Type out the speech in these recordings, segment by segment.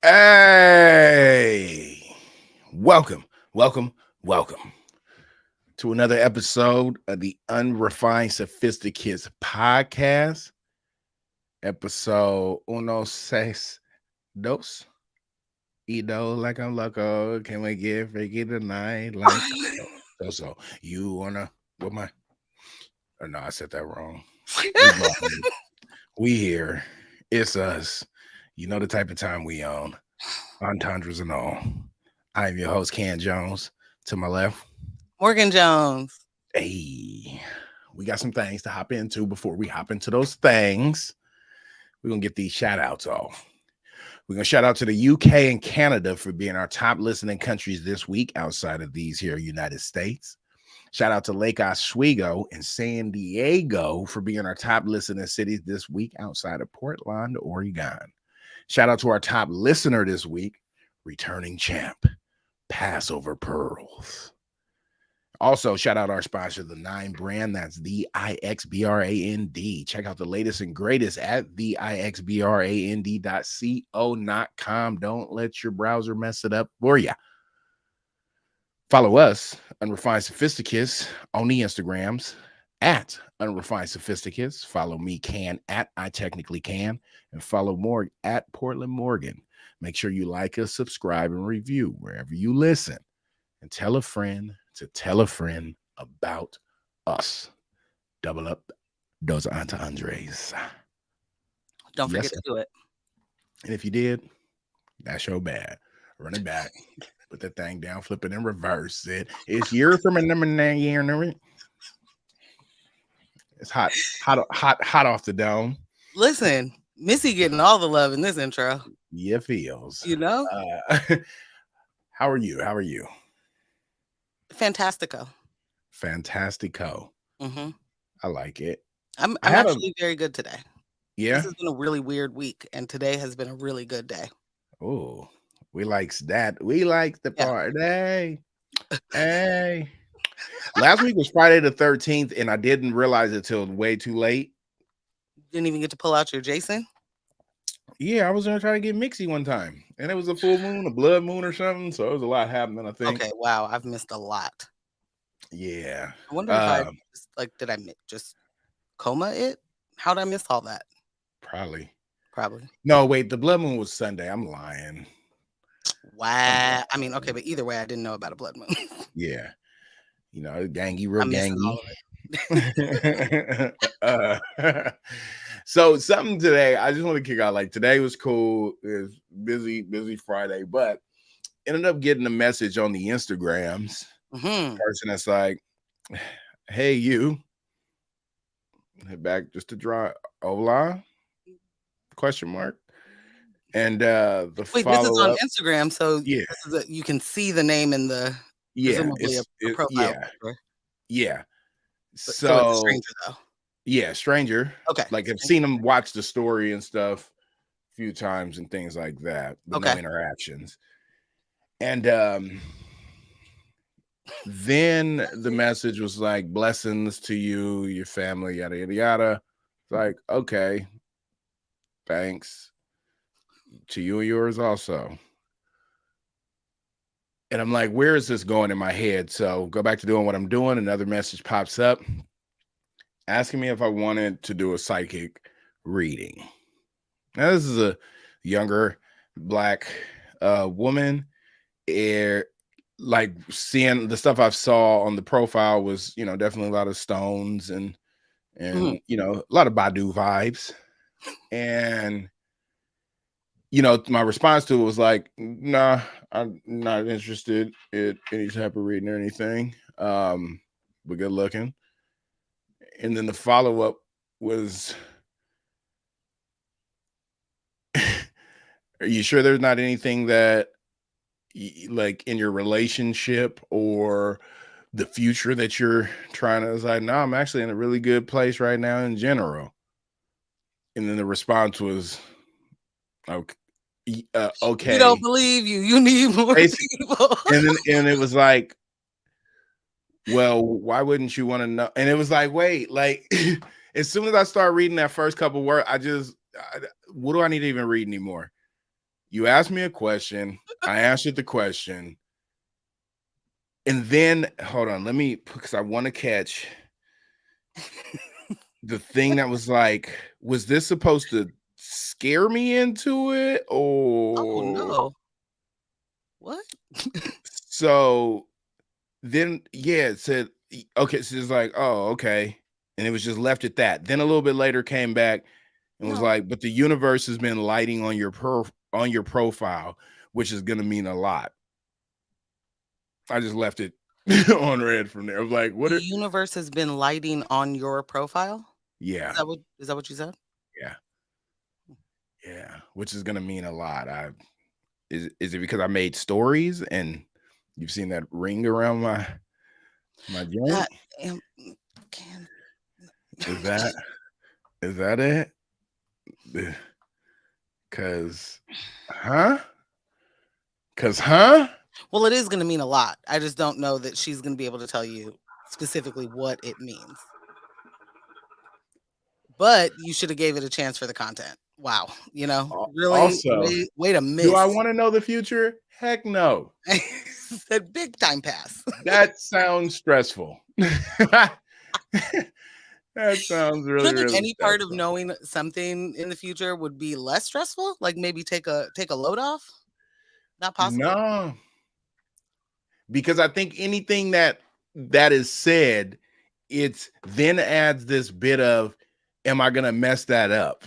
Hey, welcome to another episode of the Unrefined Sophisticates podcast. Episode uno seis dos. Like I'm loco. Can we get freaky tonight? Like so. You wanna what my? Oh no, I said that wrong. We ballin'. We here. It's us. You know the type of time we on. Entendres and all. I am your host, Ken Jones. To my left, Morgan Jones. hey, we got some things to hop into before we hop into those things. We're going to get these shout outs off. We're going to shout out to the UK and Canada for being our top listening countries this week outside of these here United States. Shout out to Lake Oswego and San Diego for being our top listening cities this week outside of Portland, Oregon. Shout out to our top listener this week, returning champ, Passover Pearls. Also, shout out our sponsor, the Nine brand. That's the IXBRAND. Check out the latest and greatest at the IXBRAND.co.com. Don't let your browser mess it up for you. Follow us, Unrefined Sophisticates, on the Instagrams at Unrefined Sophisticates. Follow me, Can, at I Technically Can, and follow Morgan at Portland Morgan. Make sure you like us, subscribe, and review wherever you listen. And tell a friend to tell a friend about us. Double up those entendres. Don't forget to do it. And if you did, that's your bad. Run it back. Put that thing down, flip it, and reverse it. It's year from a number 9 year number. It's hot off the dome. Listen, Missy getting all the love in this intro. Yeah, feels. You know? How are you? Fantastico. Mm-hmm. I like it. I'm actually very good today. Yeah. This has been a really weird week, and today has been a really good day. Oh, we likes that. We like the party. Hey. Last week was Friday the 13th, and I didn't realize it till way too late. Didn't even get to pull out your Jason? Yeah, I was gonna try to get Mixie one time, and it was a full moon, a blood moon or something, so it was a lot happening, I think. Okay, wow, I've missed a lot. Yeah. I wonder if I did I just coma it? How did I miss all that? Probably. No, wait, the blood moon was Sunday. I'm lying. Wow. I mean, okay, but either way, I didn't know about a blood moon. Yeah. You know, gangy, real gangy. So something today, I just want to kick out. Like today was cool. It was busy Friday, but ended up getting a message on the Instagrams. Person that's like, hey, you. Head back just to draw hola? Question mark. And the wait, this is on Instagram, so yeah, you can see the name in the presumably a profile picture. Yeah. So it's a stranger though. Yeah, stranger. Okay. Like I've seen him watch the story and stuff a few times and things like that, but no interactions. And then the message was like, blessings to you, your family, yada yada yada. It's like, okay, thanks. To you and yours also. And I'm like, where is this going in my head? So go back to doing what I'm doing. Another message pops up asking me if I wanted to do a psychic reading. Now, this is a younger Black woman. Like seeing the stuff I saw on the profile was, definitely a lot of stones and a lot of Badu vibes. And my response to it was like, nah, I'm not interested in any type of reading or anything. But good looking. And then the follow-up was, are you sure there's not anything that like in your relationship or the future that you're trying to decide? No, I'm actually in a really good place right now in general. And then the response was, okay. Okay. We don't believe you. You need more people. and it was like, well, why wouldn't you want to know? And it was like, wait, like as soon as I start reading that first couple words, what do I need to even read anymore? You asked me a question. I answered the question. And then hold on, let me because I want to catch the thing that was like, was this supposed to scare me into it? Oh Or no. What? so then yeah, it said okay, so it's like, oh, okay. And it was just left at that. Then a little bit later came back and was No. like, but the universe has been lighting on your profile, which is gonna mean a lot. I just left it on red from there. I was like, what The are universe has been lighting on your profile? yeah, Is that what you said? yeah, yeah, which is gonna mean a lot. I is it because I made stories and you've seen that ring around my joint? That am can Is that is that it? Cause huh? Cause huh? Well, it is gonna mean a lot. I just don't know that she's gonna be able to tell you specifically what it means. But you shoulda gave it a chance for the content. Wow, really Also, way to do I miss. want to know the future? Heck no. Said big time pass. That sounds stressful. That sounds You really, don't think really any part of stressful. knowing something in the future would be less stressful? Like, maybe take a load off? Not possible? No, because I think anything that is said, it's then adds this bit of, am I gonna mess that up?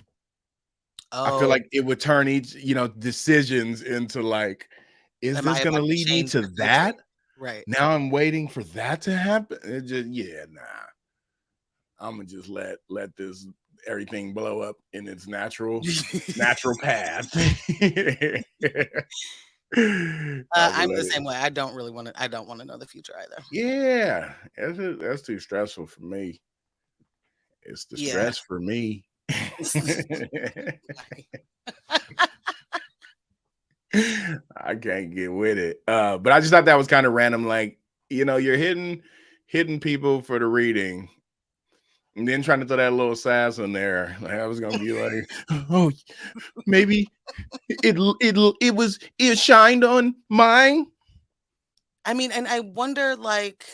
I feel Oh, like it would turn each, decisions into like, is am I this about gonna to lead me change to the future? that? Right. Now I'm waiting for that to happen. It just yeah, nah. I'm gonna just let this everything blow up in its natural path. I'm gonna I'm let the it. same way. I don't wanna know the future either. Yeah, that's too stressful for me. It's the Yeah. stress for me. I can't get with it. But I just thought that was kind of random. Like, you're hitting people for the reading, and then trying to throw that little sass in there. Like I was gonna be like, oh, maybe it shined on mine. I mean, and I wonder, like,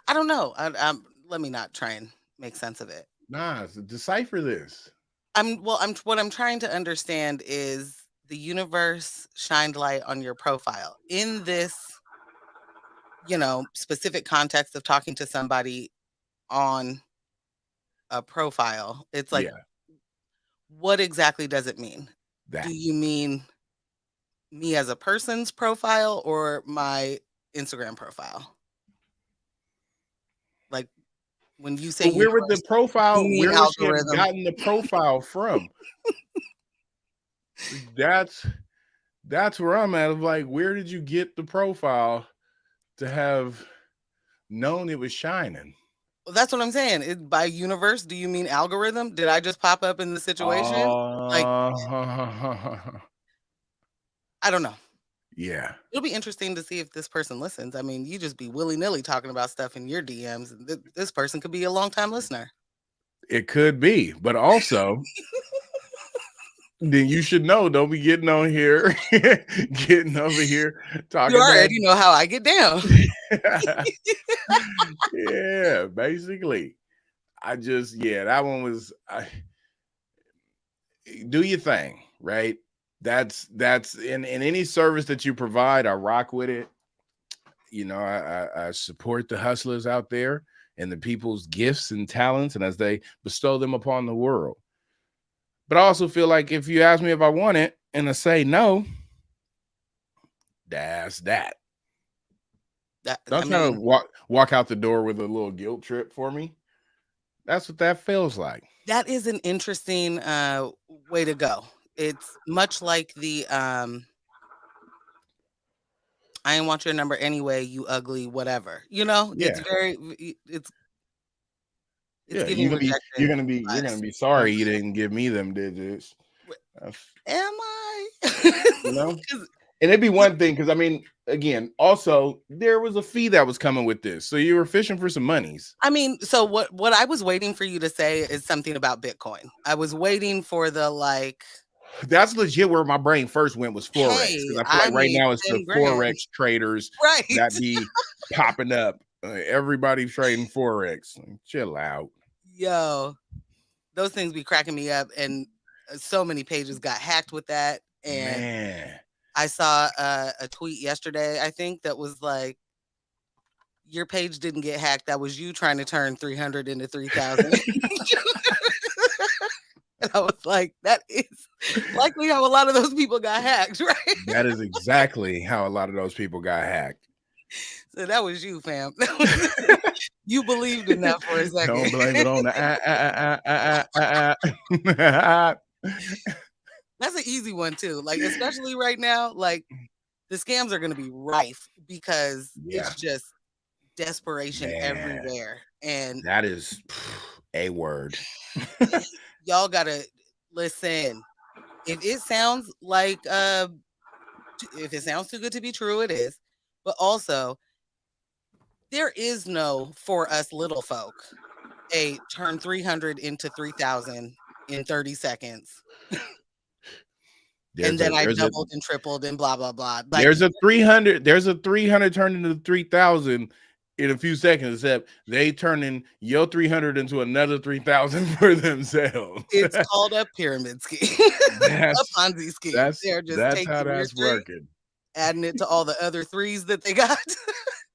I don't know. Let me not try and make sense of it. Nah, decipher this. What I'm trying to understand is the universe shined light on your profile. In this, specific context of talking to somebody on a profile, it's like, Yeah, what exactly does it mean? Do that. you mean me as a person's profile or my Instagram profile? Like, when you say But where would the universe, do you profile? mean Where would she have algorithm? gotten the profile from? That's that's where I'm at. Of like, where did you get the profile to have known it was shining? Well, that's what I'm saying. By universe, do you mean algorithm? Did I just pop up in the situation? Like, Uh, I don't know. yeah, It'll be interesting to see if this person listens. I mean, you just be willy-nilly talking about stuff in your DMs, and this person could be a long-time listener. it could be, but also then you should know. Don't be getting on here, getting over here You talking that. already know how I get down. Yeah, basically. Yeah, that one was. Do your thing, right? That's in any service that you provide. I rock with it. I support the hustlers out there and the people's gifts and talents, and as they bestow them upon the world. But I also feel like if you ask me if I want it and I say no, that's that. That I Don't try to mean, walk out the door with a little guilt trip for me. That's what that feels like. that is an interesting, way to go. It's much like "I ain't want your number anyway, you ugly whatever." It's Yeah, very it's yeah. giving You're rejected gonna be you're gonna vibes. be sorry you Mhm. didn't give me them digits. W That's, Am I? you know, 'Cause and it'd be you one thing because I mean, again, also there was a fee that was coming with this, so you were fishing for some monies. I mean, so what I was waiting for you to say is something about Bitcoin. I was waiting for the, like, That's legit where my brain first went was Forex, because Hey, I feel I like right made now it's the 10 grand. Forex traders Right. that be popping up. Everybody's trading Forex. Like, chill out. Yo, those things be cracking me up, and so many pages got hacked with that. And Man, I saw a tweet yesterday, I think, that was like, your page didn't get hacked. That was you trying to turn 300 into 3,000. And I was like, that is likely how a lot of those people got hacked, right? that is exactly how a lot of those people got hacked. So that was you, fam. You believed in that for a Don't second. blame it on the That's an easy one too. Like, especially right now, like the scams are gonna be rife because Yeah, it's just desperation man, everywhere. And that is a word. y'all gotta listen. If it sounds like if it sounds too good to be true, it is. But also, there is no for us little folk a turn 300 into 3,000 in 30 seconds. And There's then a I there's a doubled and tripled and blah, blah, blah. Like, there's a 300 turned into 3,000 in a few seconds, except they turning your 300 into another 3,000 for themselves. it's called a pyramid scheme, a that's Ponzi scheme. that's They're just that's how taking your that's 3, working. adding it to all the other 3s that they got.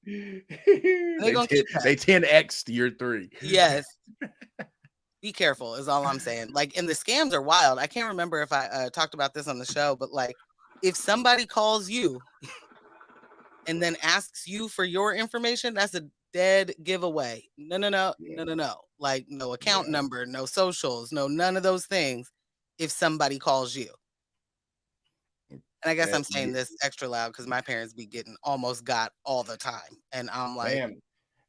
And they're they gonna 10, keep that. they 10x your 3. Yes. Be careful is all I'm saying. Like, and the scams are wild. I can't remember if I talked about this on the show, but like, if somebody calls you and then asks you for your information, that's a dead giveaway. No, no, no, Yeah, no, no, no. Like, no account yeah. number, no socials, no none of those things. If somebody calls you, and I guess I'm saying Yeah, this extra loud because my parents be getting almost got all the time, and I'm like, man.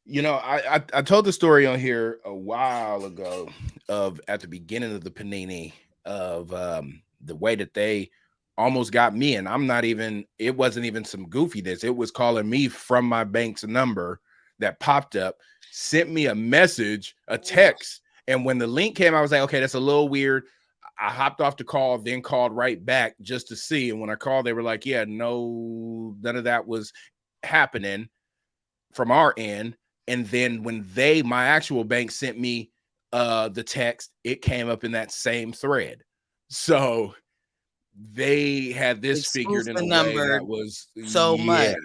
I told the story on here a while ago of at the beginning of the panini of the way that they almost got me, and I'm not even, it wasn't even some goofiness. It was calling me from my bank's number that popped up, sent me a message, a oh, text, and when the link came, I was like, okay, that's a little weird. I hopped off the call, then called right back just to see. And when I called, they were like, yeah, no, none of that was happening from our end. And then when my actual bank sent me the text, it came up in that same thread. So they had they this spoof figured in the a way number that was, so yeah, much,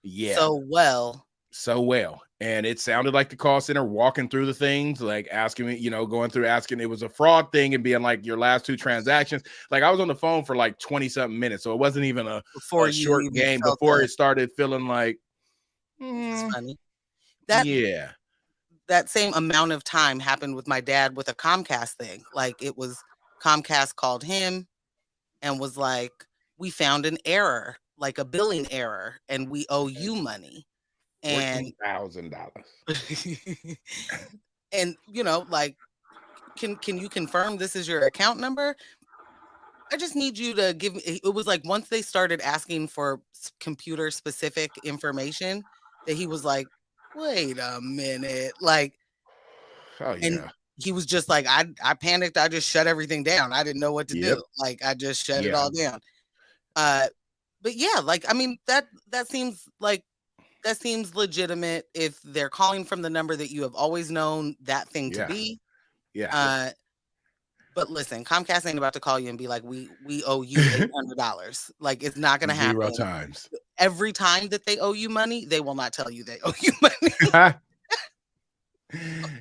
yeah, so well. so well. And it sounded like the call center walking through the things, like asking me, going through asking, it was a fraud thing and being like your last 2 transactions. Like I was on the phone for like 20 something minutes. So it wasn't even Before a you short even game felt before the, it started feeling like, this is mm, funny. That yeah, that same amount of time happened with my dad with a Comcast thing. Like, it was Comcast called him and was like, "We found an error, like a billing error, and we owe you money." And $14,000. and like, can you confirm this is your account number? I just need you to give me. It was like once they started asking for computer specific information that he was like, "Wait a minute," like. Oh And yeah. he was just like, I panicked, I just shut everything down. I didn't know what to Yep. do. Like, I just shut it Yeah. all down. Uh, but yeah, like, I mean, that seems like that seems legitimate if they're calling from the number that you have always known that thing to Yeah. be. Yeah. Uh, but listen, Comcast ain't about to call you and be like, we owe you $800. Like, it's not gonna 0 happen. times. Every time that they owe you money, they will not tell you they owe you money.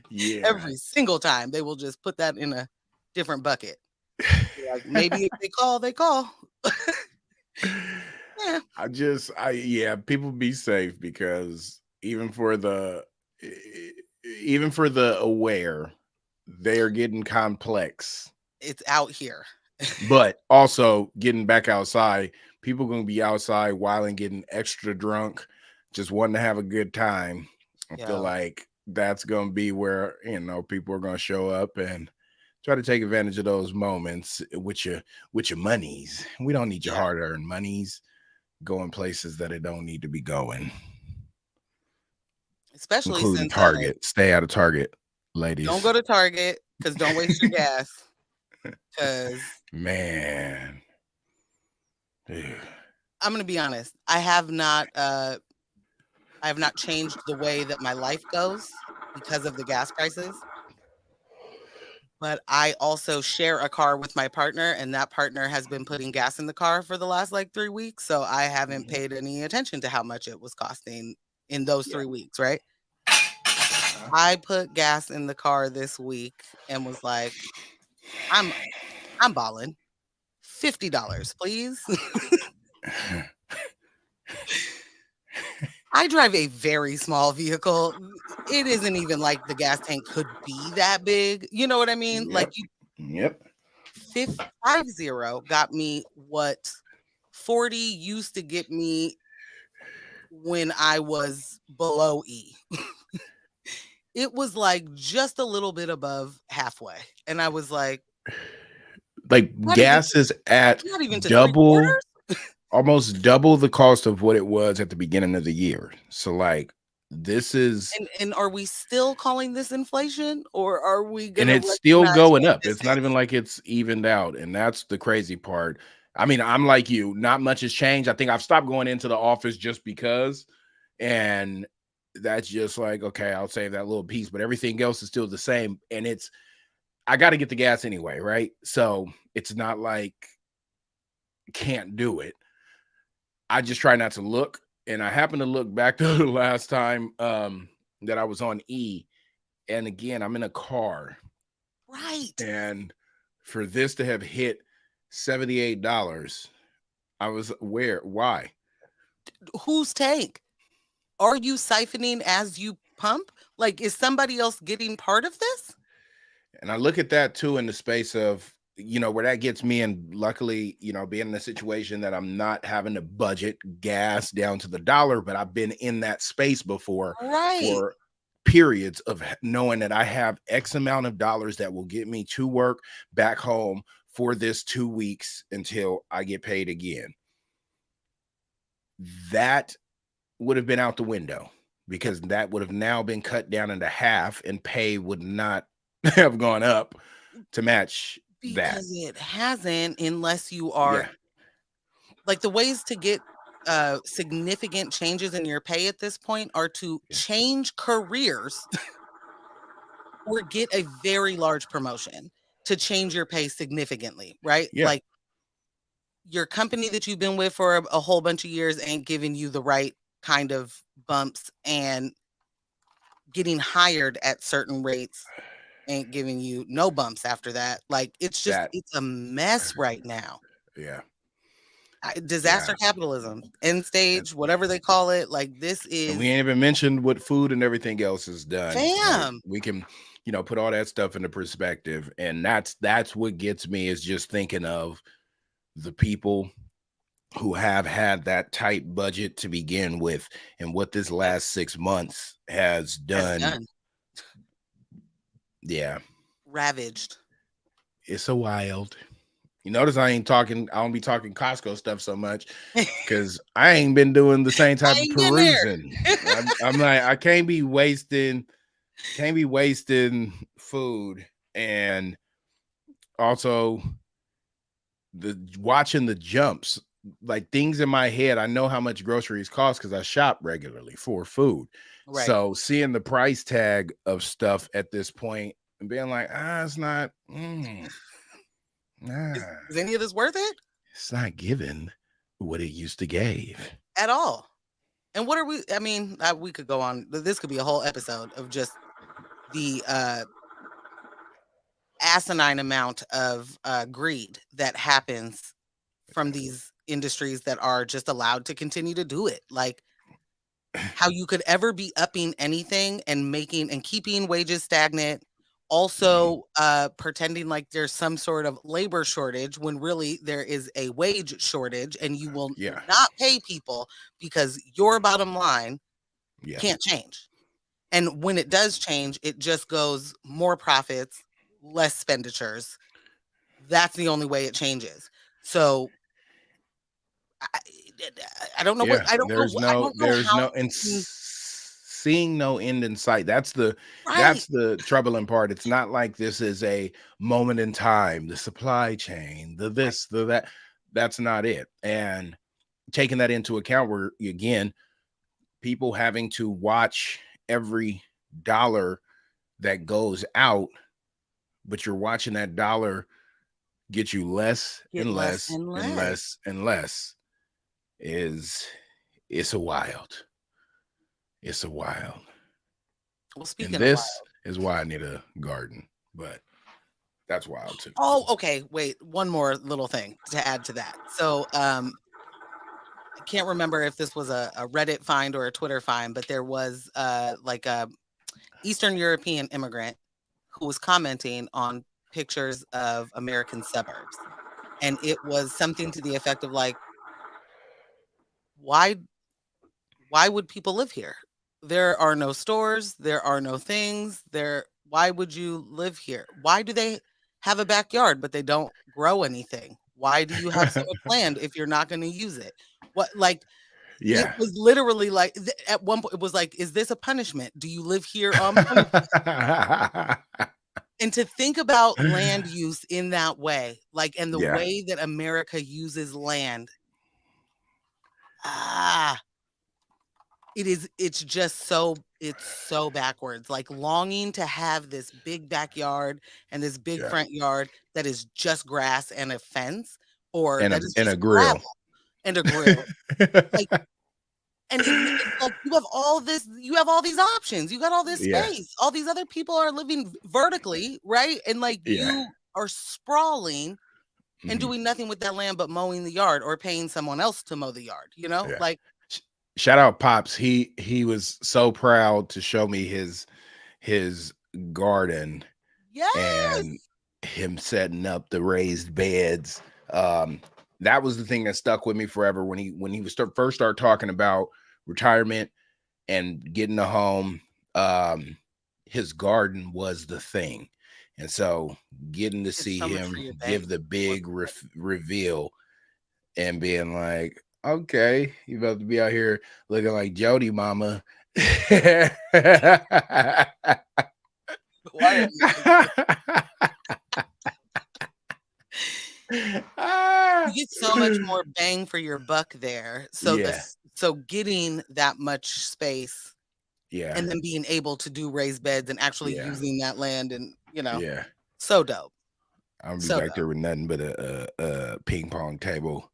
Yeah. Every single time. They will just put that in a different bucket. Like, maybe if they call, they call. Yeah, Yeah, people be safe, because even for the aware, they are getting complex. it's out here. But also getting back outside, people gonna be outside while and getting extra drunk, just wanting to have a good time. I feel Yo, like that's gonna be where people are gonna show up and try to take advantage of those moments with your monies. We don't need your yeah. hard-earned monies going places that it don't need to be going, Especially including since Target. Stay out of Target, don't ladies. go to Target because don't waste your gas. Because Man. Ugh. I'm gonna be honest. I have not changed the way that my life goes because of the gas prices. But I also share a car with my partner, and that partner has been putting gas in the car for the last like 3 weeks. So I haven't Mhm. paid any attention to how much it was costing in those Yeah. 3 weeks, right? Uh-huh. I put gas in the car this week and was like, I'm I'm balling. $50, please. I drive a very small vehicle. It isn't even like the gas tank could be that big. You know what I mean? Like Yep. Yep. 50 got me what 40 used to get me when I was below E. It was like just a little bit above halfway. And I was like, Like not even gas is at not even to three double, quarters. almost double the cost of what it was at the beginning of the year. So like this is, And are we still calling this inflation or are we and gonna it's still recognize going what up. this It's not even is? like it's evened out. And that's the crazy part. I mean, I'm like you, not much has changed. I think I've stopped going into the office just because. And that's just like, okay, I'll save that little piece, but everything else is still the same. And it's, I got to get the gas anyway, right? So it's not like can't do it. I just try not to look. And I happen to look back to the last time that I was on E. And again, I'm in a car. Right. And for this to have hit $78, I was aware. Why? Whose tank? Are you siphoning as you pump? Like, is somebody else getting part of this? And I look at that too in the space of, where that gets me. And luckily, being in a situation that I'm not having to budget gas down to the dollar, but I've been in that space before Right. for periods of knowing that I have X amount of dollars that will get me to work back home for this 2 weeks until I get paid again. That would have been out the window because that would have now been cut down into half and pay would not have gone up to match that. Because it hasn't, unless you are Yeah. like the ways to get significant changes in your pay at this point are to Yeah. change careers or get a very large promotion to change your pay significantly, right? Yeah. Like your company that you've been with for a whole bunch of years ain't giving you the right kind of bumps, and getting hired at certain rates ain't giving you no bumps after that. Like That. it's a mess right now. Yeah. Disaster Yeah. capitalism, end And, stage, whatever they call it. Like this and we is ain't even mentioned what food and everything else is done. Like fam. we can, put all that stuff into perspective. And that's what gets me is just thinking of the people who have had that tight budget to begin with and what this Yep, last 6 months has has done. done Yeah. ravaged. It's a wild. You notice I don't be talking Costco stuff so much I because I ain't been doing the same type of ain't been there. perusing. I'm like, I can't be wasting food. And also the watching the jumps, like things in my head. I know how much groceries cost because I shop regularly for food. Right. So seeing the price tag of stuff at this point and being like, it's not, Is any of this worth it it's not given what it used to give. at all? And what are we? I mean, we could go on. This could be a whole episode of just the asinine amount of greed that happens from these industries that are just allowed to continue to do it. Like how you could ever be upping anything and making and keeping wages stagnant, Mhm. also pretending like there's some sort of labor shortage when really there is a wage shortage, and you will Yeah. not pay people because your bottom line Yeah. can't change. And when it does change, it just goes more profits, less expenditures. That's the only way it changes. So I, I don't know what Yeah. I don't know There's I no don't know there's how no you can seeing no end in sight. Right. That's the troubling part. It's not like this is a moment in time, the supply chain, the Right. this, the that. That's not it. And taking that into account, where again, people having to watch every dollar that goes out, but you're watching that dollar get you less Get and less less and and less. less and less is it's a wild. It's a wild. Well, And speaking of this wild. is why I need a garden. But that's wild too. Oh, okay. Wait, one more little thing to add to that. So, I can't remember if this was a Reddit find or a Twitter find, but there was like a Eastern European immigrant who was commenting on pictures of American suburbs. And it was something to the effect of like, why why would people live here? There are no stores, there are no things. Why would you live here? Why do they have a backyard but they don't grow anything? Why do you have so much land if you're not going to use it? What like it Yeah. was literally like at one point it was like, is this a punishment? Do you live here on punishment? And to think about land use in that way, like, and the Yeah. way that America uses land, ah, it's so backwards, like, longing to have this big backyard and this big Yeah. front yard that is just grass and a fence, or And that is a just grill. gravel and a grill, like, and it's like you have all these options, you got all this Yeah. space, all these other people are living vertically, right? And, like, Yeah. you are sprawling and Mhm. doing nothing with that land but mowing the yard or paying someone else to mow the yard, you know? Yeah. Like, Sh- Shout out Pops. He was so proud to show me his garden and yes! him setting up the raised beds. Um, that was the thing that stuck with me forever when he was first start talking about retirement and getting a home. Um, his garden was the thing, and so getting to It's see so much for him your give bank. the big reveal and being like, okay, you about to be out here looking like Jody Mama. Why are you you Ah. get so much more bang for your buck there. So Yeah, this so getting that much space yeah, and then being able to do raised beds and actually yeah, using that land and, yeah. so dope. I'm gonna be So back dope. there with nothing but a ping pong table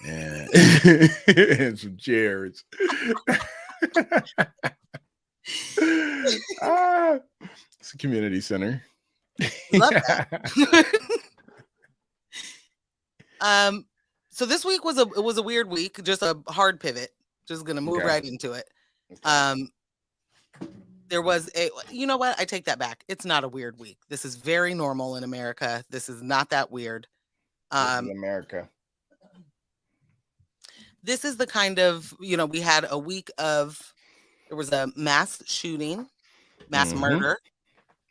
and, and some chairs. Ah, it's a community center. Love that. Um, so this week was a weird week, just a hard pivot. Just gonna move Okay. right into it. Okay. Um, there was a you know what? I take that back. It's not a weird week. This is very normal in America. This is not that weird. This is Um, America. this is the kind of, we had a week of there was a mass shooting, mass Hmm. murder,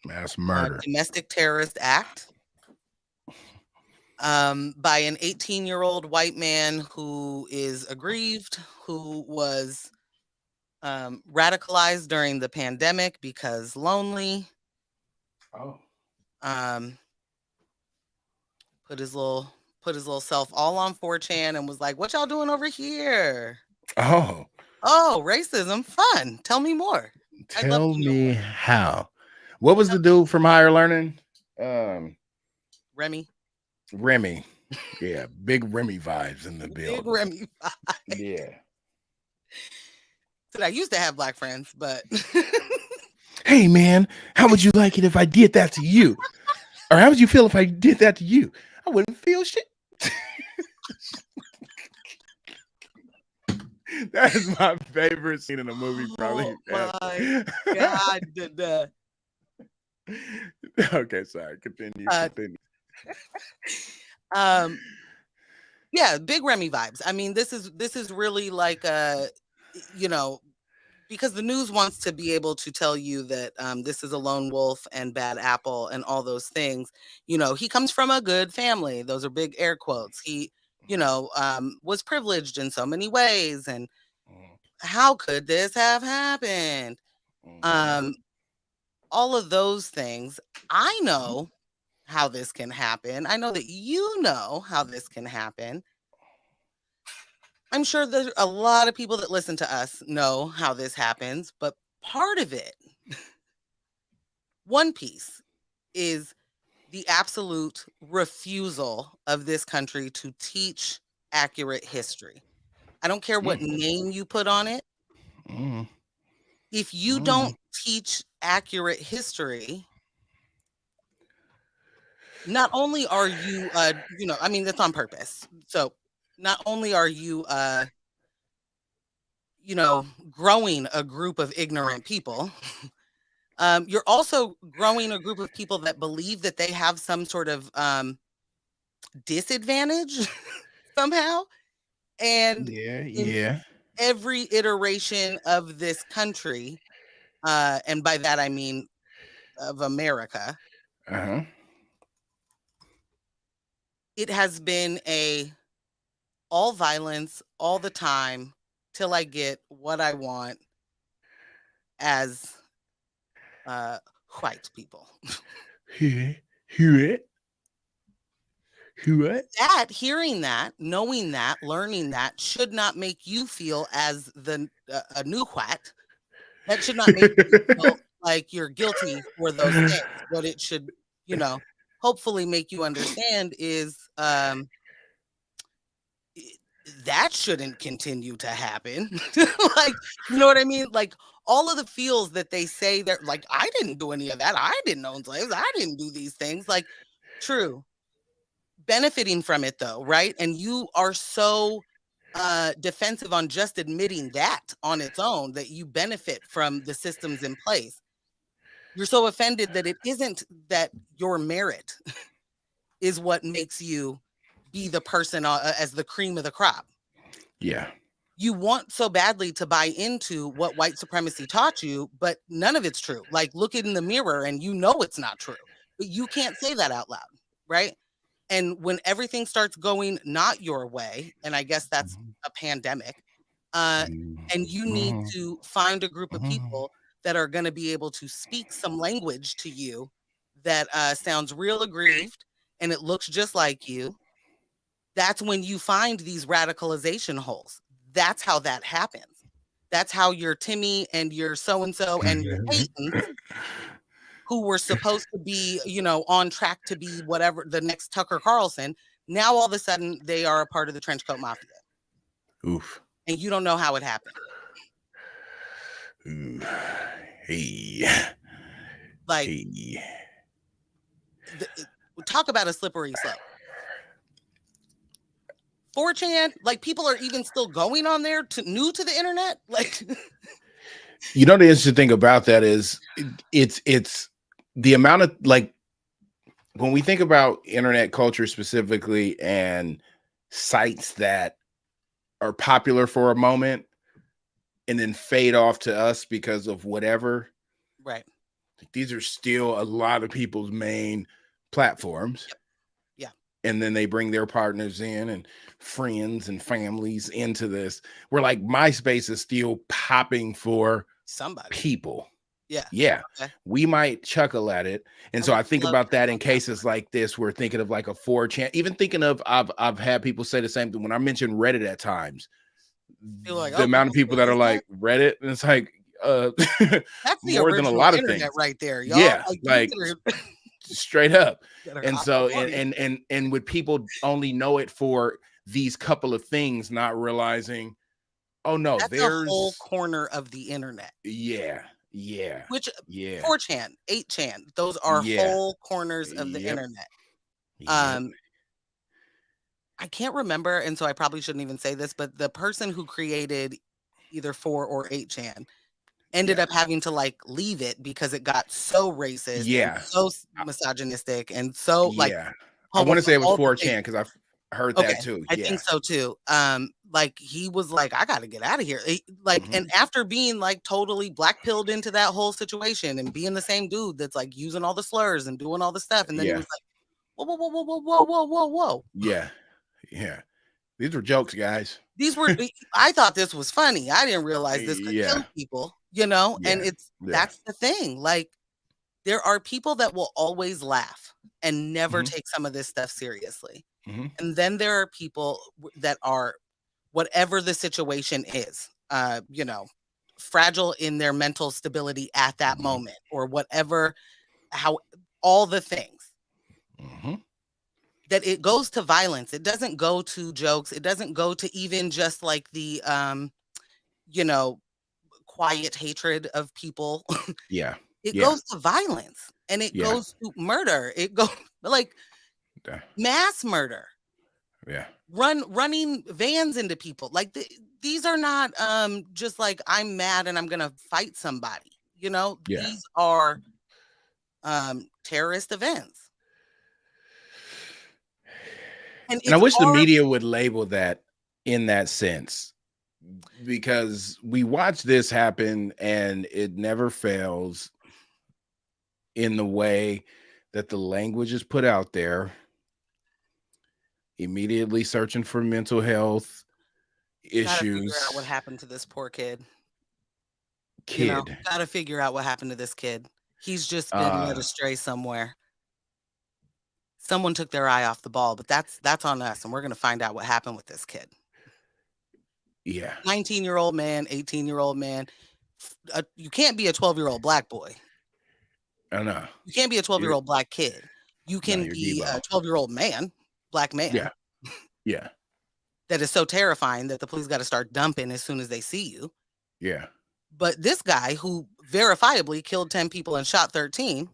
Mass murder. domestic terrorist act, by an 18-year-old white man who is aggrieved, who was radicalized during the pandemic because lonely. Oh. Um, put his little put his little self all on 4chan and was like, "What y'all doing over here? Oh. Oh, racism, fun. Tell me more. I'd love Tell to know me more." how. What was Tell the dude from Higher Learning? Um, Remy, Remy. Yeah, big Remy vibes in the big building. Remy. Yeah. Said I used to have black friends, but Hey man, how would you like it if I did that to you? Or how would you feel if I did that to you? I wouldn't feel shit. That is my favorite scene in a movie, oh probably my ever. god. Okay, sorry. Continue. Uh, Continue. um, yeah, big Remy vibes. I mean, this is really like you know, because the news wants to be able to tell you that this is a lone wolf and bad apple and all those things. He comes from a good family. Those are big air quotes. He, was privileged in so many ways, and how could this have happened? Mhm. Um, all of those things. I know how this can happen. I know that you know how this can happen. I'm sure there's a lot of people that listen to us know how this happens, but part of it, one piece, is the absolute refusal of this country to teach accurate history. I don't care what Mm, name you put on it. mm, If you mm. don't teach accurate history, not only are you, I mean, that's on purpose. So not only are you, growing a group of ignorant people, you're also growing a group of people that believe that they have some sort of disadvantage somehow. And Yeah, in yeah. every iteration of this country, and by that I mean of America, Uh-huh. it has been a all violence all the time till I get what I want as uh, white people. Hear it? Hear it? That hearing that, knowing that, learning that should not make you feel as the a new white. That should not make you feel like you're guilty for those things. What it should, you know, hopefully make you understand is that shouldn't continue to happen. Like, you know what I mean? Like all of the feels that they say they're like, I didn't do any of that. I didn't own slaves. I didn't do these things. Like, true. Benefiting from it though, right? And you are so defensive on just admitting that on its own that you benefit from the systems in place. You're so offended that it isn't that your merit is what makes you be the person as the cream of the crop. Yeah. You want so badly to buy into what white supremacy taught you, but none of it's true. Like, look in the mirror and you know it's not true, but you can't say that out loud, right? And when everything starts going not your way, and I guess that's Mhm, a pandemic, uh, mhm, and you need mhm, to find a group of mhm. people that are going to be able to speak some language to you that sounds real aggrieved and it looks just like you. That's when you find these radicalization holes. That's how that happens. That's how your Timmy and your so and so and your Peyton, who were supposed to be, on track to be whatever the next Tucker Carlson, now all of a sudden they are a part of the trench coat mafia, Oof. and you don't know how it happened. Ooh. Hey. Like, Hey. the, talk about a slippery slope. 4chan, like people are even still going on there new to the internet. Like, You know the interesting thing about that is it's the amount of like when we think about internet culture specifically and sites that are popular for a moment and then fade off to us because of whatever, right. these are still a lot of people's main platforms. Yep. Yeah. And then they bring their partners in and friends and families into this. Where like MySpace is still popping for Somebody. people. Yeah. Yeah, Okay. we might chuckle at it. And I so would I think love about to that know in that. cases like this. We're thinking of like a 4chan, even thinking of I've had people say the same thing when I mention Reddit at times. People are like, The oh, amount of people people still that are use that. like Reddit, and it's like uh That's the more than a original lot of internet things. right there, y'all. Yeah, Like you like better, straight up. better And hop on so board. and would people only know it for these couple of things, not realizing, oh no, That's a whole there's corner of the internet, yeah, yeah, which yeah, 4chan, 8chan, those are yeah, whole corners of the yep, internet. yep, Um, I can't remember, and so I probably shouldn't even say this, but the person who created either 4 or 8chan ended yeah, up having to like leave it because it got so racist and yeah, so uh, misogynistic and so like yeah. I want homophobic, to say it was all the 4chan things. because I've heard Okay, that too. I think Yeah. so too. Like he was like, I got to get out of here. Like, and Mhm. after being like totally black pilled into that whole situation and being the same dude that's like using all the slurs and doing all the stuff, and then he Yeah. was like, whoa, whoa, whoa, whoa, whoa, whoa, whoa, whoa, whoa. Yeah. Yeah. These were jokes, guys. These were I thought this was funny. I didn't realize this could Yeah, kill people, you know? And yeah, it's yeah. that's the thing. Like there are people that will always laugh and never Mhm, take some of this stuff seriously. mhm, And then there are people that are whatever the situation is, you know, fragile in their mental stability at that mhm, moment or whatever, how all the things mhm. that it goes to violence. It doesn't go to jokes. It doesn't go to even just like the, you know, quiet hatred of people. Yeah, It yeah, goes to violence and it yeah, goes to murder. It goes like yeah, mass murder, yeah, running vans into people. Like these are not just like I'm mad and I'm gonna fight somebody. You know, yeah. these are terrorist events, and And I it's wish the our media would label that in that sense, because we watch this happen and it never fails in the way that the language is put out there, immediately searching for mental health gotta figure out what issues. happened to this poor kid. You know, Kid. gotta figure out what happened to this kid. He's just been led Uh, astray somewhere. Someone took their eye off the ball, but that's on us, and we're gonna find out what happened with this kid. yeah. 19-year-old man, 18-year-old man. You can't be a 12-year-old black boy. I know. You can't be a You're 12-year-old black kid. You no, can you're be a Debo. 12-year-old man, black Yeah, man, yeah, that is so terrifying that the police gotta start dumping as soon as they see you. yeah. But this guy who verifiably killed 10 people and shot 13,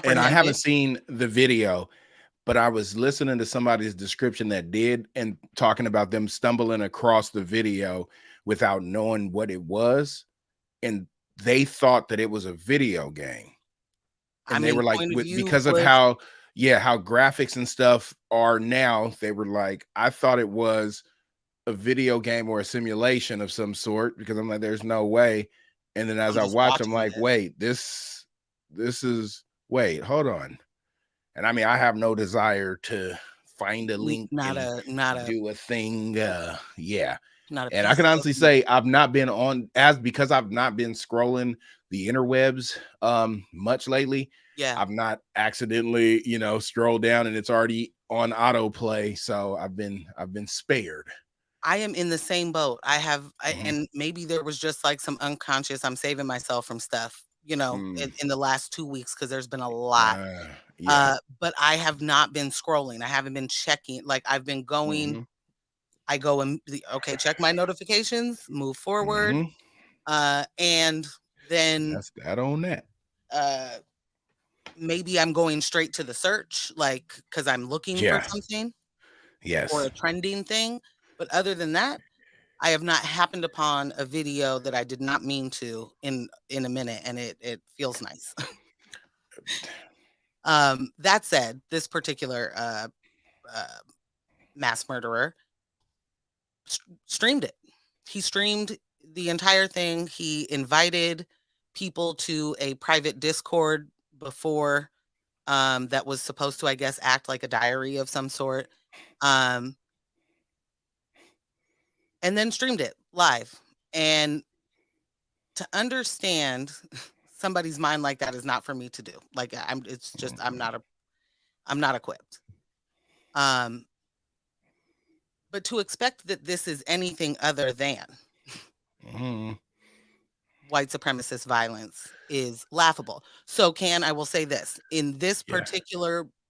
And I haven't apprehended. seen the video, but I was listening to somebody's description that did and talking about them stumbling across the video without knowing what it was, and they thought that it was a video game. I And they mean, were like, point of view because of was how, yeah, how graphics and stuff are now, they were like, I thought it was a video game or a simulation of some sort, because I'm like, there's no way. And then as I'm I just watch, I'm watching like, this. wait, this is wait, hold on. And I mean, I have no desire to find a link Not and a not a do a thing. Yeah. not a And I piece can of honestly say I've not been on as because I've not been scrolling the interwebs much lately. yeah. I've not accidentally, scrolled down and it's already on autoplay. So I've been spared. I am in the same boat. Mhm. And maybe there was just like some unconscious, I'm saving myself from stuff, you know, Mm. in the last 2 weeks because there's been a lot. Yeah. But I have not been scrolling. I haven't been checking. Like I've been going, Hmm. I go and okay, check my notifications, move forward, Hmm. and then That's that on that. uh, maybe I'm going straight to the search, like because I'm looking for Yeah. something or Yes. a trending thing. But other than that, I have not happened upon a video that I did not mean to in a minute, and it feels nice. That said, this particular uh, mass murderer streamed it. He streamed the entire thing. He invited people to a private Discord before that was supposed to, I guess, act like a diary of some sort. Um, and then streamed it live. And to understand somebody's mind like that is not for me to do. Like it's just I'm not equipped. Um, but to expect that this is anything other than Hmm. white supremacist violence is laughable. So I will say this, Yeah.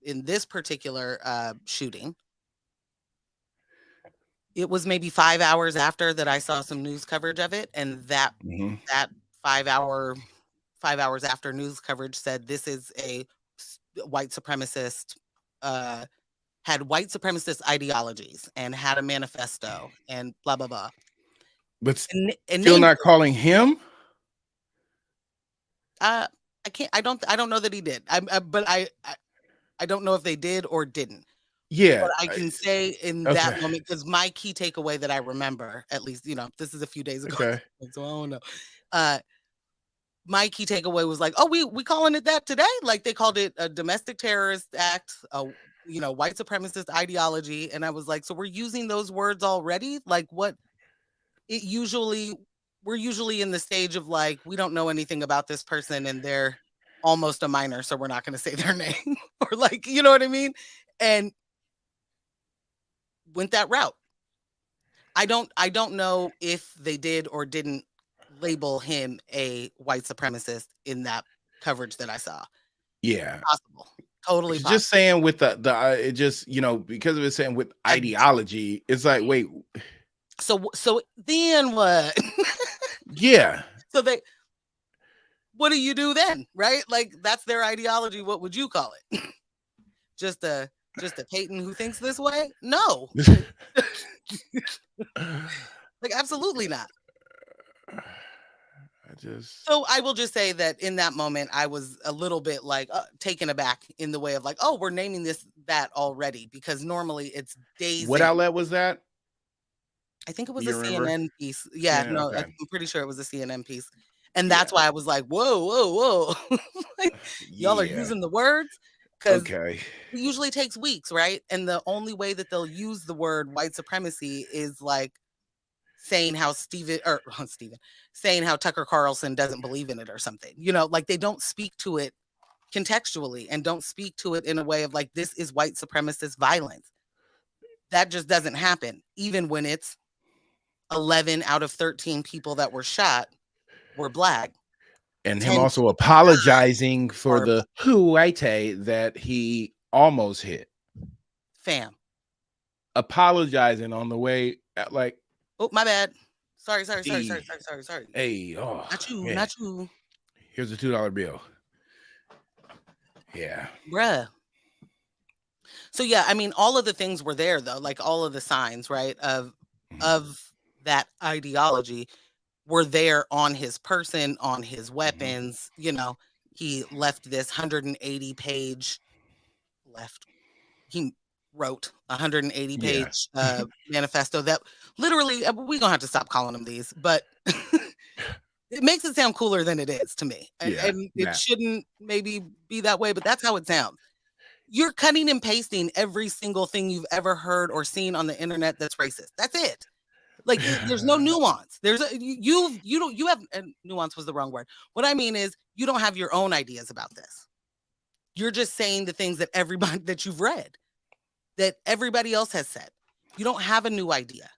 in this particular shooting, it was maybe 5 hours after that I saw some news coverage of it, and Hmm. that 5 hour 5 hours after news coverage said this is a white supremacist uh had white supremacist ideologies and had a manifesto and blah blah blah. But And still named not calling him. uh I don't know that he did. I don't know if they did or didn't. Yeah. But I can say in that Okay. moment, because my key takeaway that I remember, at least, this is a few days ago, Okay. so I don't know. Uh, my key takeaway was like, "Oh, we calling it that today?" Like they called it a domestic terrorist act, white supremacist ideology. And I was like, so we're using those words already? Like what it usually we're usually in the stage of like, we don't know anything about this person and they're almost a minor, so we're not going to say their name or like, you know what I mean? And went that route. I don't know if they did or didn't label him a white supremacist in that coverage that I saw. Yeah. Possible. Totally It's just possible. saying with the it just, because of it saying with That ideology, it's like, wait, so then what? yeah. So they what do you do then? Right? Like that's their ideology. What would you call it? Just a Peyton who thinks this way? No. Like absolutely not. I just So I will just say that in that moment, I was a little bit like taken aback in the way of like, oh, we're naming this that already because normally it's days what in. outlet was that? I think it Do was a you remember? CNN piece. Yeah, CNN, no, okay. I'm pretty sure it was a CNN piece. And that's Yeah. why I was like, whoa, whoa, whoa. Like, y'all are Yeah. using the words because Okay. it usually takes weeks, right? And the only way that they'll use the word white supremacy is like saying how Steven, saying how Tucker Carlson doesn't believe in it or something. Like they don't speak to it contextually and don't speak to it in a way of like, this is white supremacist violence. That just doesn't happen, even when it's 11 out of 13 people that were shot were black. And him 10 also people that apologizing for are the huete that he almost hit. fam. Apologizing on the way, like, Oh, my bad. Sorry, sorry, sorry, sorry, hey, sorry, sorry, sorry. hey, oh Not you, man, not you, here's a $2 bill. Yeah. bruh. So yeah, I mean, all of the things were there though, like all of the signs, right, of Mhm, of that ideology were there on his person, on his mhm. weapons. He left this 180 page left. He wrote a 180 Yeah. page manifesto that literally we gonna have to stop calling them these, but it makes it sound cooler than it is to me, and, Yeah. and it Nah. shouldn't maybe be that way, but that's how it sounds. You're cutting and pasting every single thing you've ever heard or seen on the internet that's racist. That's it. Like there's no nuance. You have and nuance was the wrong word. What I mean is you don't have your own ideas about this. You're just saying the things that everybody that you've read, that everybody else has said. You don't have a new idea.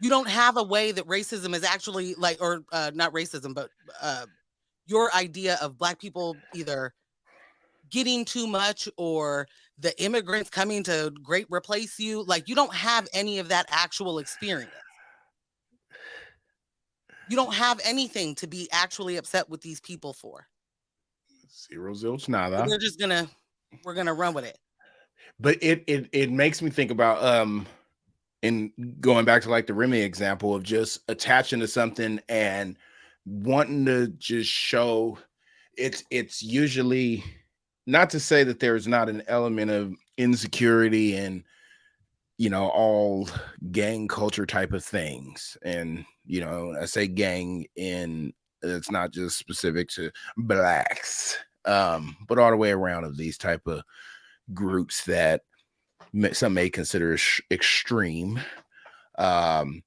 You don't have a way that racism is actually like, or not racism, but your idea of black people either getting too much or the immigrants coming to great replace you. Like you don't have any of that actual experience. You don't have anything to be actually upset with these people for. Zero zilch So nada. we're gonna run with it. But it makes me think about in going back to like the Remy example of just attaching to something and wanting to just show it's usually not to say that there's not an element of insecurity and all gang culture type of things. And I say gang in it's not just specific to blacks, but all the way around of these type of groups that some may consider extreme. um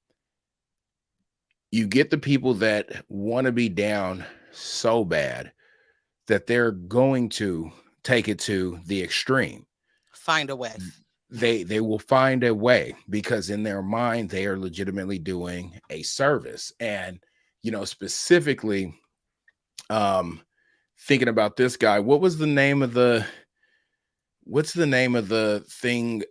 you get the people that want to be down so bad that they're going to take it to the extreme. Find a way. They will find a way because in their mind they are legitimately doing a service. And specifically, um thinking about this guy, what's the name of the thing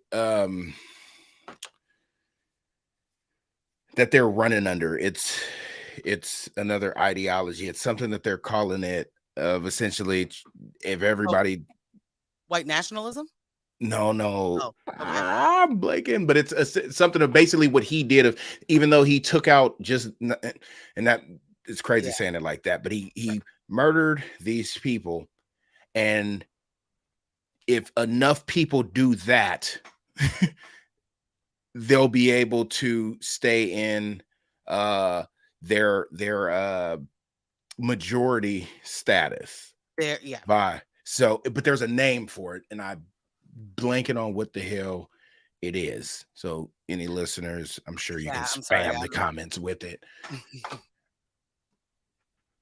that they're running under? It's another ideology. It's something that they're calling it, of essentially, if Oh, everybody. white nationalism? No, no, Oh, okay. I'm blanking, but it's something of basically what he did. Of even though he took out and that it's crazy Yeah. saying it like that, but he murdered these people, and if enough people do that, they'll be able to stay in uh their majority status There, yeah. by. So but there's a name for it and I blanking on what the hell it is. So, any listeners, I'm sure you can Yeah, I'm sorry. spam the comments with it.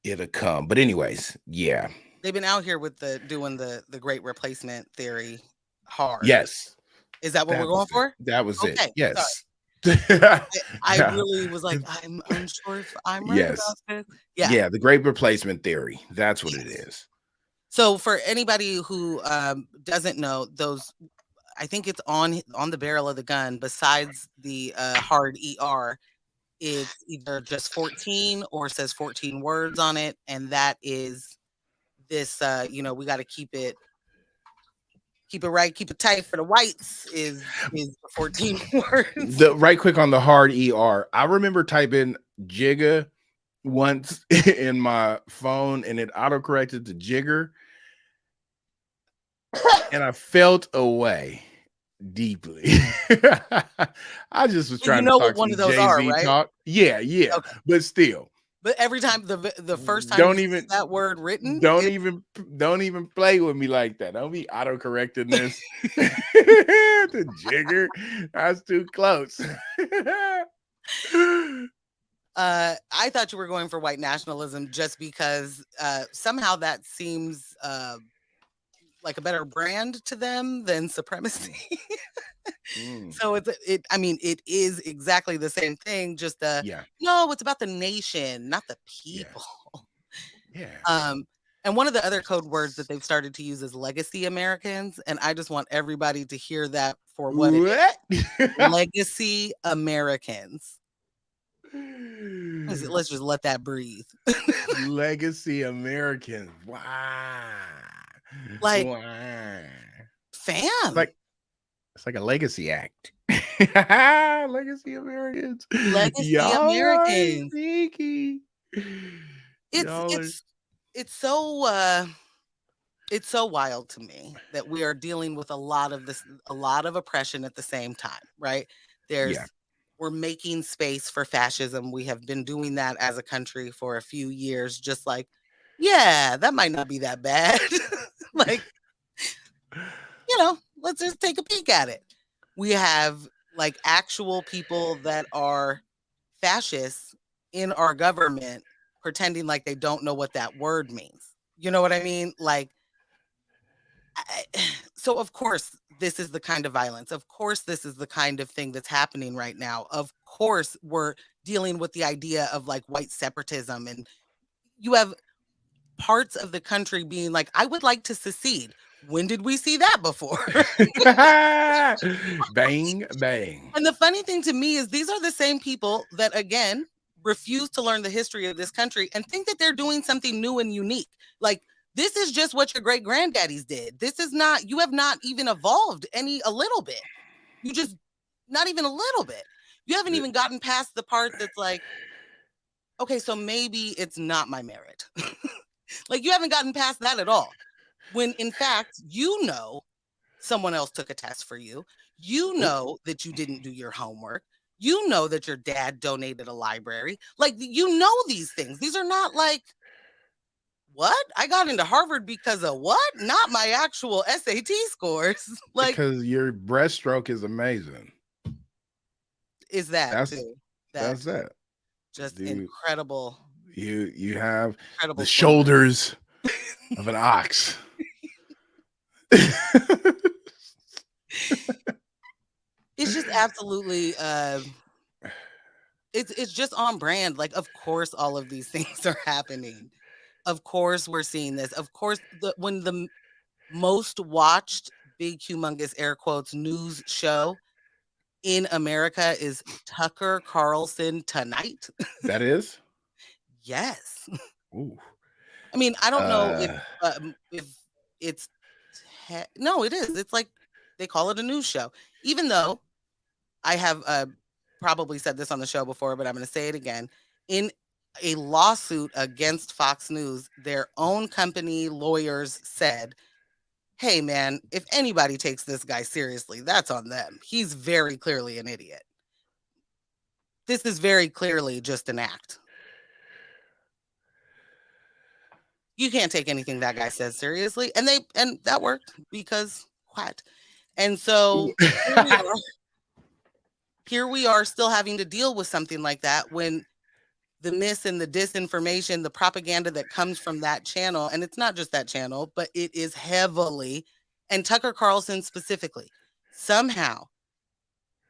It'll come. But anyways, yeah. They've been out here with doing the great replacement theory hard. Yes. Is that what we're That was going it. for? That was it. Okay, sorry. Yes. I Yeah. really was like, I'm unsure if I'm right Yes. about this. Yeah. Yeah, the great replacement theory. That's what it Yes. is. So for anybody who doesn't know, those I think it's on the barrel of the gun. Besides the hard ER, it's either just 14 or says 14 words on it, and that is this. We got to keep it right, keep it tight for the whites. Is 14 words. The right quick on the hard ER. I remember typing Jigga once in my phone and it autocorrected to Jigger. And I felt away deeply. I just was So you trying to know what talk one of some those are, Jay-Z right? talk. Yeah, yeah. Okay. But still, But every time the first time you don't see even that word written, don't it even don't even play with me like that. Don't be auto-correcting this. The Jigger. That's too close. I thought you were going for white nationalism just because somehow that seems like a better brand to them than supremacy. Mm, So I mean, it is exactly the same thing. Just yeah, no, it's about the nation, not the yeah, people. yeah. Um, and one of the other code words that they've started to use is legacy Americans, and I just want everybody to hear that for what it is. What? Legacy Americans. Let's just let that breathe. Legacy Americans. Wow. Like, Wow. It's fam, like it's like a legacy act. Legacy Americans. legacy Y'all are Americans. sneaky. It's Y'all are it's it's so it's so wild to me that we are dealing with a lot of oppression at the same time, right? yeah. There's We're making space for fascism. We have been doing that as a country for a few years, just like, yeah, that might not be that bad. Like, let's just take a peek at it. We have like actual people that are fascists in our government pretending like they don't know what that word means. You know what I mean? Like, I, so of course, this is the kind of violence. Of course, this is the kind of thing that's happening right now. Of course, we're dealing with the idea of like white separatism, and you have parts of the country being like, I would like to secede. When did we see that before? Bang, bang. And the funny thing to me is these are the same people that, again, refuse to learn the history of this country and think that they're doing something new and unique. Like, this is just what your great granddaddies did. This is not, you have not even evolved a little bit. You just, not even a little bit. You haven't even gotten past the part that's like, okay, so maybe it's not my merit. Like, you haven't gotten past that at all. When in fact, someone else took a test for you. You Oop. know that you didn't do your homework. You know that your dad donated a library. Like, you know these things. These are not like, what? I got into Harvard because of what? Not my actual SAT scores. Like, Because your breaststroke is amazing. is that That's too? That that's that. just Dude, incredible, you have the incredible swimmer. shoulders of an ox. It's just absolutely it's just on brand. Like, of course all of these things are happening. Of course we're seeing this. Of course, when the most watched, big humongous air quotes, news show in America is Tucker Carlson Tonight. That is? Yes. Ooh. I mean, I don't know Uh, if it's no, it is. It's like they call it a news show. Even though I have probably said this on the show before, but I'm going to say it again. In a lawsuit against Fox News, their own company lawyers said, hey, man, if anybody takes this guy seriously, that's on them. He's very clearly an idiot. This is very clearly just an act. You can't take anything that guy says seriously. And that worked because what? And so here we are. Here we are still having to deal with something like that when the mis and the disinformation, the propaganda that comes from that channel, and it's not just that channel, but it is heavily, and Tucker Carlson specifically, somehow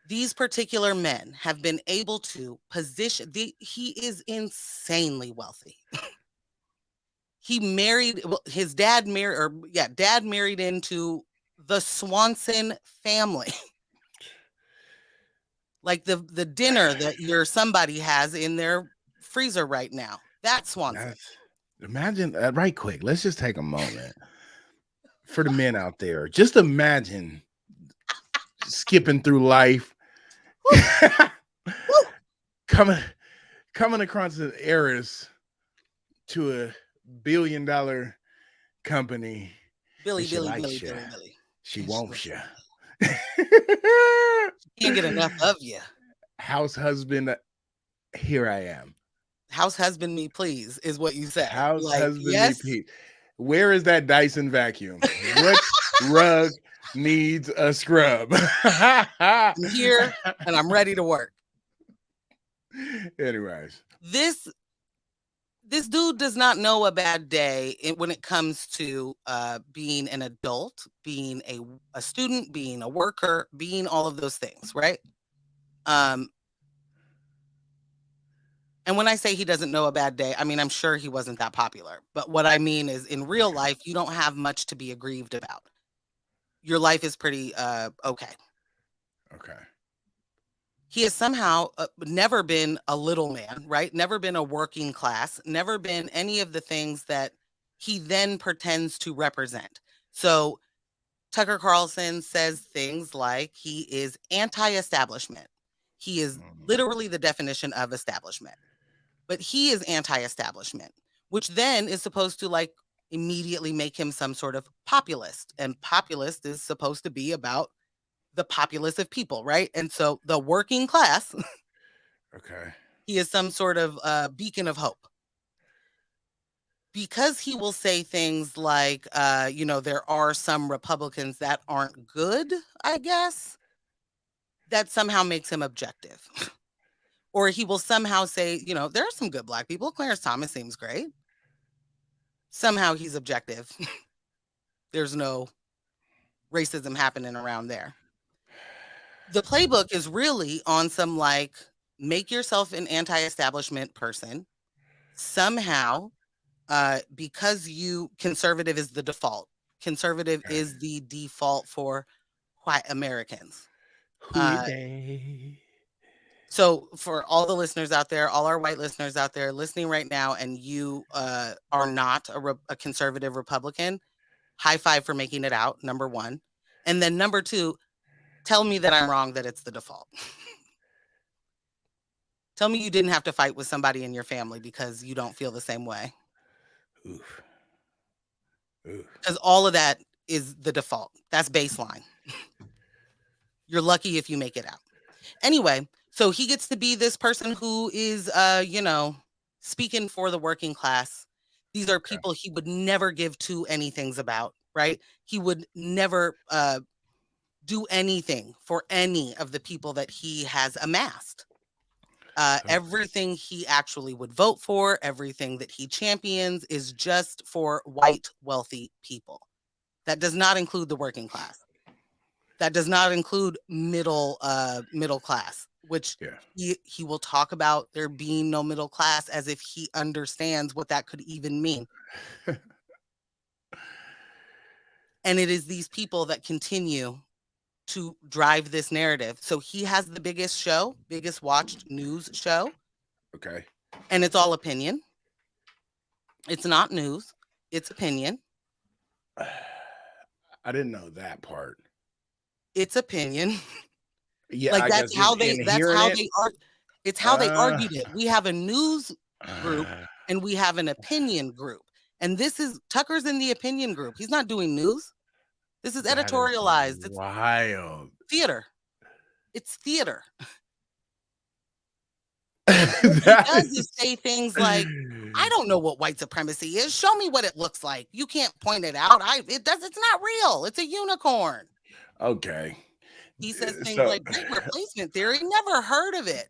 these particular men have been able to position he is insanely wealthy. He married, well, his dad married, or yeah, dad married into the Swanson family. Like the dinner that your somebody has in their freezer right now. That's Swanson. Imagine right quick. Let's just take a moment for the men out there. Just imagine skipping through life, coming across the heiress to a $1 billion company. Billy, she Billy, likes Billy, you. Billy, Billy. She And wants you. Can't get enough of you. House husband, here I am. House husband me, please, is what you say. House Like, husband me, yes. Pete. Where is that Dyson vacuum? What rug needs a scrub? I'm here and I'm ready to work. Anyways, this dude does not know a bad day when it comes to being an adult, being a student, being a worker, being all of those things, right? And when I say he doesn't know a bad day, I mean, I'm sure he wasn't that popular. But what I mean is in real life, you don't have much to be aggrieved about. Your life is pretty okay. Okay. He has somehow never been a little man, right? Never been a working class, never been any of the things that he then pretends to represent. So Tucker Carlson says things like he is anti-establishment. He is literally the definition of establishment. But he is anti-establishment, which then is supposed to like immediately make him some sort of populist. And populist is supposed to be about the populace of people, right? And so the working class, Okay. he is some sort of beacon of hope. Because he will say things like, there are some Republicans that aren't good, I guess, that somehow makes him objective. Or he will somehow say, there are some good Black people. Clarence Thomas seems great. Somehow he's objective. There's no racism happening around there. The playbook is really on some like, make yourself an anti-establishment person. Somehow, because conservative is the default. Conservative is the default for white Americans. So for all the listeners out there, all our white listeners out there listening right now, and you are not a conservative Republican, high five for making it out, number one. And then number two, tell me that I'm wrong, that it's the default. Tell me you didn't have to fight with somebody in your family because you don't feel the same way. Oof. Because all of that is the default. That's baseline. You're lucky if you make it out. Anyway, so he gets to be this person who is, speaking for the working class. These are people he would never give two anythings about, right? He would never do anything for any of the people that he has amassed. Everything he actually would vote for, everything that he champions is just for white, wealthy people. That does not include the working class. That does not include middle class, which he will talk about there being no middle class as if he understands what that could even mean. And it is these people that continue to drive this narrative. So he has the biggest watched news show. Okay. And it's all opinion. It's not news. It's opinion. I didn't know that part. It's opinion. Yeah, like that's how they it's how they argued it. We have a news group and we have an opinion group. And this is Tucker's in the opinion group. He's not doing news. This is editorialized. It's wild. Theater. It's theater. What he does is say things like, I don't know what white supremacy is. Show me what it looks like. You can't point it out. It's not real. It's a unicorn. Okay. He says things So like great replacement theory. Never heard of it.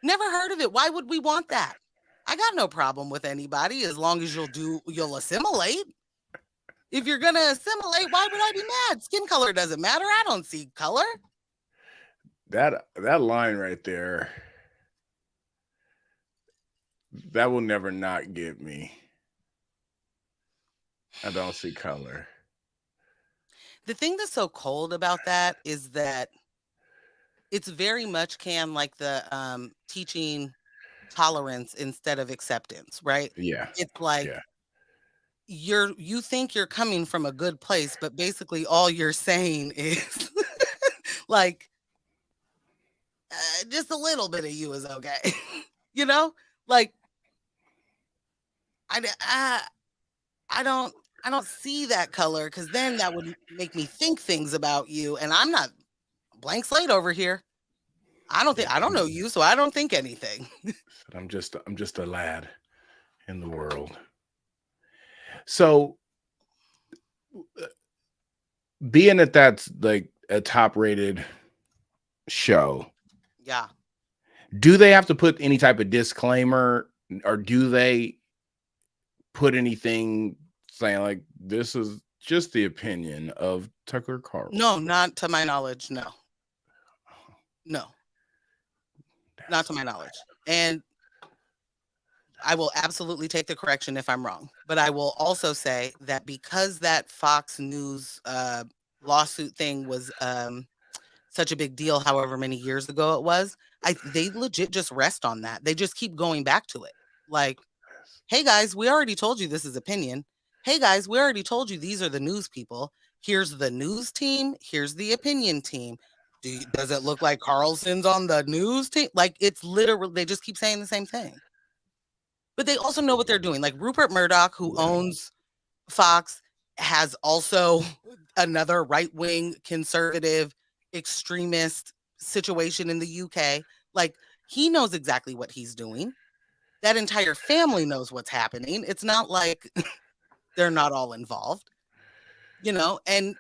Never heard of it. Why would we want that? I got no problem with anybody as long as you'll assimilate. If you're gonna assimilate, why would I be mad? Skin color doesn't matter. I don't see color. that line right there, that will never not get me. I don't see color. The thing that's so cold about that is that it's very much can like the teaching tolerance instead of acceptance, right? Yeah. It's like Yeah. you think you're coming from a good place, but basically all you're saying is like just a little bit of you is okay. You know? Like I, I I don't I don't see that color because then that would make me think things about you, and I'm not blank slate over here. Yeah. I don't know you, so I don't think anything. I'm just a lad in the world. So being that that's like a top rated show, Yeah. do they have to put any type of disclaimer, or do they put anything saying like this is just the opinion of Tucker No, Carlson? not to my knowledge. No. No, not That's to too my knowledge. And I will absolutely take the correction if I'm wrong. But I will also say that because that Fox News lawsuit thing was such a big deal, however many years ago it was, they legit just rest on that. They just keep going back to it. Like, bad. hey guys, we already told you this is opinion. Hey guys, we already told you these are the news people. Here's the news team. Here's the opinion team. Does it look like Carlson's on the news team? Like it's literally, they just keep saying the same thing. But they also know what they're doing. Like Rupert Murdoch, who Yeah. owns Fox, has also another right wing conservative extremist situation in the UK. Like he knows exactly what he's doing. That entire family knows what's happening. It's not like they're not all involved, you know? And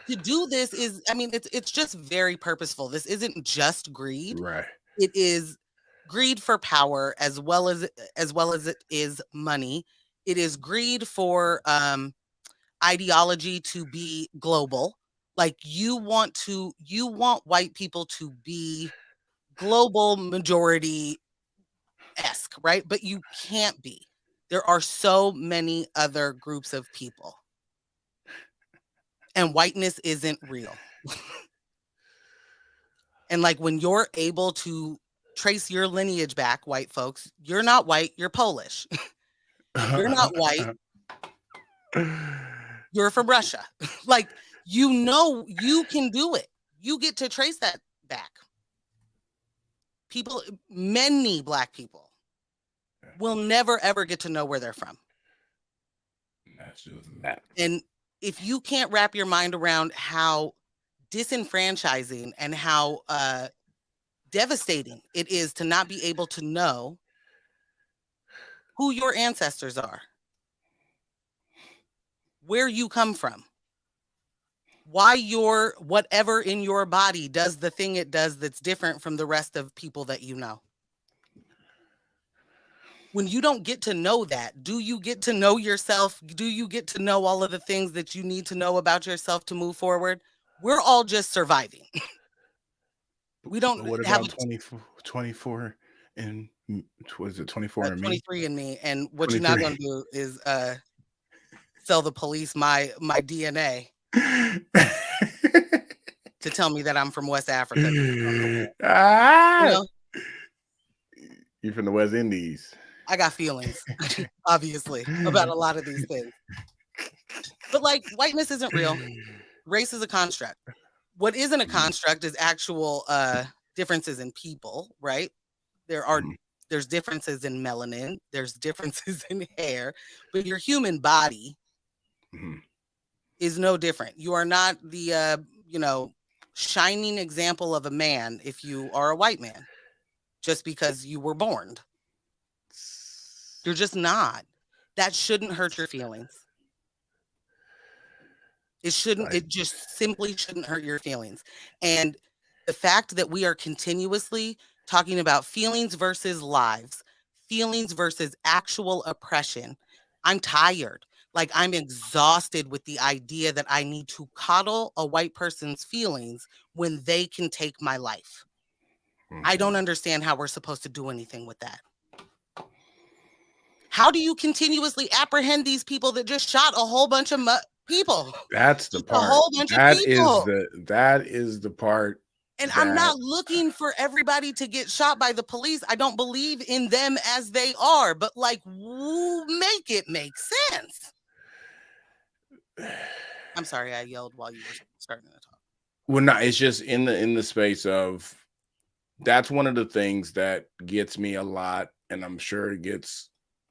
to do this is, I mean, it's just very purposeful. This isn't just greed. Right. It is greed for power as well as it is money. It is greed for ideology to be global. Like you want white people to be global majority esque, right? But you can't be. There are so many other groups of people, and whiteness isn't real. And like when you're able to trace your lineage back, white folks, you're not white, you're Polish. You're not white, you're from Russia. Like, you know, you can do it. You get to trace that back. People, many Black people will never ever get to know where they're from. That's just that. And if you can't wrap your mind around how disenfranchising and how devastating it is to not be able to know who your ancestors are, where you come from, why your whatever in your body does the thing it does that's different from the rest of people that you know. When you don't get to know that, do you get to know yourself? Do you get to know all of the things that you need to know about yourself to move forward? We're all just surviving. We don't But what have about 24 and was it 24 a and me? 23 in me, and what you're not 23. going to do is sell the police my DNA to tell me that I'm from West Africa. You Ah, know, you from the West Indies. I got feelings, obviously, about a lot of these things. But like, whiteness isn't real. Race is a construct. What isn't a Mhm, construct is actual differences in people, right? There are mhm, there's differences in melanin, there's differences in hair, but your human body mhm. is no different. You are not the you know, shining example of a man if you are a white man just because you were born. You're just not. That shouldn't hurt your feelings. It Right. just simply shouldn't hurt your feelings. And the fact that we are continuously talking about feelings versus lives, feelings versus actual oppression, I'm tired. Like, I'm exhausted with the idea that I need to coddle a white person's feelings when they can take my life. I don't Mhm. understand how we're supposed to do anything with that. How do you continuously apprehend these people that just shot a whole bunch of people? That's the Just a part. whole bunch of people. That is the part And I'm that not looking for everybody to get shot by the police. I don't believe in them as they are, but like, make it make sense. I'm sorry, I yelled while you were starting to talk. well, no, it's just in the space of that's one of the things that gets me a lot, and I'm sure it gets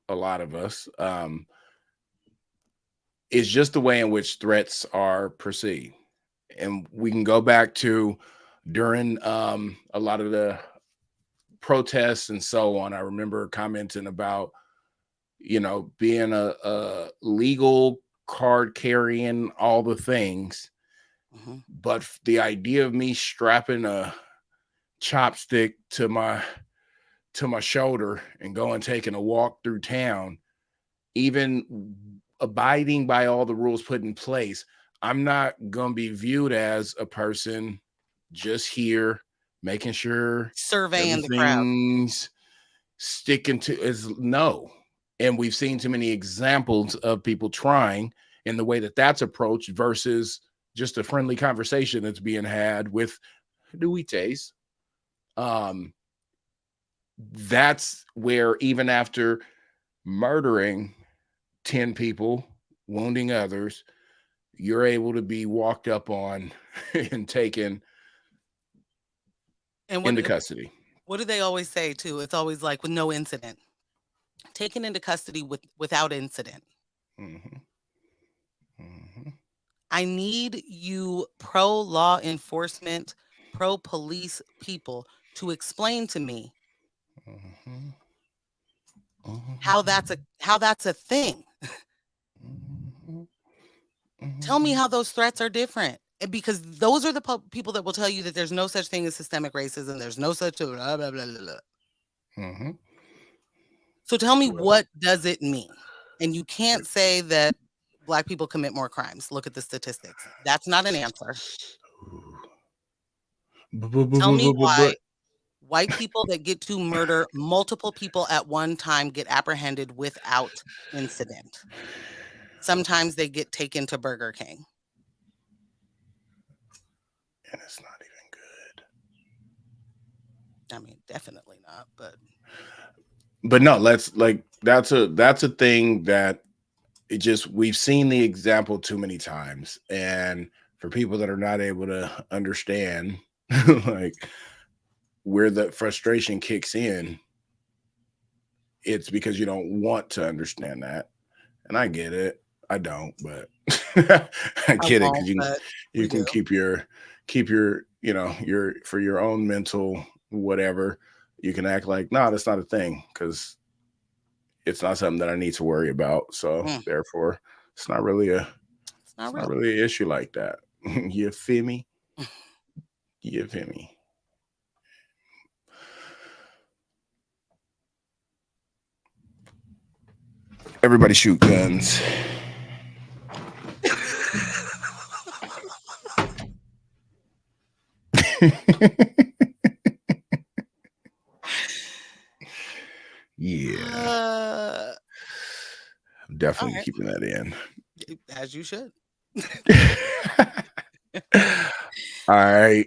a lot of us. Is just the way in which threats are perceived. And we can go back to during a lot of the protests and so on. I remember commenting about, being a legal card carrying all the things, Mhm. but the idea of me strapping a chopstick to my shoulder and going taking a walk through town, even abiding by all the rules put in place, I'm not going to be viewed as a person just here making sure Surveying the crowd. everything's sticking to is no. And we've seen too many examples of people trying in the way that that's approached versus just a friendly conversation that's being had with do we taste. Um, that's where even after murdering 10 people, wounding others, you're able to be walked up on and taken And into custody. what do they always say too? It's always like with no incident. Taken into custody without incident. Mhm, mhm, I need you pro law enforcement, pro police people to explain to me mhm, mhm, how that's a thing. mhm, Tell me mhm, how those threats are different. Because those are the people that will tell you that there's no such thing as systemic racism. There's no such blah, blah, blah, blah, blah. mhm. So tell me, Well, what does it mean? And you can't say that Black people commit more crimes. Look at the statistics. That's not an answer. Tell me why but white people that get to murder multiple people at one time get apprehended without incident. Sometimes they get taken to Burger King. and it's not even good. I mean, definitely not, but But no, let's like that's a thing that it just we've seen the example too many times. And for people that are not able to understand like where the frustration kicks in, it's because you don't want to understand that. And I get it. I don't, but I I get it won't, because but you we can do. keep your your for your own mental whatever. You can act like no, that's not a thing because it's not something that I need to worry about. So Mm, therefore, it's not really a it's not it's not real. really an issue like that. You feel me? You feel me? Everybody shoot guns. Yeah, Uh, I'm all definitely right, keeping that in. as you should. All right,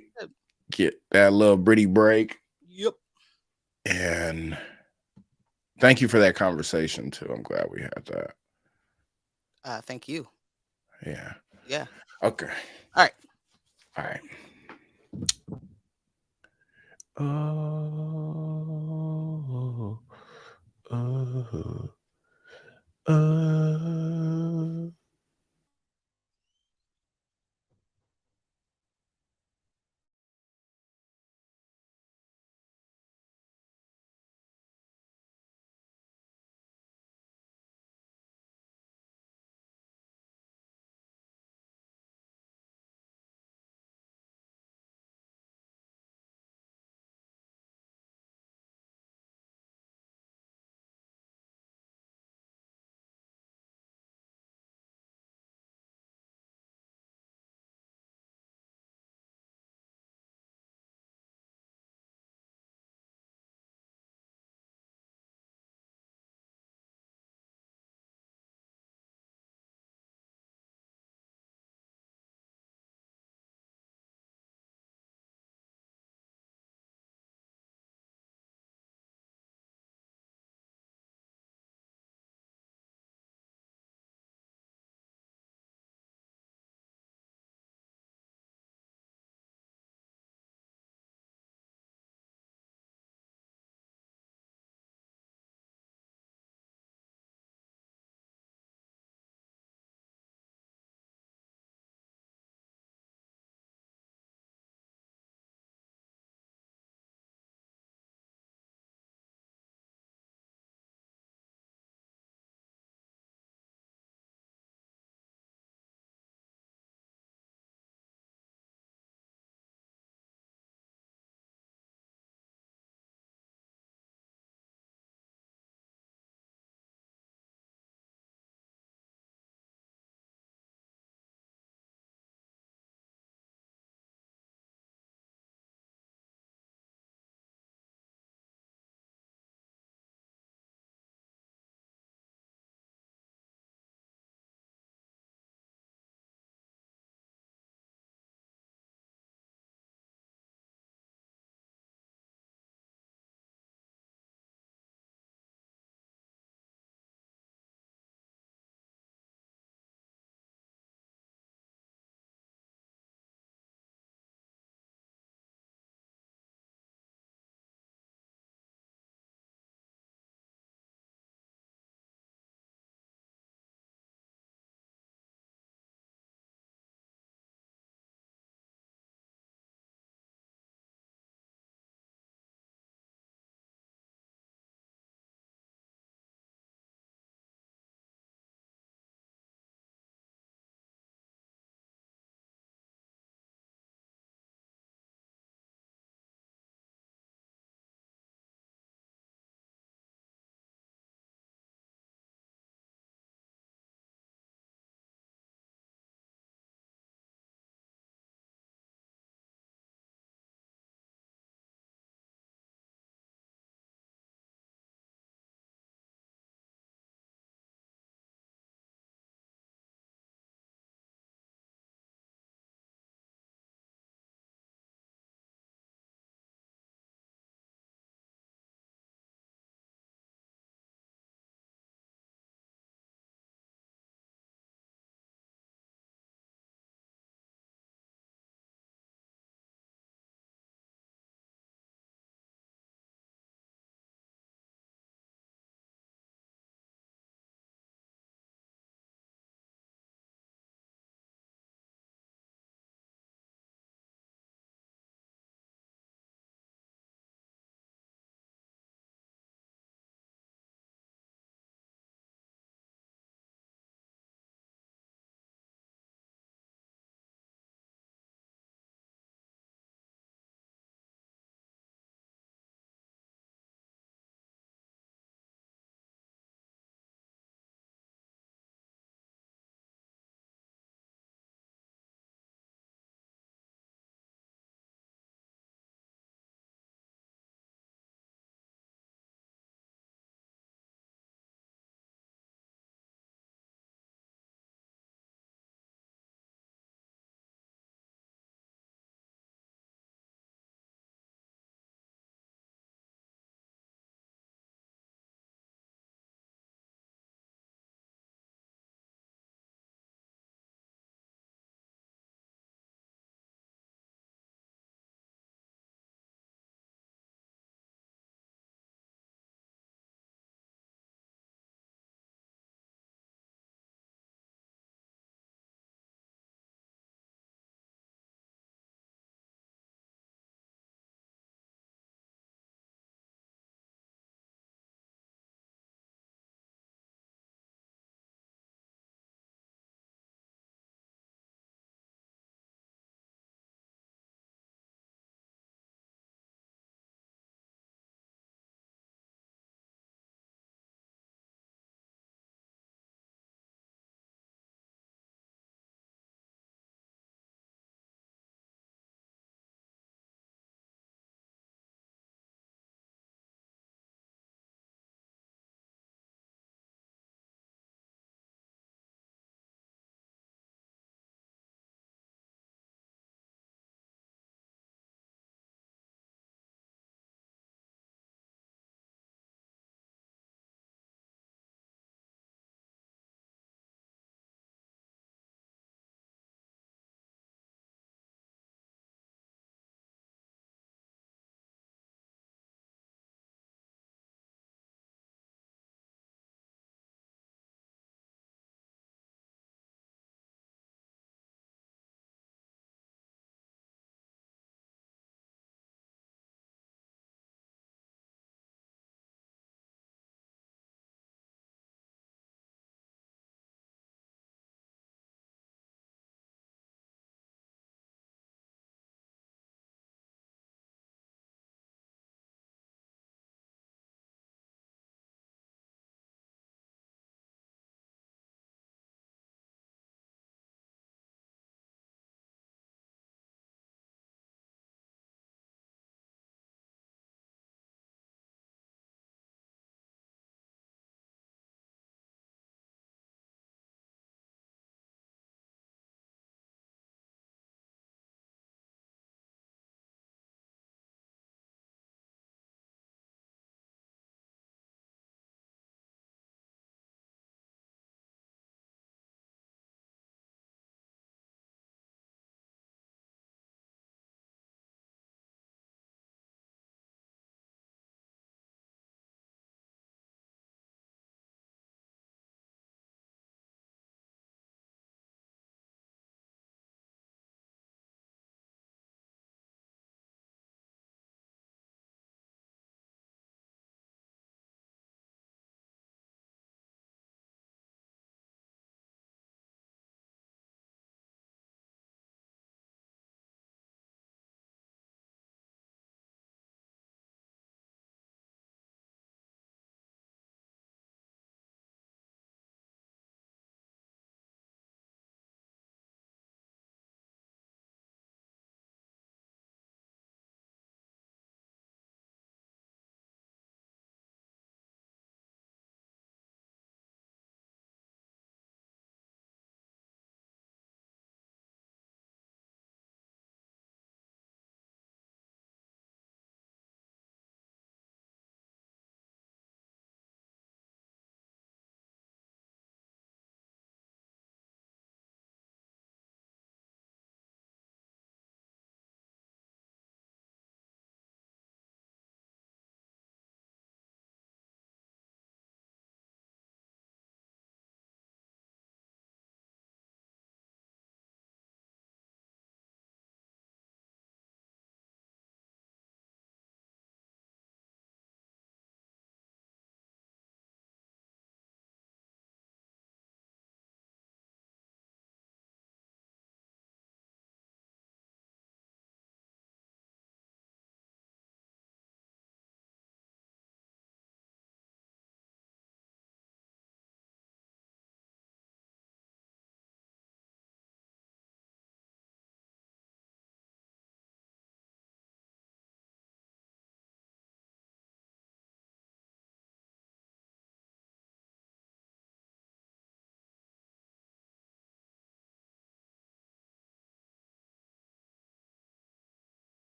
get that little Britty break. Yep. And thank you for that conversation too. I'm glad we had that. Thank you. Yeah. Yeah. Okay. All right. All right. Oh, uh.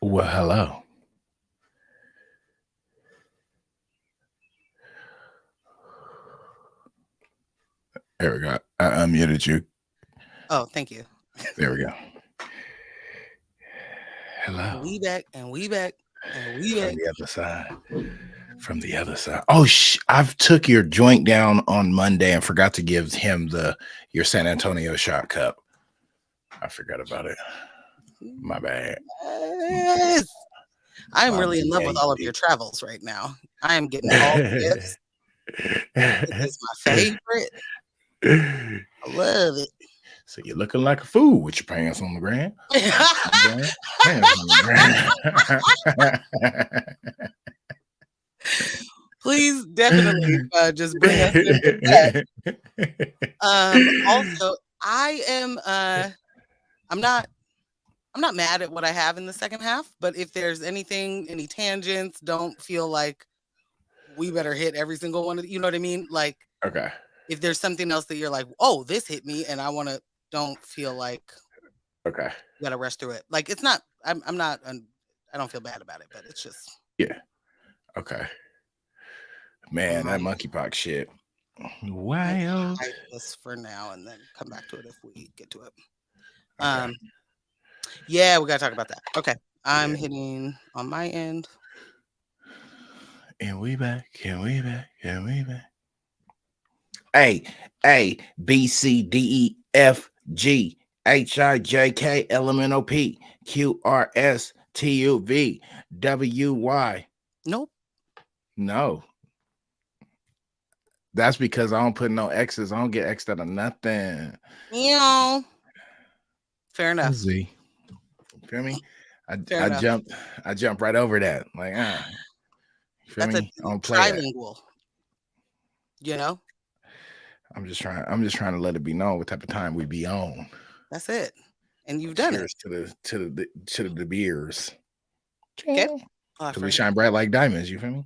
Well, hello. There we go. I unmuted you. Oh, thank you. There we go. And Hello. we back, and we back, and we From back. the other side. From the other side. Oh, I've took your joint down on Monday and forgot to give him your San Antonio shot cup. I forgot about it. My bad. Yes. I'm My really in love with all of your travels right now. I am getting all the gifts. It is my favorite. I love it. So you're looking like a fool with your pants on the ground. Pants on the ground. Please, definitely, just bring us in with that. Also, I am, I'm not mad at what I have in the second half, but if there's anything, any tangents, don't feel like we better hit every single one of you know what I mean? Like, Okay. if there's something else that you're like, "Oh, this hit me," and I wanna don't feel like Okay. you gotta rush through it. Like, it's not I'm not I don't feel bad about it, but it's just Yeah. Okay. Man, that um, monkeypox shit. might Wild. hide this for now and then come back to it if we get to it. Okay. Um, yeah, we gotta talk about that. Okay. I'm Yeah. hitting on my end. And we back. And we back. And we back. A B C D E F G H I J K L M N O P Q R S T U V W Y. Nope. No, that's because I don't put no X's. I don't get X out of nothing. Yeah. Fair enough. Z. Feel me? Fair I enough. jumped right over that. Like, feel That's a me? I don't play that. trilingual, you know? I'm just trying to let it be known what type of time we be on. That's it. And you've done it. Cheers to the beers. Okay. Because we shine bright like diamonds, you feel me?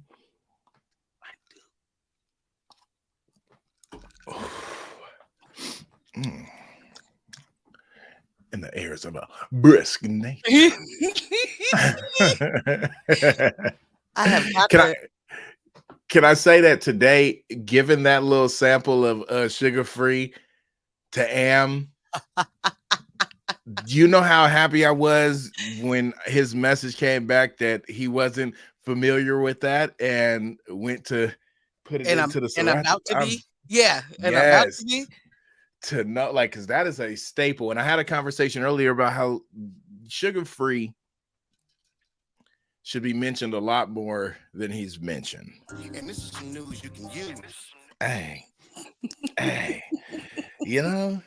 Mm. And the air is of a brisk nature. I have got can I say that today, given that little sample of sugar free to Am, you know how happy I was when his message came back that he wasn't familiar with that and went to put it into the and I'm sriracha. about to be. Yeah, and I'm about Yes, to be. to know, like, because that is a staple. And I had a conversation earlier about how sugar free should be mentioned a lot more than he's mentioned. And this is some news you can use. Hey, hey, you know,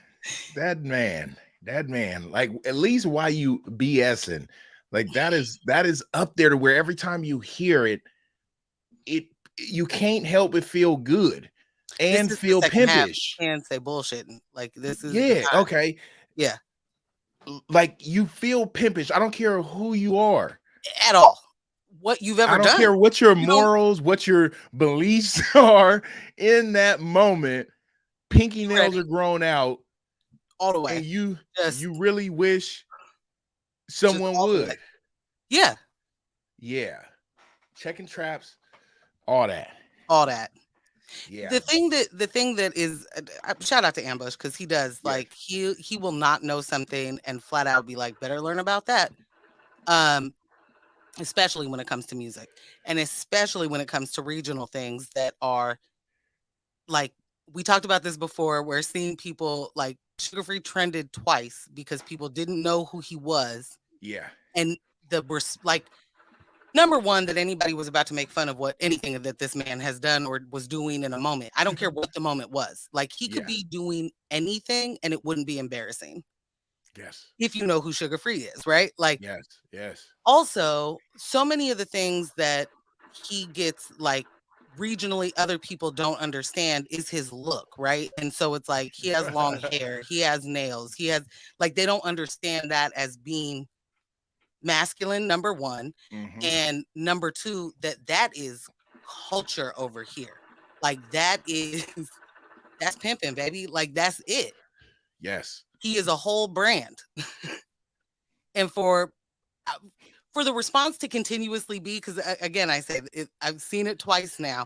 that man, like, at least why you BSing, like, that is up there to where every time you hear it, you can't help but feel good This and is the feel second half. pimpish. You can say bullshitting. Like, this is the Yeah, time. okay. Yeah, Like, you feel pimpish. I don't care who you are. at all. What you've ever I don't done. care what your You don't morals, what your beliefs are in that moment. Pinky nails ready are grown out, all the way. and you Just really wish someone all the would. way. Yeah, Yeah. Checking traps, all that. all that. Yeah. The thing that is shout out to Ambush because he does Yes. like he will not know something and flat out be like better learn about that. Especially when it comes to music and especially when it comes to regional things that are like we talked about this before. We're seeing people like Sugar Free trended twice because people didn't know who he was, Yeah. and like number one that anybody was about to make fun of what anything that this man has done or was doing in a moment. I don't care what the moment was. Like he could Yeah. be doing anything and it wouldn't be embarrassing Yes. if you know who Sugar Free is, right? Like Yes. Yes. also so many of the things that he gets like regionally other people don't understand is his look, right? And so it's like he has long hair, he has nails, he has like they don't understand that as being masculine, number one, Mhm. and number two that is culture over here. Like that is that's pimping, baby. Like that's it. Yes. He is a whole brand. And for for the response to continuously be, because again, I say I've seen it twice now.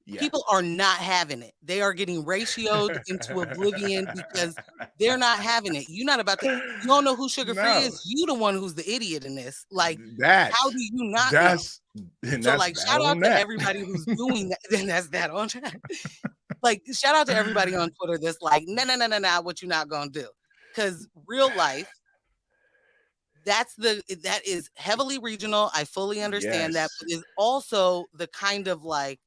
Yeah. People are not having it. They are getting ratioed into oblivion because they're not having it. You're not about to. You don't know who Sugar Free No. is. You the one who's the idiot in this. Like, That. how do you not know? That's and So, that's like, that shout out on to that. everybody who's doing that. Then that's that on track. Like, shout out to everybody on Twitter that's like, no, what you not gonna do? Because real life, that is heavily regional. I fully understand that, Yes. but is also the kind of like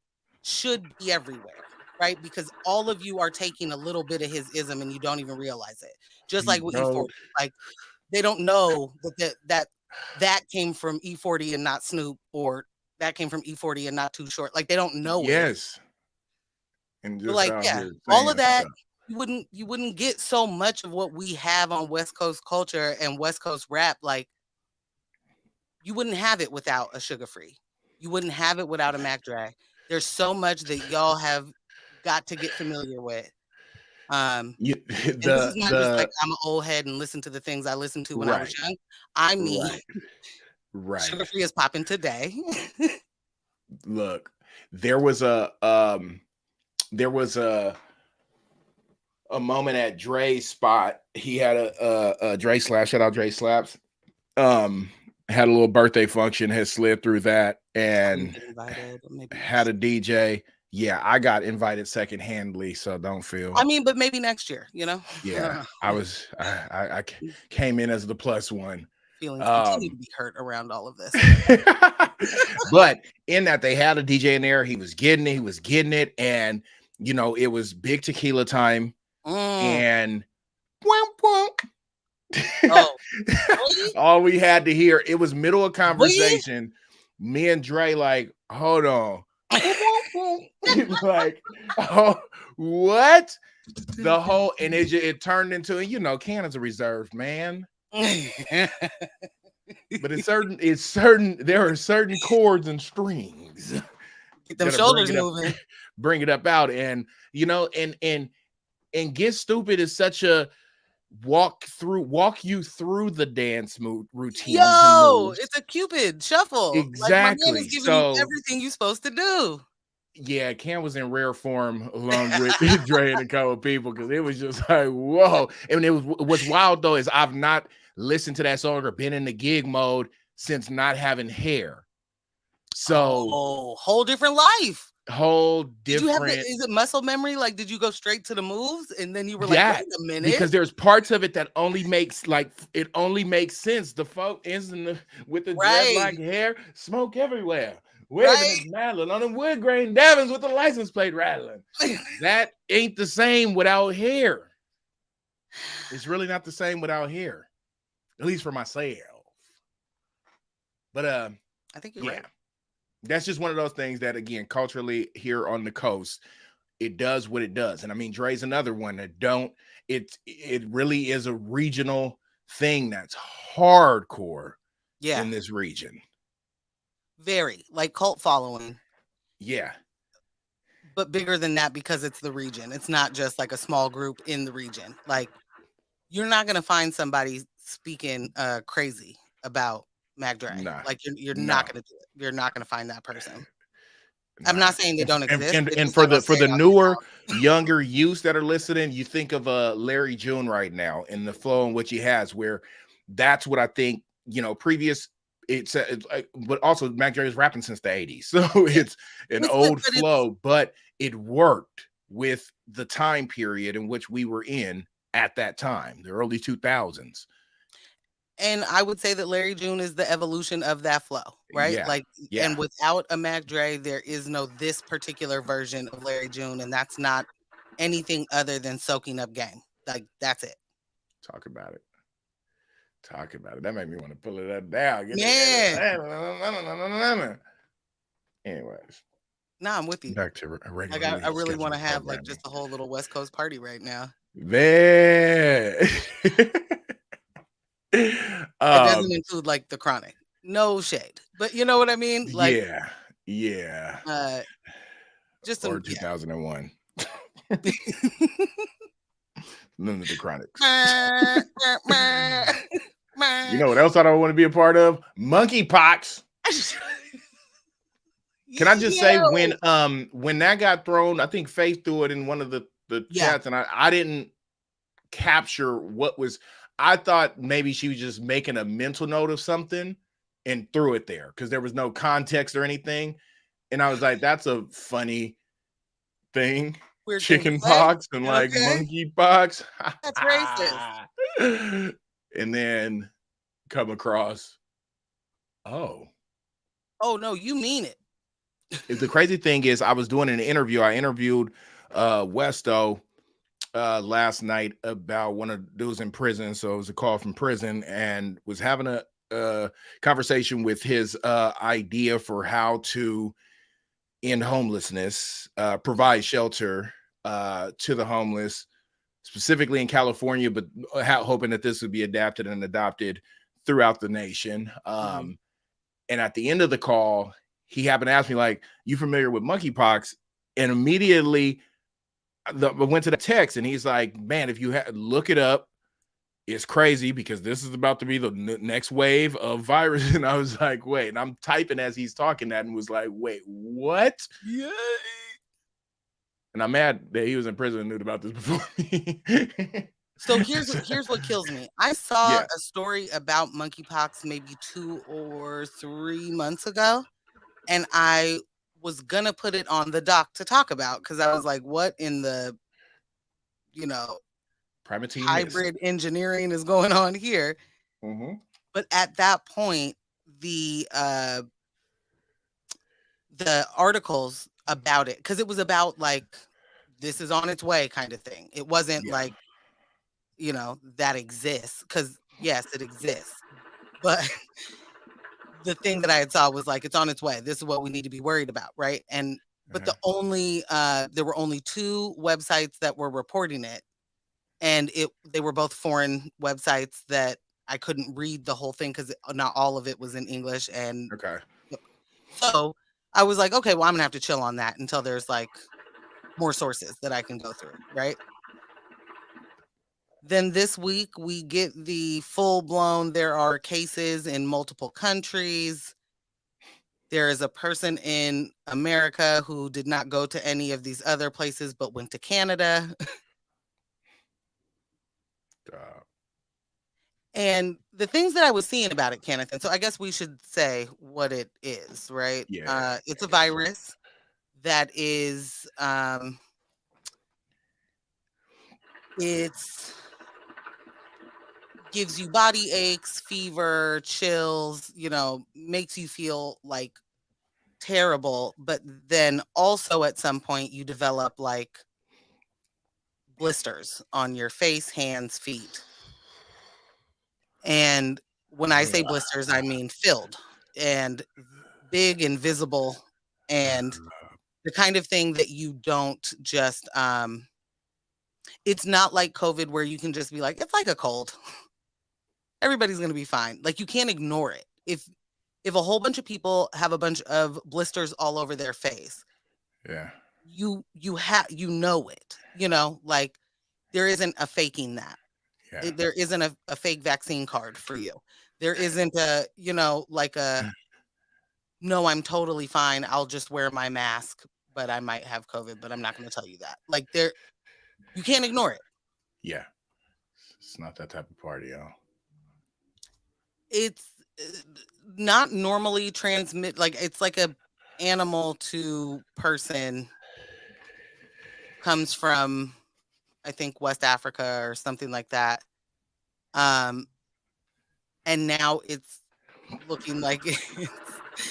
should be everywhere, right? Because all of you are taking a little bit of his ism and you don't even realize it. Just You like with don't. E40, like they don't know that came from E40 and not Snoop, or that came from E40 and not Too Short. Like they don't know it. Yes. And But just like, out yeah, here all of saying that, stuff. you wouldn't get so much of what we have on West Coast culture and West Coast rap. Like, you wouldn't have it without a Sugar Free. You wouldn't have it without a Mac Dre. There's so much that y'all have got to get familiar with. And this is not just like I'm an old head and listen to the things I listened to when I was young. I mean, Right. Sugar Free is popping today. Look, there was a moment at Dre's spot. He had a Dre Slaps, shout out Dre Slaps. Had a little birthday function, had slid through that, and had a DJ. Yeah, I got invited second-handly, so don't feel. I mean, but maybe next year, you know. Yeah, I came in as the plus one. Feelings continue to be hurt around all of this. But in that, they had a DJ in there. He was getting it, and you know, it was big tequila time, and all we had to hear, it was middle of conversation. Me and Dre like, hold on. Like, oh, what? The whole, and it turned into, you know, Cannon's a reserved man. But it's certain, there are certain chords and strings. Get them shoulders moving. Bring it up out. And you know, and Get Stupid is such a walk you through the dance routines. Yo, it's a Cupid shuffle. Exactly. Like, my man is giving you everything you're supposed to do. Yeah, Cam was in rare form along with Dre and a couple of people, because it was just like, whoa. And what's wild though is I've not listened to that song or been in the gig mode since not having hair. So whole different life. Whole different. Is it muscle memory? Like, did you go straight to the moves and then you were like, wait a minute? Because there's parts of it that only makes sense. The folk is with the dreadlock hair, smoke everywhere. Where's Miss Madeline on them wood grain Devons with the license plate rattling? That ain't the same without hair. It's really not the same without hair, at least for myself. But I think you're right. That's just one of those things that, again, culturally here on the coast, it does what it does. And I mean, Dre's another one that it really is a regional thing that's hardcore in this region. Very, like, cult following. Yeah. But bigger than that, because it's the region. It's not just like a small group in the region. Like, you're not going to find somebody speaking crazy about Mac Dre. Like, you're not going to do it. You're not going to find that person. I'm not saying they don't exist. And for the newer, younger youths that are listening, you think of Larry June right now and the flow in which he has, where that's what I think, you know, previous. It's but also Mac Dre is rapping since the 80s, so it's an old flow, but it worked with the time period in which we were in at that time, the early 2000s. And I would say that Larry June is the evolution of that flow, right? And without a Mac Dre, there is no this particular version of Larry June, and that's not anything other than soaking up game. Like, that's it. Talk about it. That made me want to pull it up down. Anyways. Nah, I'm with you. Back to regular. Like, I really want to have like just a whole little West Coast party right now. Man. It doesn't include like the Chronic. No shade. But you know what I mean? Like, yeah. Just or 2001. None of the Chronic. You know what else I don't want to be a part of? Monkeypox. Can I just say when that got thrown, I think Faith threw it in one of the Yeah. chats, and I didn't capture what was. I thought maybe she was just making a mental note of something and threw it there because there was no context or anything. And I was like, that's a funny thing. Weird thing to Chicken say. pox and like Okay. monkey pox. That's racist. And then come across, oh. Oh no, you mean it. The crazy thing is I was doing an interview. I interviewed Westo last night about one of those in prison. So it was a call from prison and was having a conversation with his idea for how to end homelessness, provide shelter to the homeless, specifically in California, but hoping that this would be adapted and adopted throughout the nation. And at the end of the call, he happened to ask me, like, you familiar with monkeypox? And immediately I went to the text and he's like, man, if you look it up, it's crazy because this is about to be the next wave of virus. And I was like, wait, and I'm typing as he's talking that and was like, wait, what? Yeah. And I'm mad that he was in prison and knew about this before me. So here's what kills me. I saw Yeah. a story about monkeypox maybe 2 or 3 months ago, and I was gonna put it on the doc to talk about because I was like, what in the Primatine hybrid engineering is going on here? But at that point, the articles about it, because it was about like this is on its way kind of thing. It wasn't like that exists, because yes, it exists, but the thing that I had saw was like it's on its way. This is what we need to be worried about, right? And but there were only 2 websites that were reporting it, and they were both foreign websites that I couldn't read the whole thing because not all of it was in English. And Okay. so I was like, okay, well, I'm gonna have to chill on that until there's like more sources that I can go through, right? Then this week we get the full blown, there are cases in multiple countries. There is a person in America who did not go to any of these other places but went to Canada. And the things that I was seeing about it, Kenneth, and so I guess we should say what it is, right? Yeah. It's a virus that is it's gives you body aches, fever, chills, makes you feel like terrible, but then also at some point you develop like blisters on your face, hands, feet. And when I say blisters, I mean filled and big and visible, and the kind of thing that you don't just it's not like COVID where you can just be like, it's like a cold. Everybody's going to be fine. Like, you can't ignore it. If a whole bunch of people have a bunch of blisters all over their face, Yeah. you know it, like there isn't a faking that. Yeah. There isn't a fake vaccine card for you. There isn't a, like a, no, I'm totally fine. I'll just wear my mask, but I might have COVID, but I'm not going to tell you that. Like, you can't ignore it. Yeah. It's not that type of party, y'all. It's not normally transmit, like it's like a animal to person, comes from, I think, West Africa or something like that. And now it's looking like it's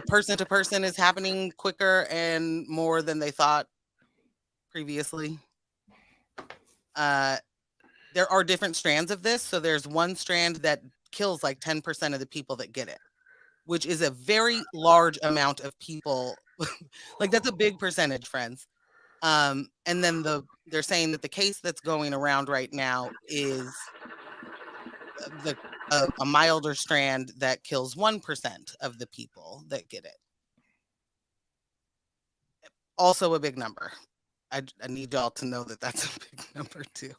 person to person is happening quicker and more than they thought previously. There are different strands of this. So there's one strand that kills like 10% of the people that get it, which is a very large amount of people. Like, that's a big percentage, friends. And then they're saying that the case that's going around right now is a milder strand that kills 1% of the people that get it. Also a big number. I need y'all to know that that's a big number too.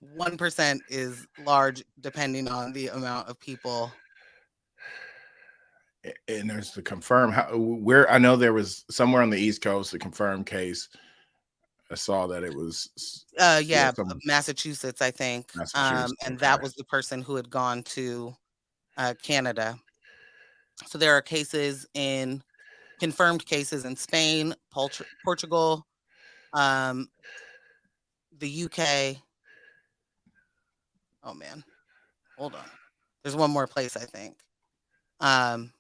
1% is large, depending on the amount of people. And there's the confirmed where I know there was somewhere on the East Coast a confirmed case. I saw that it was Yeah, some Massachusetts, I think. Massachusetts. And Okay. that was the person who had gone to Canada. So there are confirmed cases in Spain, Portugal, um, the UK. Oh man, hold on. There's one more place, I think. Um,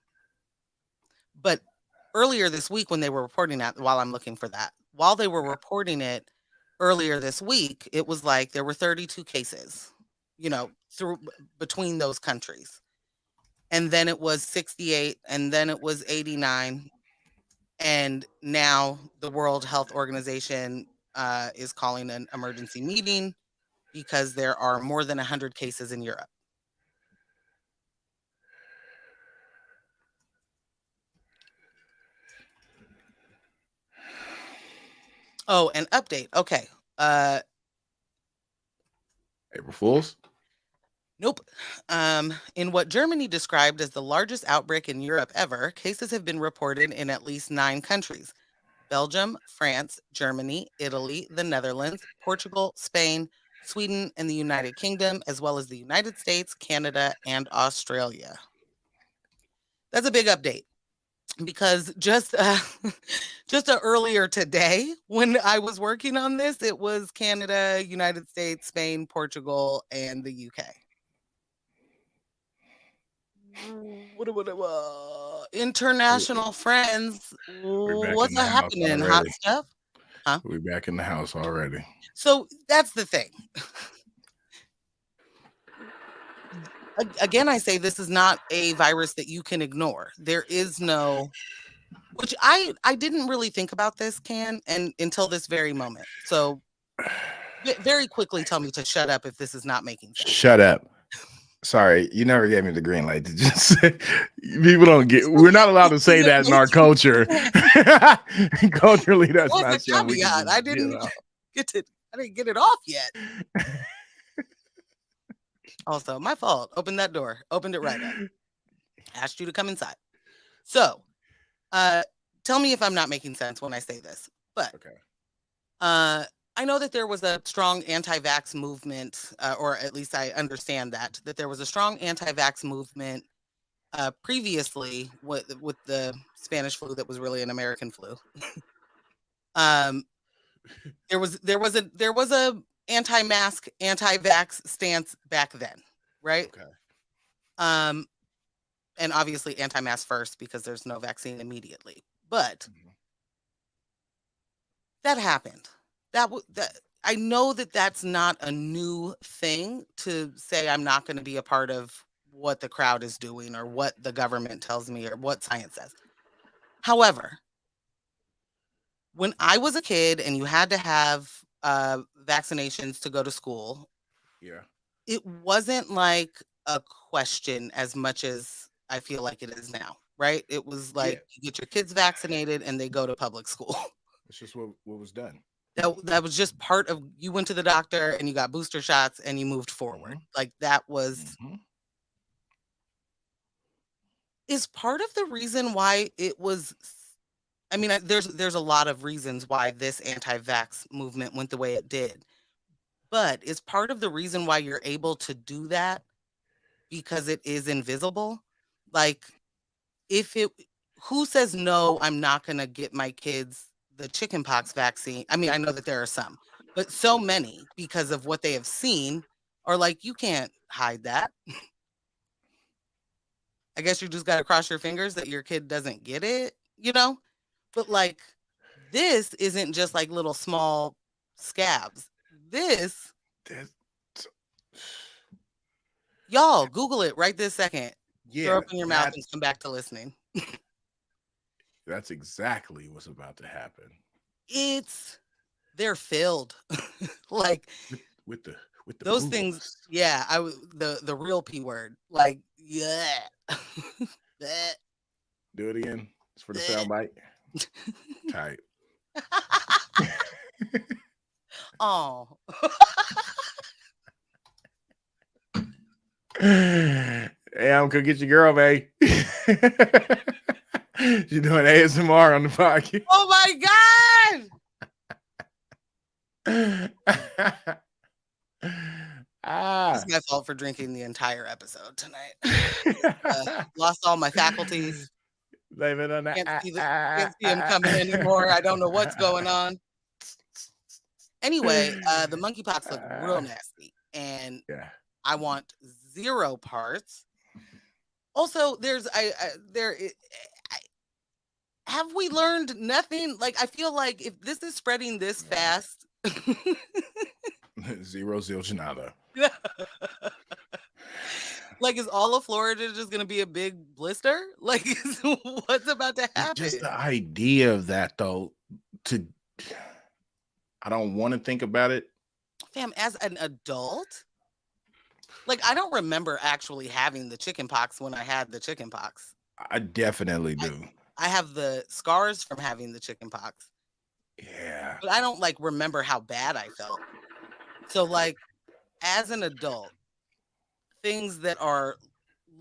but earlier this week, when they were reporting that, while I'm looking for that, while they were reporting it earlier this week, it was like there were 32 cases, through between those countries. And then it was 68, and then it was 89. And now the World Health Organization is calling an emergency meeting because there are more than 100 cases in Europe. Oh, an update. Okay. April Fools. Nope. In what Germany described as the largest outbreak in Europe ever, cases have been reported in at least 9 countries: Belgium, France, Germany, Italy, the Netherlands, Portugal, Spain, Sweden, and the United Kingdom, as well as the United States, Canada, and Australia. That's a big update because just earlier today, when I was working on this, it was Canada, United States, Spain, Portugal, and the UK. International friends, We're back in what's the house happening? Hot already. stuff? Huh? We're back in the house already. So that's the thing. Again, I say this is not a virus that you can ignore. There is no, which I didn't really think about this, and until this very moment. So very quickly tell me to shut up if this is not making sense. Shut up. Sorry, you never gave me the green light to just say. People don't get. We're not allowed to say that in our culture. Culturally, that's not What's the something we can caveat? just I get didn't out. get it off yet. Also, my fault. Opened that door. Opened it right up. Asked you to come inside. So, tell me if I'm not making sense when I say this. But Okay. I know that there was a strong anti-vax movement, or at least I understand that there was a strong anti-vax movement previously with the Spanish flu that was really an American flu. There was a anti-mask, anti-vax stance back then, right? Okay. And obviously anti-mask first because there's no vaccine immediately. But that happened. That I know that that's not a new thing to say I'm not going to be a part of what the crowd is doing or what the government tells me or what science says. However, when I was a kid and you had to have vaccinations to go to school, Yeah. it wasn't like a question as much as I feel like it is now, right? It was like you get your kids vaccinated and they go to public school. It's just what was done. That was just part of, you went to the doctor and you got booster shots and you moved forward. Like that was is part of the reason why it was. I mean, there's a lot of reasons why this anti-vax movement went the way it did. But is part of the reason why you're able to do that because it is invisible? Like who says no, I'm not going to get my kids the chickenpox vaccine? I mean, I know that there are some, but so many, because of what they have seen, are like, you can't hide that. I guess you just got to cross your fingers that your kid doesn't get it, But like, this isn't just like little small scabs. Y'all Google it right this second. Yeah. Throw up in your mouth and come back to listening. That's exactly what's about to happen. They're filled. Like with the those boogers. things. Yeah, the real P word. Like, yeah. Do it again. It's for the soundbite. Tight. Oh. Yeah, I'm gonna get your girl, man. She's doing ASMR on the podcast. Oh my God! It's my fault for drinking the entire episode tonight. Lost all my faculties. Blame it on the Can't see them coming anymore. I don't know what's going on. Anyway, the monkeypox look real nasty, and Yeah. I want 0 parts. Also, have we learned nothing? Like, I feel like if this is spreading this fast, Zero zilch like, is all of Florida just gonna be a big blister? Like, what's about to happen? Just the idea of that, though, I don't want to think about it. Fam, as an adult, like, I don't remember actually having the chicken pox when I had the chicken pox. I definitely do. I have the scars from having the chicken pox. Yeah. But I don't, like, remember how bad I felt. So, like, as an adult, things that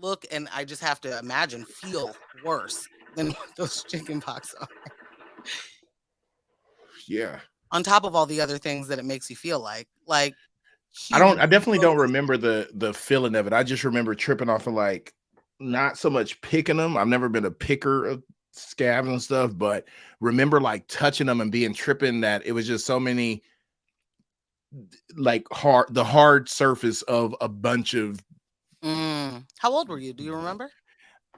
look, and I just have to imagine, feel worse than what those chicken pox are. Yeah. On top of all the other things that it makes you feel like I definitely don't remember the feeling of it. I just remember tripping off of, like, not so much picking them. I've never been a picker of scabs and stuff, but remember, like, touching them and being tripping that it was just so many, like, the hard surface of a bunch of. How old were you? Do you remember?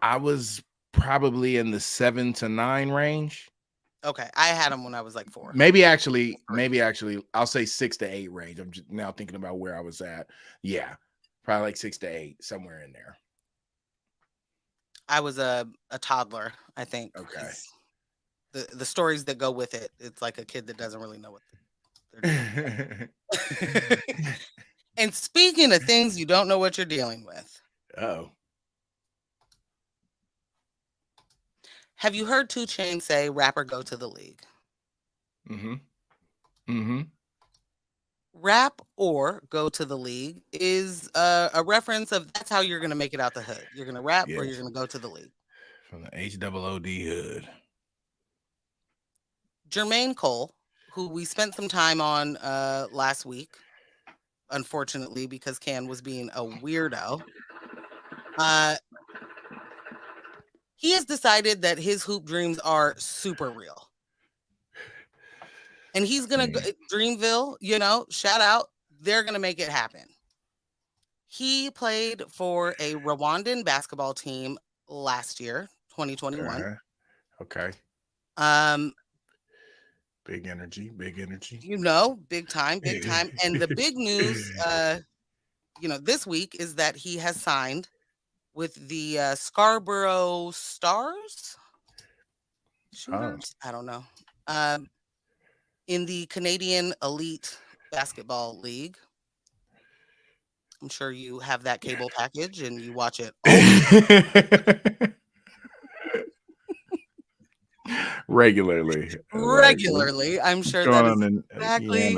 I was probably in the 7 to 9 range. Okay, I had them when I was like 4. Maybe actually, I'll say 6 to 8 range. I'm just now thinking about where I was at. Yeah, probably like 6 to 8, somewhere in there. I was a toddler, I think. Okay. The stories that go with it, it's like a kid that doesn't really know what they're doing. And speaking of things you don't know what you're dealing with. Oh. Have you heard 2 Chainz say rapper go to the league? Rap or go to the league is a reference of that's how you're going to make it out the hood. You're going to rap or you're going to go to the league. From the HOOD hood. Jermaine Cole, who we spent some time on last week, unfortunately, because Can was being a weirdo. He has decided that his hoop dreams are super real. And he's going to go Dreamville, shout out. They're going to make it happen. He played for a Rwandan basketball team last year, 2021. Okay. Big energy. Big time. And the big news, this week is that he has signed with the Scarborough Stars. Shooters? I don't know. In the Canadian Elite Basketball League. I'm sure you have that cable package and you watch it regularly. I'm sure that is exactly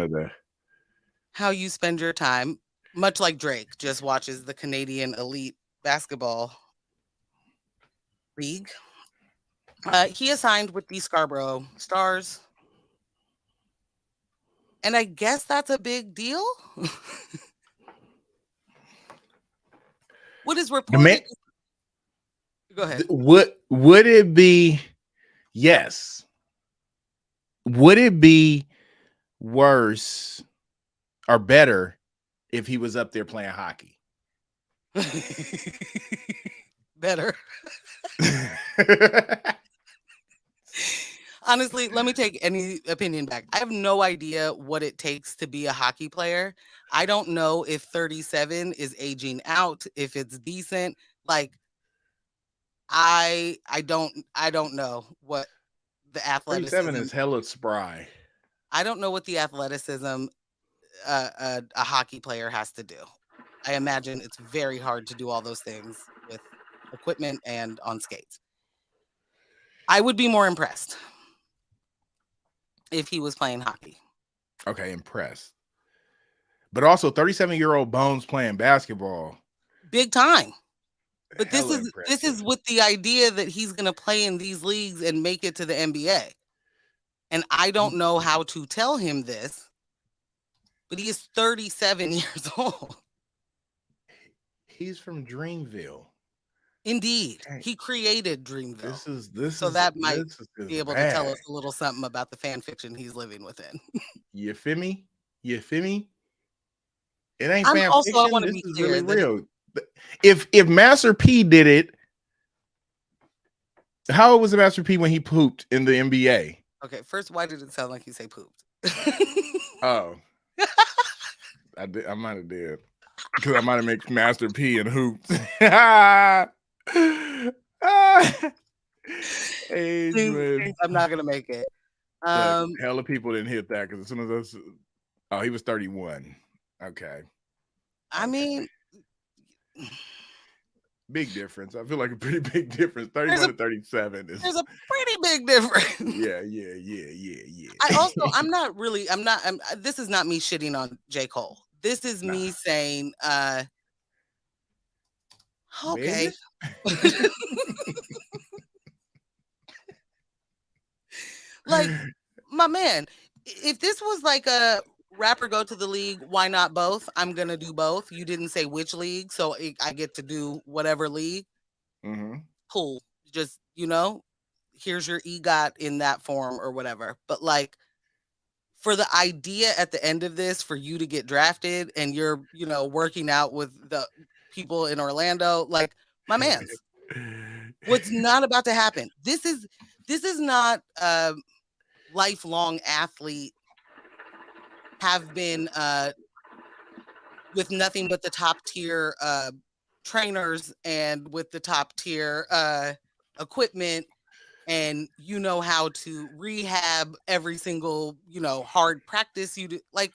how you spend your time. Much like Drake just watches the Canadian Elite Basketball League. He is signed with the Scarborough Stars. And I guess that's a big deal. What is reported? Go ahead. Would it be? Yes. Would it be worse or better if he was up there playing hockey? Better. Honestly, let me take any opinion back. I have no idea what it takes to be a hockey player. I don't know if 37 is aging out, if it's decent. Like, I don't know what the athleticism. 37 is hella spry. I don't know what the athleticism a hockey player has to do. I imagine it's very hard to do all those things with equipment and on skates. I would be more impressed if he was playing hockey. Okay, impressed. But also 37-year-old Bones playing basketball. big time. But Hella this is with the idea that he's going to play in these leagues and make it to the NBA. And I don't know how to tell him this, but he is 37 years old. He's from Dreamville. Indeed, Okay. he created Dreamville. This so is that might this is be able to tell us a little something about the fan fiction he's living within. You feel me? You feel me? It ain't I'm fan also, I fiction. want to This be is clear really that real. If Master P did it, how old was Master P when he pooped in the NBA? okay, first, why did it sound like you say pooped? Oh, I might have did because I might have made Master P and hoops. Age, man. I'm not gonna make it. Look, hella people didn't hit that because as soon as he was 31. Okay. I mean, big difference. I feel like a pretty big difference. 31 to 37 is there's a pretty big difference. yeah. This is not me shitting on J. Cole. This is me saying, okay. Like, my man, if this was like a rapper go to the league, why not both? I'm gonna do both. You didn't say which league, so I get to do whatever league. Cool. Just, here's your EGOT in that form or whatever. But like, for the idea at the end of this, for you to get drafted and you're, working out with the people in Orlando, like, my man's, what's not about to happen. This is not lifelong athlete have been with nothing but the top tier trainers and with the top tier equipment, and how to rehab every single hard practice you do. Like,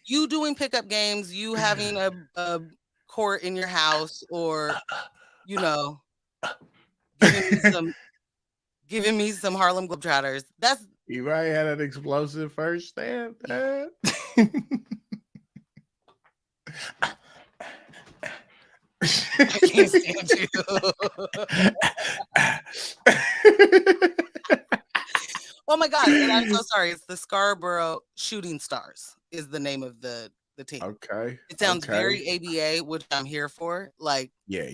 you doing pickup games, you having a court in your house, or giving me some Harlem Globetrotters. That's you might have had an explosive first step. I can't stand you. Oh my God. And I'm so sorry. It's the Scarborough Shooting Stars is the name of the team. Okay. It sounds very ABA, which I'm here for. Like, yeah.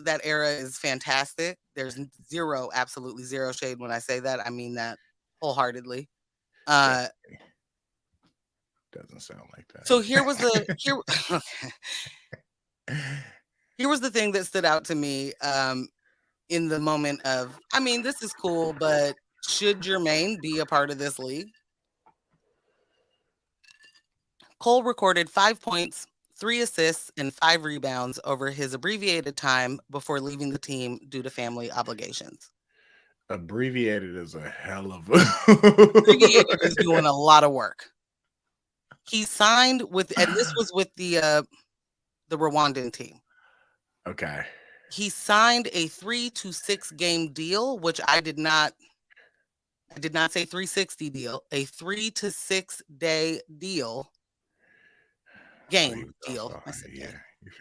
That era is fantastic. There's absolutely zero shade when I say that. I mean that wholeheartedly. Doesn't sound like that. So here was the thing that stood out to me in the moment of, I mean, this is cool, but should Jermaine be a part of this league? Cole recorded 5 points, 3 assists, and 5 rebounds over his abbreviated time before leaving the team due to family obligations. Abbreviated is a hell of abbreviated is doing a lot of work. He signed with, and this was with the Rwandan team. Okay. He signed a 3 to 6 game deal, which I did not say 360 deal, a 3 to 6 day deal. Game deal. I said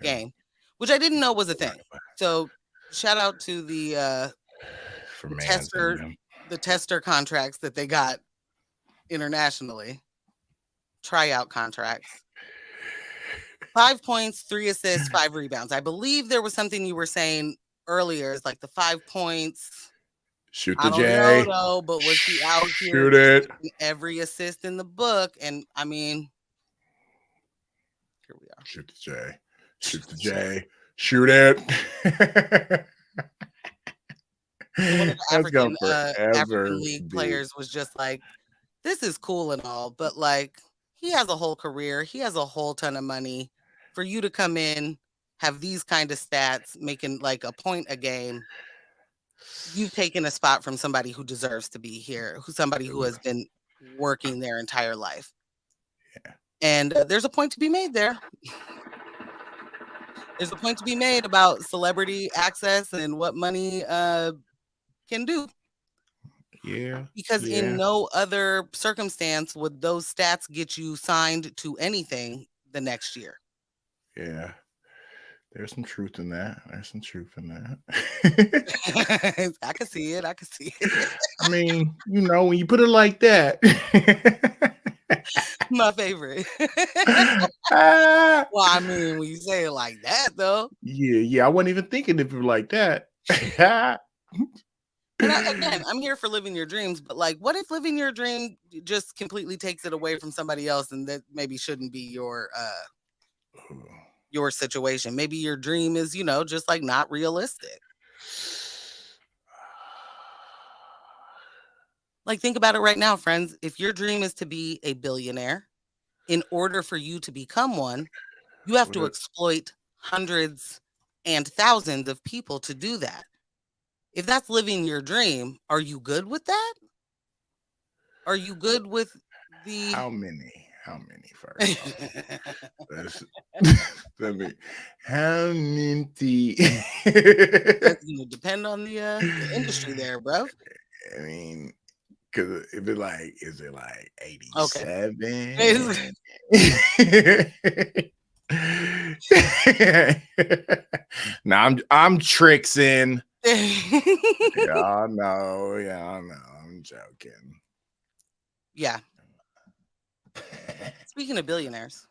game, which I didn't know was a thing. So shout out to the tester contracts that they got internationally, tryout contracts. 5 points, 3 assists, 5 rebounds. I believe there was something you were saying earlier. It's like the 5 points. Shoot the J. I don't know, but was he out here shoot it every assist in the book? And I mean, here we are. Shoot the J. Shoot the J. Shoot it. One of the African League players was just like, this is cool and all, but like, he has a whole career. He has a whole ton of money. For you to come in, have these kind of stats, making like a point a game, you've taken a spot from somebody who deserves to be here, somebody who has been working their entire life. Yeah. And there's a point to be made there. There's a point to be made about celebrity access and what money can do. Yeah. Because in no other circumstance would those stats get you signed to anything the next year. Yeah. There's some truth in that. There's some truth in that. I can see it. I can see it. I mean, when you put it like that. My favorite. Ah, Well, I mean, when you say it like that, though. yeah. I wasn't even thinking if it was like that. And again, I'm here for living your dreams, but like, what if living your dream just completely takes it away from somebody else, and that maybe shouldn't be your situation? Maybe your dream is, just like not realistic. Like, think about it right now, friends. If your dream is to be a billionaire, in order for you to become one, you have to exploit hundreds and thousands of people to do that. If that's living your dream, are you good with that? Are you good with the How many first off? Let me. How many? That's gonna depend on the industry there, bruv. I mean, because if it like, is it like Okay. 87? Now I'm tricksing. Y'all know. I'm joking. Yeah. Speaking of billionaires.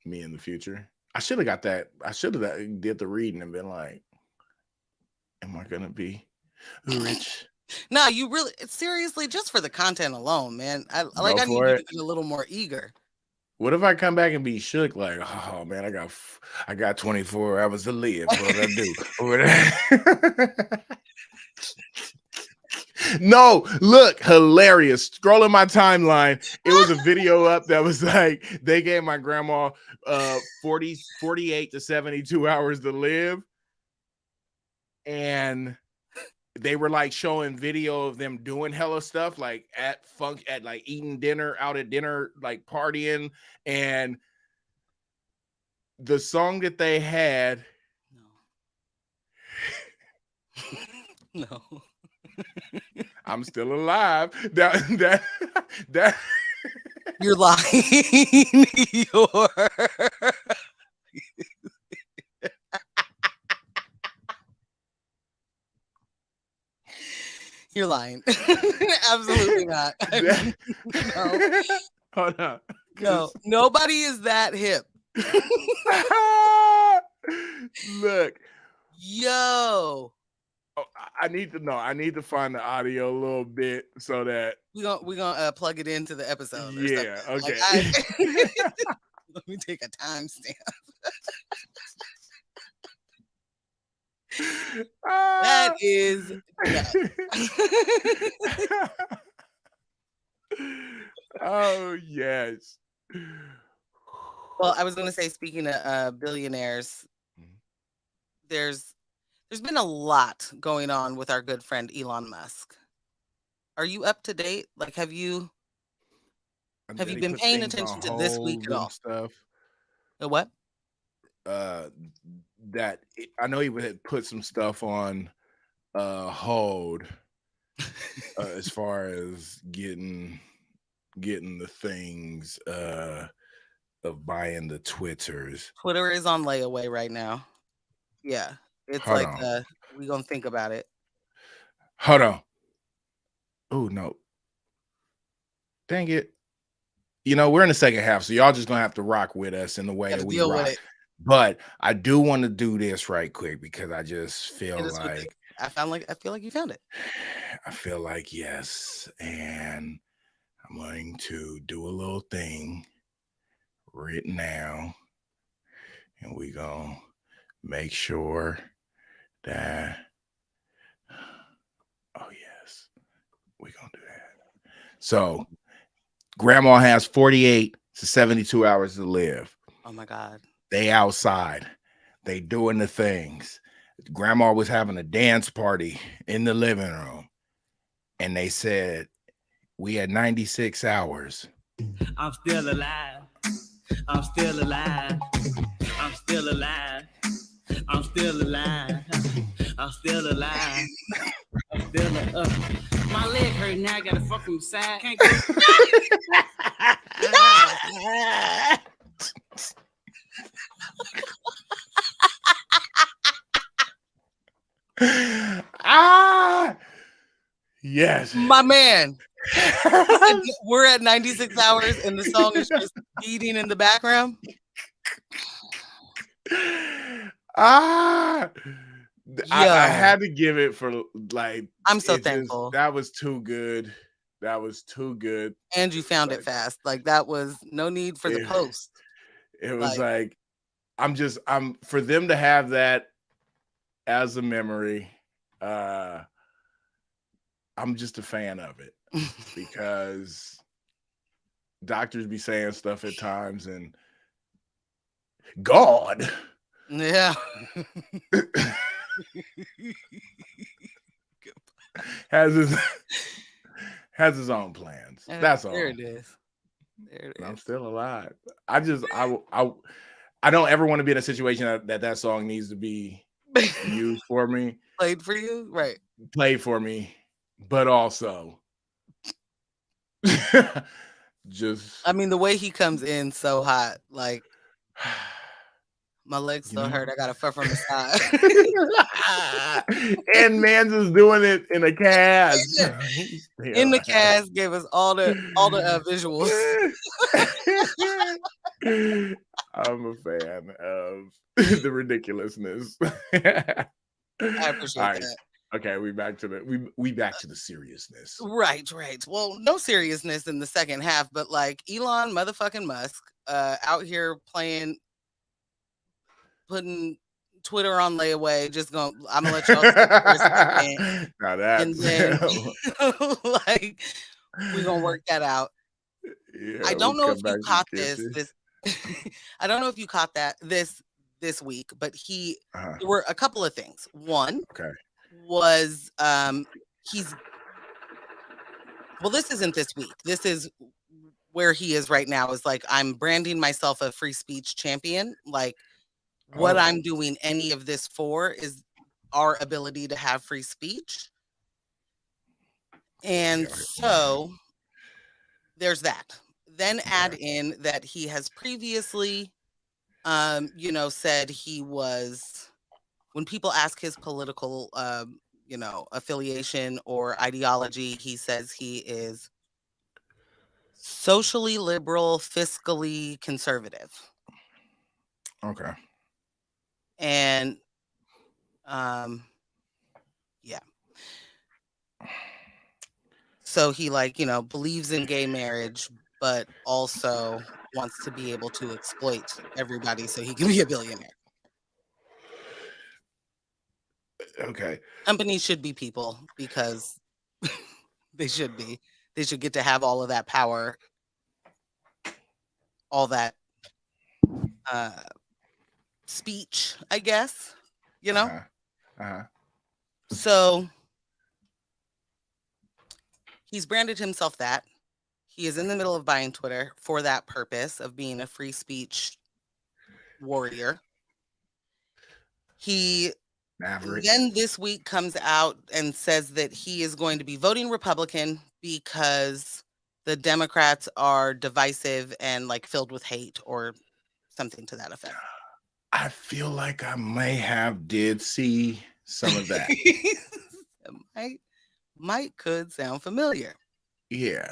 Me in the future. I should have got that. I should have did the reading and been like, am I gonna be rich? No, you really seriously, just for the content alone, man. I Go need for you it. to be a little more eager. What if I come back and be shook? Like, oh man, I got 24 hours to live. What did I do? No, look, hilarious. Scrolling my timeline, it was a video up that was like they gave my grandma 48 to 72 hours to live, and they were like showing video of them doing hella stuff, like at like eating dinner, out at dinner, like partying, and the song that they had. No. I'm still alive. That You're lying. You're lying. Absolutely not. No. Hold on. No, nobody is that hip. Look. Yo. Oh, I need to know. I need to find the audio a little bit so that we're gonna plug it into the episode. Yeah. Or Okay. like let me take a timestamp. That is Oh yes. Well, I was gonna say, speaking of billionaires, there's been a lot going on with our good friend Elon Musk. Are you up to date? Like, have you been paying attention to this week at all? Stuff. The what? That I know he had put some stuff on hold as far as getting the things of buying the Twitters. Twitter is on layaway right now. Yeah. It's Hold like on. we gonna think about it. Hold on. Oh no. Dang it. We're in the second half, so y'all just gonna have to rock with us in the way that we deal rock. with it. But I do want to do this right quick because I just feel like I feel like you found it. I feel like yes, and I'm going to do a little thing right now, and we gonna make sure that yes, we gonna do that. So grandma has 48 to 72 hours to live. Oh my God. They outside. They doing the things. Grandma was having a dance party in the living room. And they said, we had 96 hours. I'm still alive. I'm still alive. I'm still alive. I'm still alive. I'm I'm still alive. I'm still my leg hurt now. I gotta fuck from the side. Can't go. Yes. My man. We're at 96 hours and the song is just beating in the background. I had to give it for like. I'm so thankful. That was too good. That was too good. And you found it fast. Like that was no need for the post. It was like I'm for them to have that as a memory. I'm just a fan of it because doctors be saying stuff at times and God. Yeah. has his own plans. That's all. There it is. I'm still alive. I don't ever want to be in a situation that song needs to be used for me. Played for you? Right. Played for me, but also just I mean, the way he comes in so hot, like my legs still hurt. I gotta fuck from the side. And Mans is doing it in a cast. In the cast, gave us all the visuals. I'm a fan of the ridiculousness. I appreciate that. Okay, we back to the seriousness. Right. Well, no seriousness in the second half, but like Elon motherfucking Musk out here putting Twitter on layaway. I'm gonna let y'all for a second. Now that And then like we're gonna work that out. Yeah, I don't know if you caught this I don't know if you caught that this week, but there were a couple of things. One was this isn't this week. This is where he is right now, is like, I'm branding myself a free speech champion. Like what I'm doing any of this for is our ability to have free speech. And so there's that. Then add in that he has previously, said he was, when people ask his political, affiliation or ideology, he says he is socially liberal, fiscally conservative. Okay. And, yeah. So he believes in gay marriage, but also wants to be able to exploit everybody so he can be a billionaire. Okay. Companies should be people because they should be. They should get to have all of that power, all that speech, I guess, So he's branded himself that. He is in the middle of buying Twitter for that purpose of being a free speech warrior. He then this week comes out and says that he is going to be voting Republican because the Democrats are divisive and filled with hate or something to that effect. I feel like I may did see some of that. Could sound familiar. Yeah.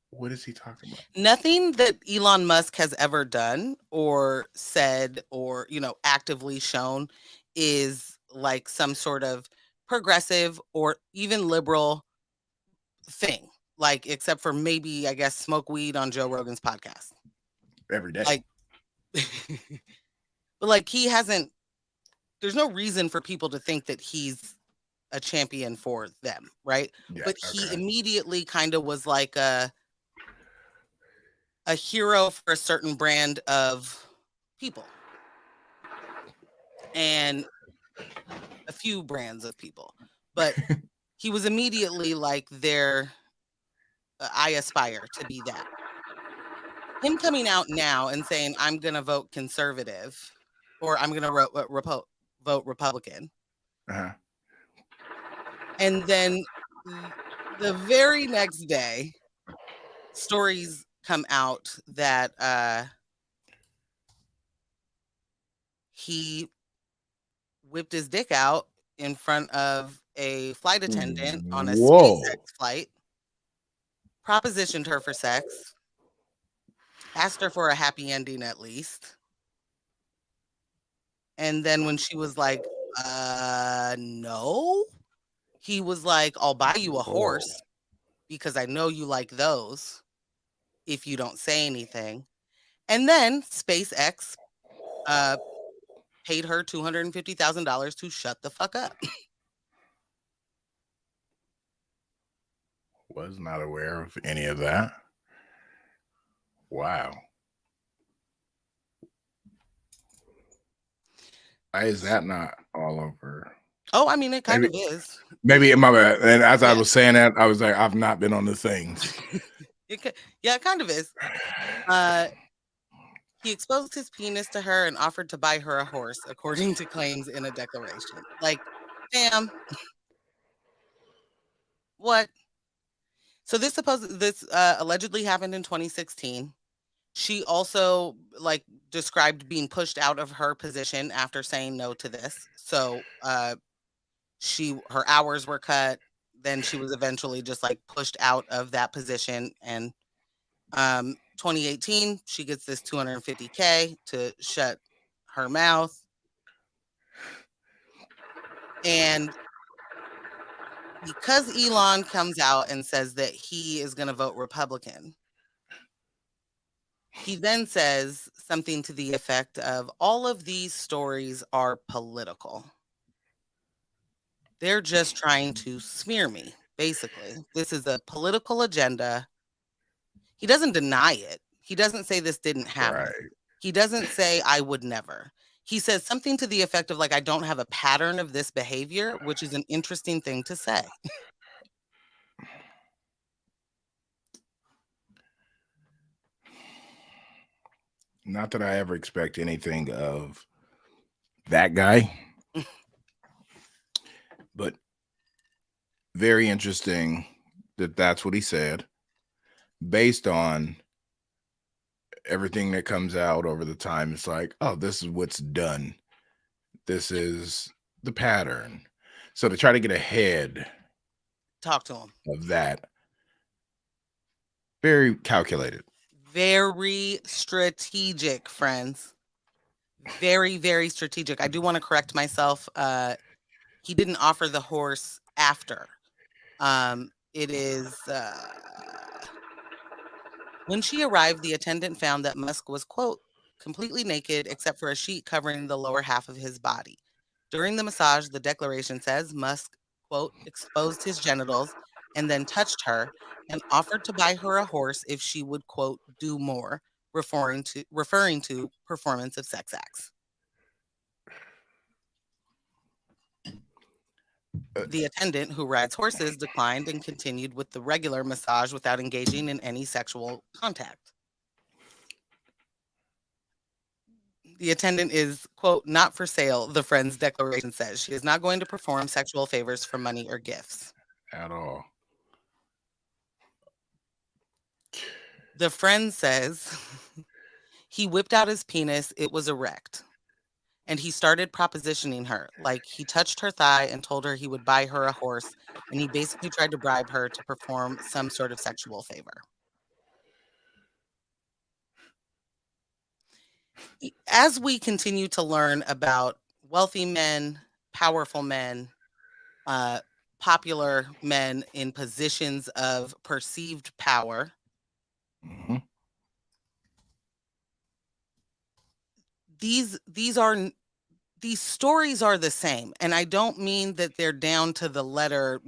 What is he talking about? Nothing that Elon Musk has ever done or said or, actively shown is like some sort of progressive or even liberal thing. Except for maybe, I guess, smoke weed on Joe Rogan's podcast. Every day. But he hasn't, there's no reason for people to think that he's a champion for them, right? Yeah, but he immediately kind of was like a hero for a certain brand of people and a few brands of people, but he was immediately like I aspire to be that. Him coming out now and saying, I'm going to vote conservative or I'm going to vote Republican. Uh-huh. And then the very next day, stories come out that he whipped his dick out in front of a flight attendant on a Whoa. SpaceX flight, propositioned her for sex, asked her for a happy ending at least. And then when she was like, no, he was like, I'll buy you a horse because I know you like those if you don't say anything. And then SpaceX paid her $250,000 to shut the fuck up. Was not aware of any of that. Wow. Why is that not all over? Oh, I mean, it kind of is. Maybe in my bad. And as I Yeah. was saying that, I was like, I've not been on the things. Yeah, it kind of is. He exposed his penis to her and offered to buy her a horse, according to claims in a declaration. Like, damn. What? So this allegedly happened in 2016. She also described being pushed out of her position after saying no to this. So her hours were cut. Then she was eventually just pushed out of that position. And 2018, she gets this $250K to shut her mouth. And because Elon comes out and says that he is going to vote Republican, he then says something to the effect of, all of these stories are political. They're just trying to smear me, basically. This is a political agenda. He doesn't deny it. He doesn't say this didn't happen. Right. He doesn't say I would never. He says something to the effect of I don't have a pattern of this behavior, which is an interesting thing to say. Not that I ever expect anything of that guy, but very interesting that that's what he said, based on everything that comes out over the time. It's like, oh, this is what's done. This is the pattern. So to try to get ahead, talk to him of that, very calculated, very strategic, friends. Very, very strategic. I do want to correct myself. He didn't offer the horse after. It is when she arrived, the attendant found that Musk was, quote, completely naked except for a sheet covering the lower half of his body. During the massage, the declaration says Musk, quote, exposed his genitals and then touched her and offered to buy her a horse if she would, quote, do more, referring to performance of sex acts. The attendant, who rides horses, declined and continued with the regular massage without engaging in any sexual contact. The attendant is, quote, not for sale, the friend's declaration says. She is not going to perform sexual favors for money or gifts. At all. The friend says he whipped out his penis. It was erect. And he started propositioning her. Like, he touched her thigh and told her he would buy her a horse. And he basically tried to bribe her to perform some sort of sexual favor. As we continue to learn about wealthy men, powerful men, popular men in positions of perceived power, Mm-hmm. these stories are the same. And I don't mean that they're down to the letter,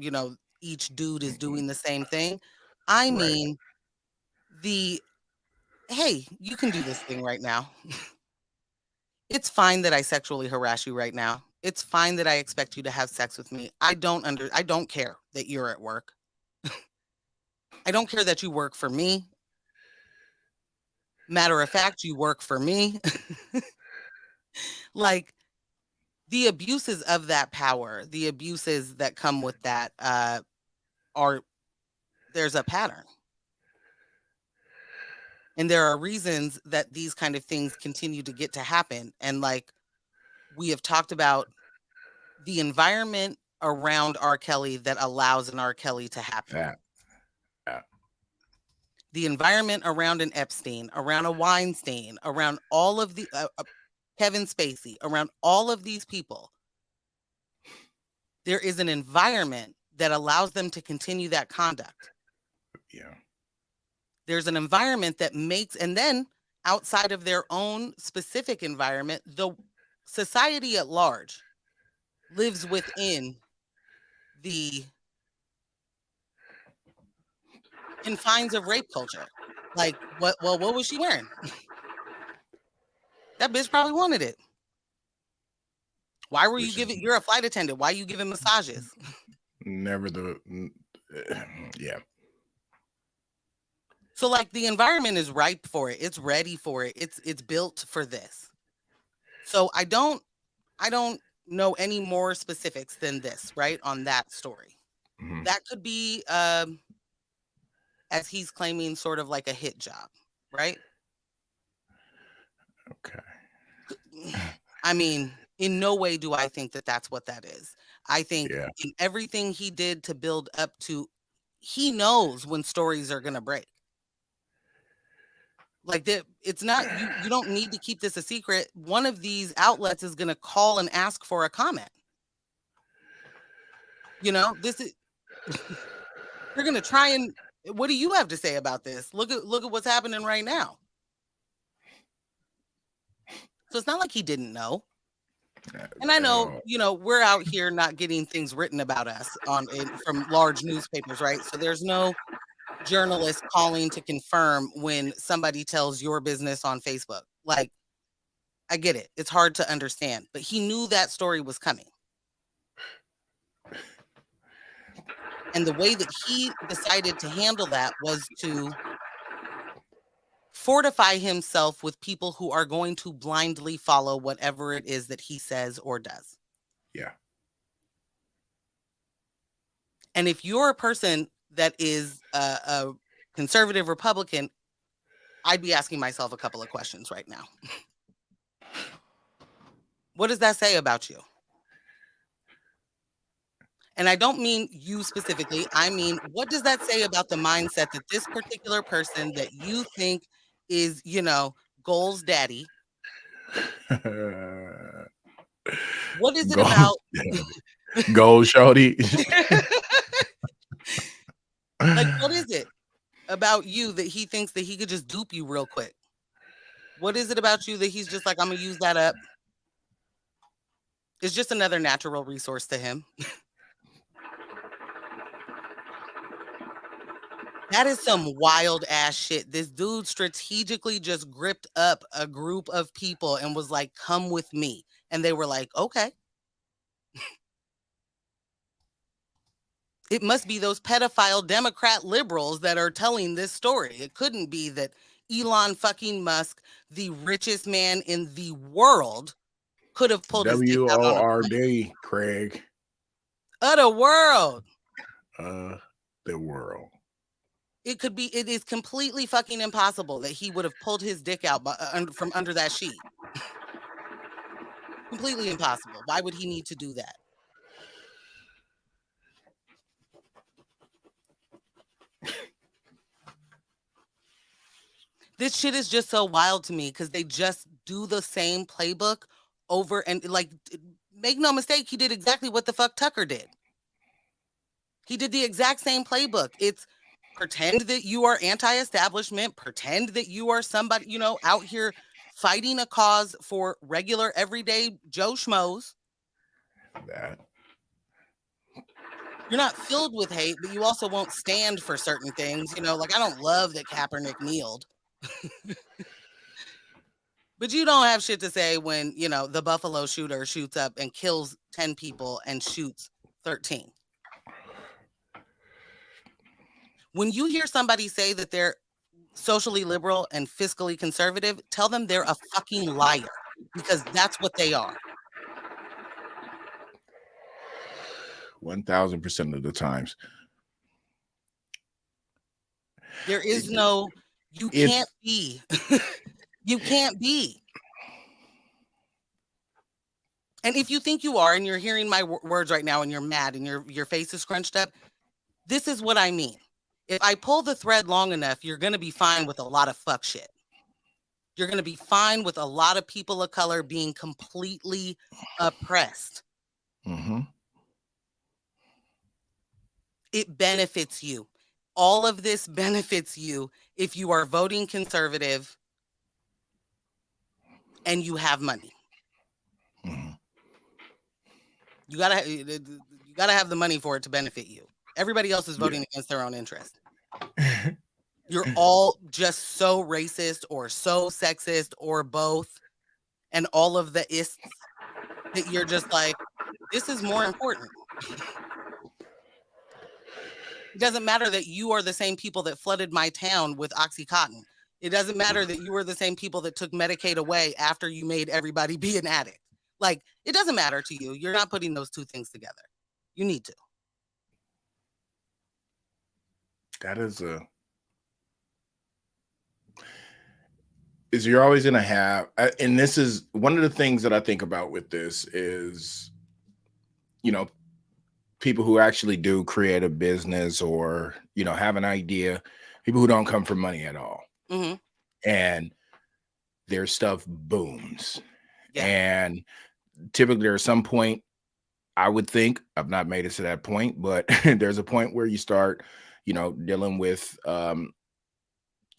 each dude is doing the same thing. I mean, hey, you can do this thing right now. It's fine that I sexually harass you right now. It's fine that I expect you to have sex with me. I don't care that you're at work. I don't care that you work for me. Matter of fact, you work for me. the abuses of that power, the abuses that come with that, there's a pattern. And there are reasons that these kind of things continue to get to happen. And like we have talked about, the environment around R. Kelly that allows an R. Kelly to happen. Yeah. The environment around an Epstein, around a Weinstein, around all of the Kevin Spacey, around all of these people, there is an environment that allows them to continue that conduct. Yeah. There's an environment that makes, and then outside of their own specific environment, the society at large lives within the confines of rape culture. Like, what was she wearing? That bitch probably wanted it. Why were you giving, you're a flight attendant, why are you giving massages? Never yeah. So like the environment is ripe for it. It's ready for it. It's built for this. So I don't know any more specifics than this, right? On that story. Mhm. That could be as he's claiming sort of like a hit job, right? Okay. I mean, in no way do I think that that's what that is. I think Yeah. in everything he did to build up to, he knows when stories are going to break. Like that, it's not, you don't need to keep this a secret. One of these outlets is going to call and ask for a comment. You know, this is, they're going to try and, what do you have to say about this? Look at what's happening right now. So it's not like he didn't know. And I know, you know, we're out here not getting things written about us from large newspapers, right? So there's no journalist calling to confirm when somebody tells your business on Facebook. Like, I get it. It's hard to understand, but he knew that story was coming. And the way that he decided to handle that was to fortify himself with people who are going to blindly follow whatever it is that he says or does. Yeah. And if you're a person that is a conservative Republican, I'd be asking myself a couple of questions right now. What does that say about you? And I don't mean you specifically. I mean, what does that say about the mindset that this particular person that you think is, you know, goals daddy? What is it about? Gold shorty. Like, what is it about you that he thinks that he could just dupe you real quick? What is it about you that he's just like, I'm going to use that up? It's just another natural resource to him. That is some wild ass shit. This dude strategically just gripped up a group of people and was like, come with me. And they were like, okay. It must be those pedophile Democrat liberals that are telling this story. It couldn't be that Elon fucking Musk, the richest man in the world, could have pulled his dick out on a WORD, Craig. The world. The world. It could be, it is completely fucking impossible that he would have pulled his dick out from under that sheet. Completely impossible. Why would he need to do that? This shit is just so wild to me because they just do the same playbook over and like, make no mistake, he did exactly what the fuck Tucker did. He did the exact same playbook. It's pretend that you are anti-establishment, pretend that you are somebody, you know, out here fighting a cause for regular, everyday Joe Schmoes. That. You're not filled with hate, but you also won't stand for certain things. You know, like I don't love that Kaepernick kneeled. But you don't have shit to say when, you know, the Buffalo shooter shoots up and kills 10 people and shoots 13. When you hear somebody say that they're socially liberal and fiscally conservative, tell them they're a fucking liar because that's what they are. 1000% of the times. There is no, you can't be. You can't be. And if you think you are, and you're hearing my words right now, and you're mad, and your face is scrunched up, this is what I mean. If I pull the thread long enough, you're going to be fine with a lot of fuck shit. You're going to be fine with a lot of people of color being completely oppressed. Mm-hmm. It benefits you. All of this benefits you if you are voting conservative and you have money. Mm-hmm. You gotta have the money for it to benefit you. Everybody else is voting against their own interest. You're all just so racist or so sexist or both, and all of the ists that you're just like, this is more important. It doesn't matter that you are the same people that flooded my town with Oxycontin. It doesn't matter that you were the same people that took Medicaid away after you made everybody be an addict. Like, it doesn't matter to you. You're not putting those two things together. You need to. That is you're always going to have, and this is one of the things that I think about with this is, you know, people who actually do create a business or, you know, have an idea, people who don't come from money at all. Mm-hmm. And their stuff booms. Yeah. And typically there's some point, I would think, I've not made it to that point, but there's a point where you start, you know, dealing with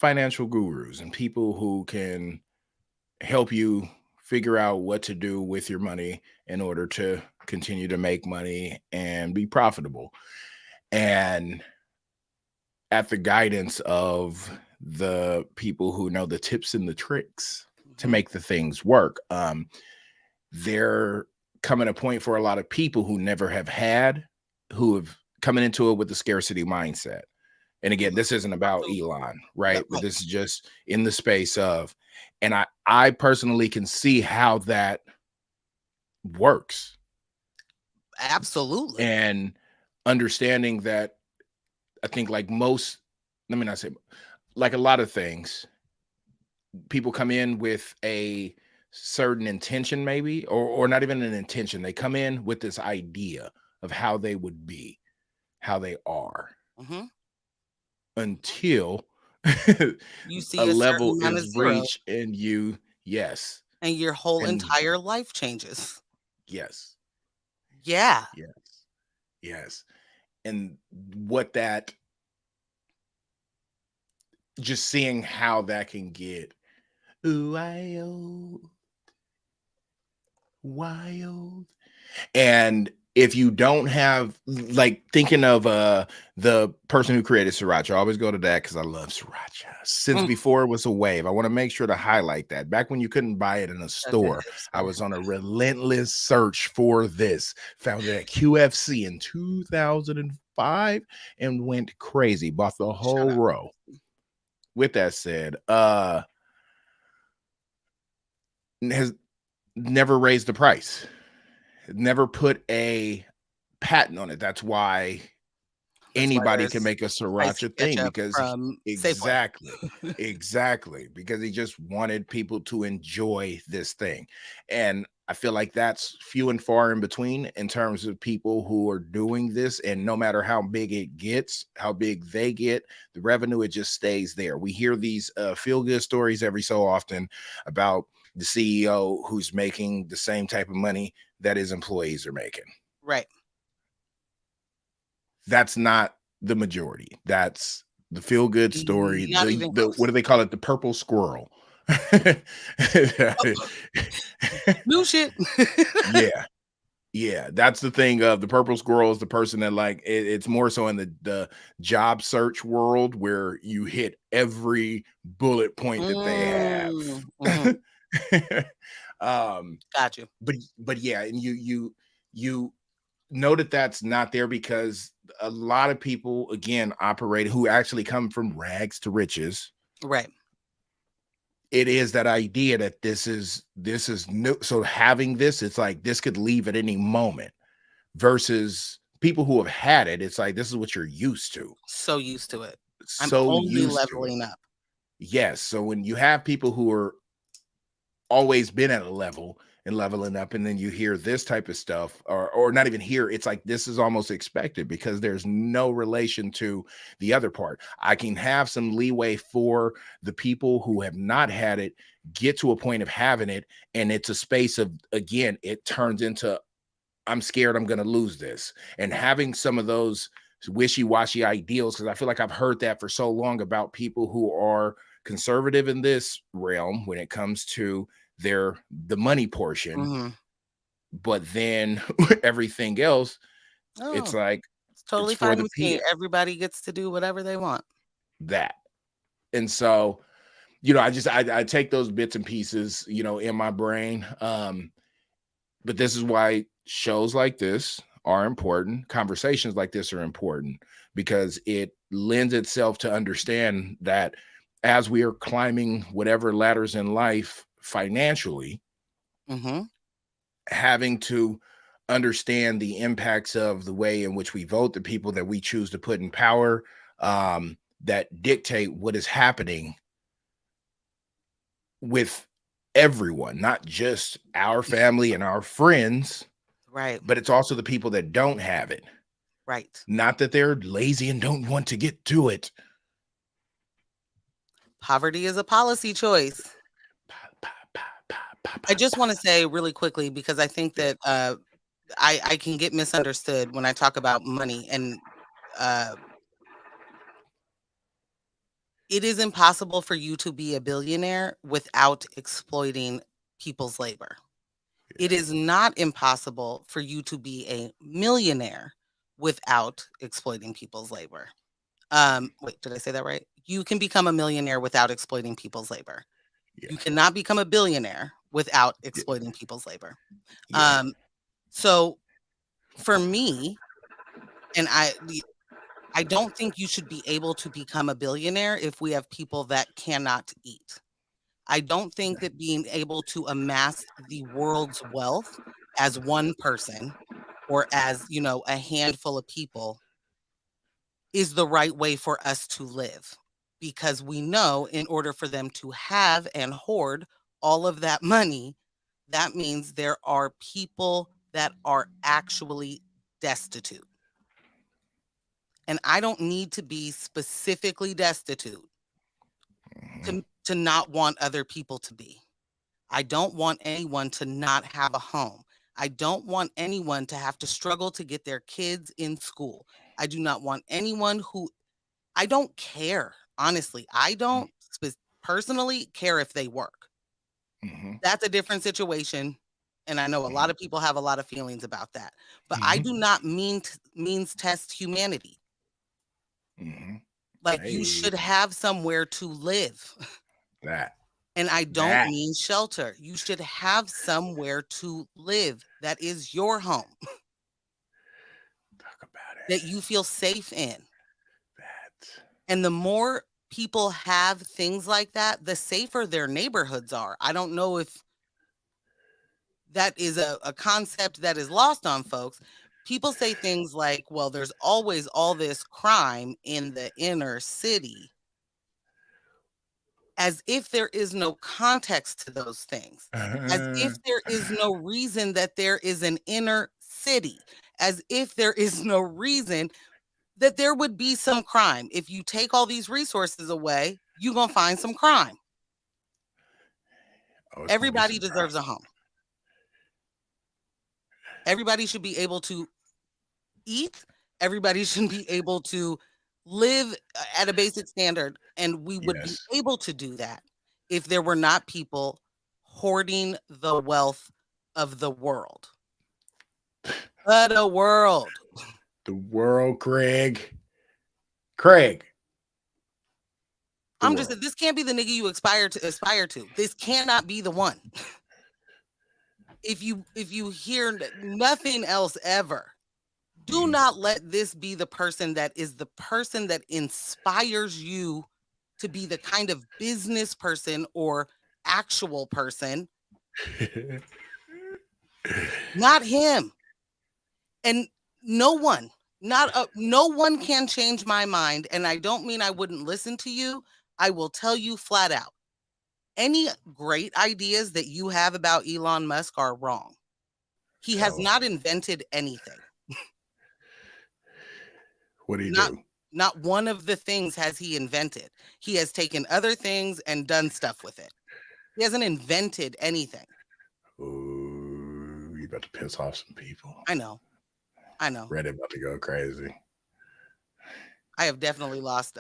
financial gurus and people who can help you figure out what to do with your money in order to continue to make money and be profitable. And at the guidance of the people who know the tips and the tricks to make the things work, there coming a point for a lot of people who never have had, who have coming into it with the scarcity mindset. And again, this isn't about Elon, right? But this is just in the space of, and I personally can see how that works. Absolutely. And understanding that, I think like most, let me not say, like a lot of things, people come in with a certain intention, maybe, or not even an intention. They come in with this idea of how they would be, how they are. Mm-hmm. Until you see a level amount is reached and you, yes. And your whole entire life changes. Yes. Yeah. Yes. Yes. And what that, just seeing how that can get wild. And if you don't have, like, thinking of the person who created sriracha, I always go to that because I love sriracha since before it was a wave. I want to make sure to highlight that. Back when you couldn't buy it in a store, I was on a relentless search for this. Found it at QFC in 2005 and went crazy. Bought the whole row. With that said, has never raised the price. Never put a patent on it. That's why anybody can make a sriracha thing, because exactly because he just wanted people to enjoy this thing. And I feel like that's few and far in between in terms of people who are doing this. And no matter how big it gets, how big they get, the revenue, it just stays there. We hear these feel-good stories every so often about the CEO who's making the same type of money that his employees are making. Right. That's not the majority. That's the feel-good story. What do they call it? The purple squirrel. New shit. Yeah. That's the thing of the purple squirrel is the person that, like, it's more so in the job search world where you hit every bullet point that they have. Got you. But yeah, and you know that that's not there because a lot of people, again, operate who actually come from rags to riches. Right. It is that idea that this is new. So having this, it's like this could leave at any moment, versus people who have had it, it's like this is what you're used to. So used to it. I'm So only used to it. leveling up. Yes. So when you have people who are always been at a level and leveling up, and then you hear this type of stuff, or not even hear, it's like this is almost expected because there's no relation to the other part. I can have some leeway for the people who have not had it get to a point of having it, and it's a space of, again, it turns into, I'm scared I'm going to lose this, and having some of those wishy-washy ideals, because I feel like I've heard that for so long about people who are conservative in this realm when it comes to the money portion, Mm-hmm. but then everything else, it's Oh, like it's it's totally for fine the with me. P Everybody gets to do whatever they want. that. And so, I take those bits and pieces, in my brain. But this is why shows like this are important. Conversations like this are important because it lends itself to understand that as we are climbing whatever ladders in life financially, Mm-hmm. having to understand the impacts of the way in which we vote, the people that we choose to put in power, that dictate what is happening with everyone, not just our family and our friends, Right. but it's also the people that don't have it. Right. Not that they're lazy and don't want to get to it. Poverty is a policy choice. I just want to say really quickly, because I think that I can get misunderstood when I talk about money, and it is impossible for you to be a billionaire without exploiting people's labor. It is not impossible for you to be a millionaire without exploiting people's labor. Wait, did I say that right? You can become a millionaire without exploiting people's labor. Yeah. You cannot become a billionaire without exploiting people's labor. Yeah. So for me, and I don't think you should be able to become a billionaire if we have people that cannot eat. I don't think that being able to amass the world's wealth as one person, or as, a handful of people, is the right way for us to live. Because we know in order for them to have and hoard all of that money, that means there are people that are actually destitute. And I don't need to be specifically destitute to not want other people to be. I don't want anyone to not have a home. I don't want anyone to have to struggle to get their kids in school. I do not want anyone I don't care. Honestly, I don't personally care if they work. Mhm. That's a different situation. And I know a lot of people have a lot of feelings about that. But I Mhm. do not means test humanity. Mhm. Like, you Hey, should have somewhere to live. that. And I don't That. mean shelter. You should have somewhere to live that is your home, Talk about that it. you feel safe in. That. And the more people have things like that, the safer their neighborhoods are. I don't know if that is a concept that is lost on folks. People say things like, well, there's always all this crime in the inner city, as if there is no context to those things, as if there is no reason that there is an inner city, as if there is no reason that there would be some crime. If you take all these resources away, you're going to find some crime. Oh, it's gonna be Everybody some deserves a home. Everybody should be able to eat. Everybody should be able to live at a basic standard. And we would be Yes. able to do that if there were not people hoarding the wealth of the world. The world. The world, Craig. Craig. The I'm just world. this can't be the nigga you aspire to. This cannot be the one. If you hear nothing else ever, do not let this be the person that is the person that inspires you to be the kind of business person or actual person. Not him. And no one No one can change my mind, and I don't mean I wouldn't listen to you. I will tell you flat out. Any great ideas that you have about Elon Musk are wrong. He has not invented anything. What do you do? Not one of the things has he invented. He has taken other things and done stuff with it. He hasn't invented anything. Ooh, you about to piss off some people. I know. Reddit about to go crazy. I have definitely lost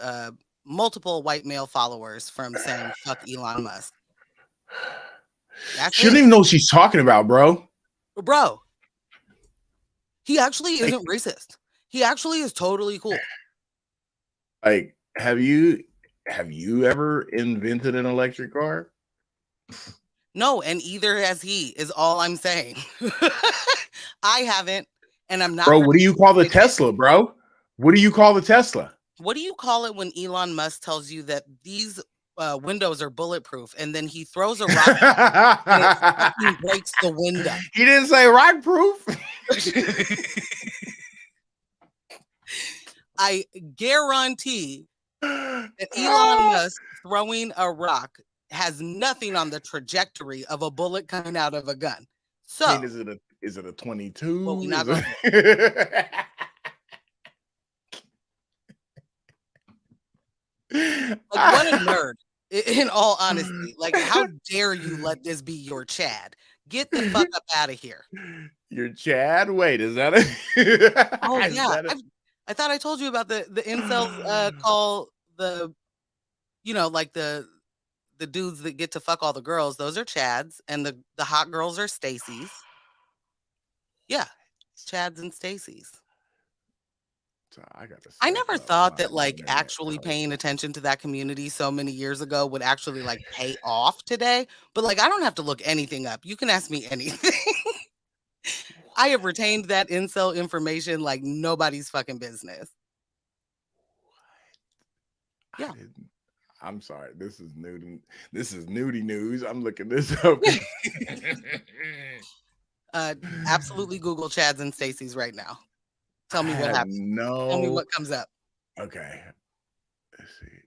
multiple white male followers from saying fuck Elon Musk. She don't even know what she's talking about, bro. Bro, he actually isn't racist. He actually is totally cool. Like, have you ever invented an electric car? No, and either has he, is all I'm saying. I haven't, and I'm not. Bro, what do you call the Tesla, bro? What do you call the Tesla? What do you call it when Elon Musk tells you that these windows are bulletproof, and then he throws a rock and it fucking breaks the window? He didn't say rock proof. I guarantee that Elon Musk throwing a rock has nothing on the trajectory of a bullet coming out of a gun. So, I mean, is it a 22? Well, like, what a nerd. In all honesty, like, how dare you let this be your Chad? Get the fuck up out of here. Your Chad? Wait, is that a? Oh yeah, I thought I told you about the incels call the, like the dudes that get to fuck all the girls. Those are Chads, and the hot girls are Stacy's. Yeah, Chads and Stacy's. I never thought that like actually paying attention to that community so many years ago would actually like pay off today. But like, I don't have to look anything up. You can ask me anything. I have retained that incel information like nobody's fucking business. Yeah. I'm sorry. This is nudie news. I'm looking this up. Absolutely Google Chads and Stacy's right now. Tell me what happens. No. Tell me what comes up. Okay. Let's see.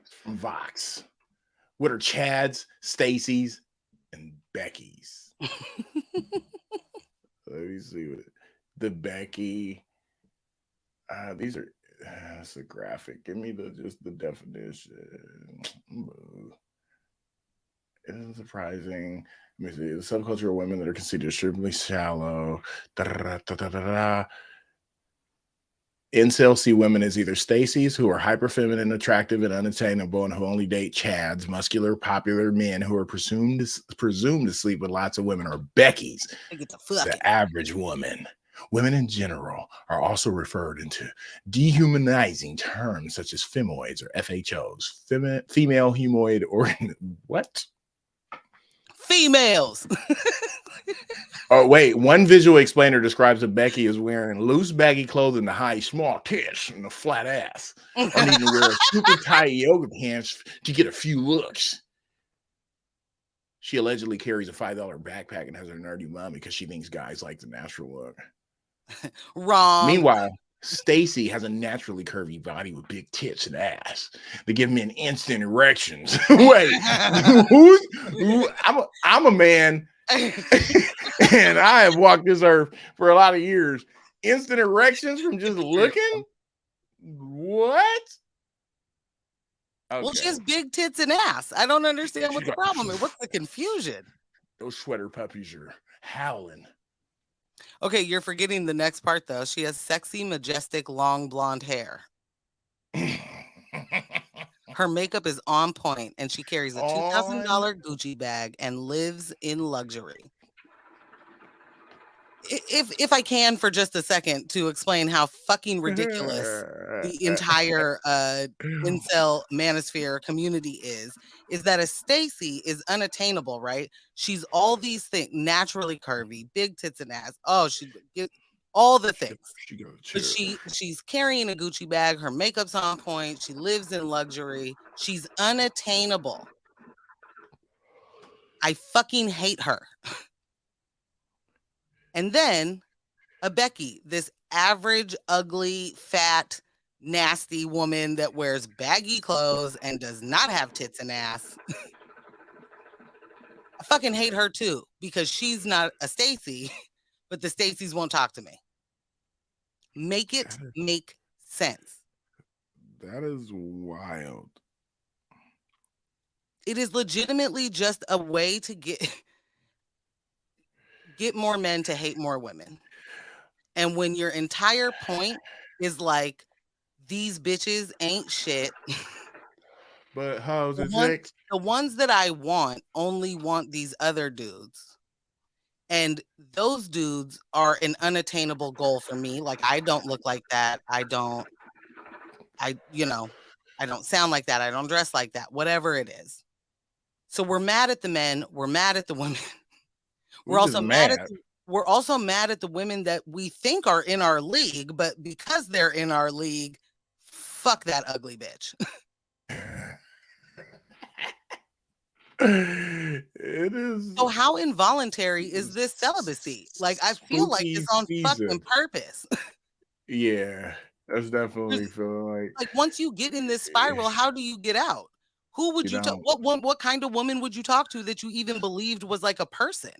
From Vox. What are Chads, Stacy's, and Becky's? Let me see what the Becky. These are. That's a graphic. Give me just the definition. It isn't surprising. Let me see. The subculture of women that are considered extremely shallow. Incel see women as either Stacy's, who are hyper feminine, attractive, and unattainable, and who only date Chads, muscular, popular men who are presumed to sleep with lots of women, or Becky's, the average woman. Women in general are also referred into dehumanizing terms such as femoids or FHOs, female humoid organ. What? Females. Oh, wait. One visual explainer describes a Becky as wearing loose, baggy clothing to hide small tits and a flat ass. Or need to wear super tight yoga pants to get a few looks. She allegedly carries a $5 backpack and has her nerdy mommy because she thinks guys like the natural look. Wrong. Meanwhile, Stacy has a naturally curvy body with big tits and ass. They give men instant erections. Wait, I'm a man, and I have walked this earth for a lot of years. Instant erections from just looking? What? Okay. Well, she has big tits and ass. I don't understand what the problem is. What's the confusion? Those sweater puppies are howling. Okay, you're forgetting the next part, though. She has sexy, majestic, long blonde hair. Her makeup is on point, and she carries a $2,000 Gucci bag and lives in luxury. If I can for just a second to explain how fucking ridiculous the entire incel manosphere community is that a Stacy is unattainable, right? She's all these things, naturally curvy, big tits and ass. Oh, she get all the things. But she's carrying a Gucci bag. Her makeup's on point. She lives in luxury. She's unattainable. I fucking hate her. And then a Becky, this average, ugly, fat, nasty woman that wears baggy clothes and does not have tits and ass. I fucking hate her too because she's not a Stacy, but the Stacys won't talk to me. Make it make sense. That is wild. It is legitimately just a way to get more men to hate more women. And when your entire point is like, these bitches ain't shit. But how's it The ones that I want only want these other dudes. And those dudes are an unattainable goal for me. Like, I don't look like that. I don't sound like that. I don't dress like that, whatever it is. So we're mad at the men. We're mad at the women. We're also mad at the women that we think are in our league, but because they're in our league, fuck that ugly bitch. It is. So how involuntary is this celibacy? Like, I feel like it's on fucking purpose. Yeah, that's definitely feeling like once you get in this spiral, how do you get out? Who would you talk? What kind of woman would you talk to that you even believed was like a person?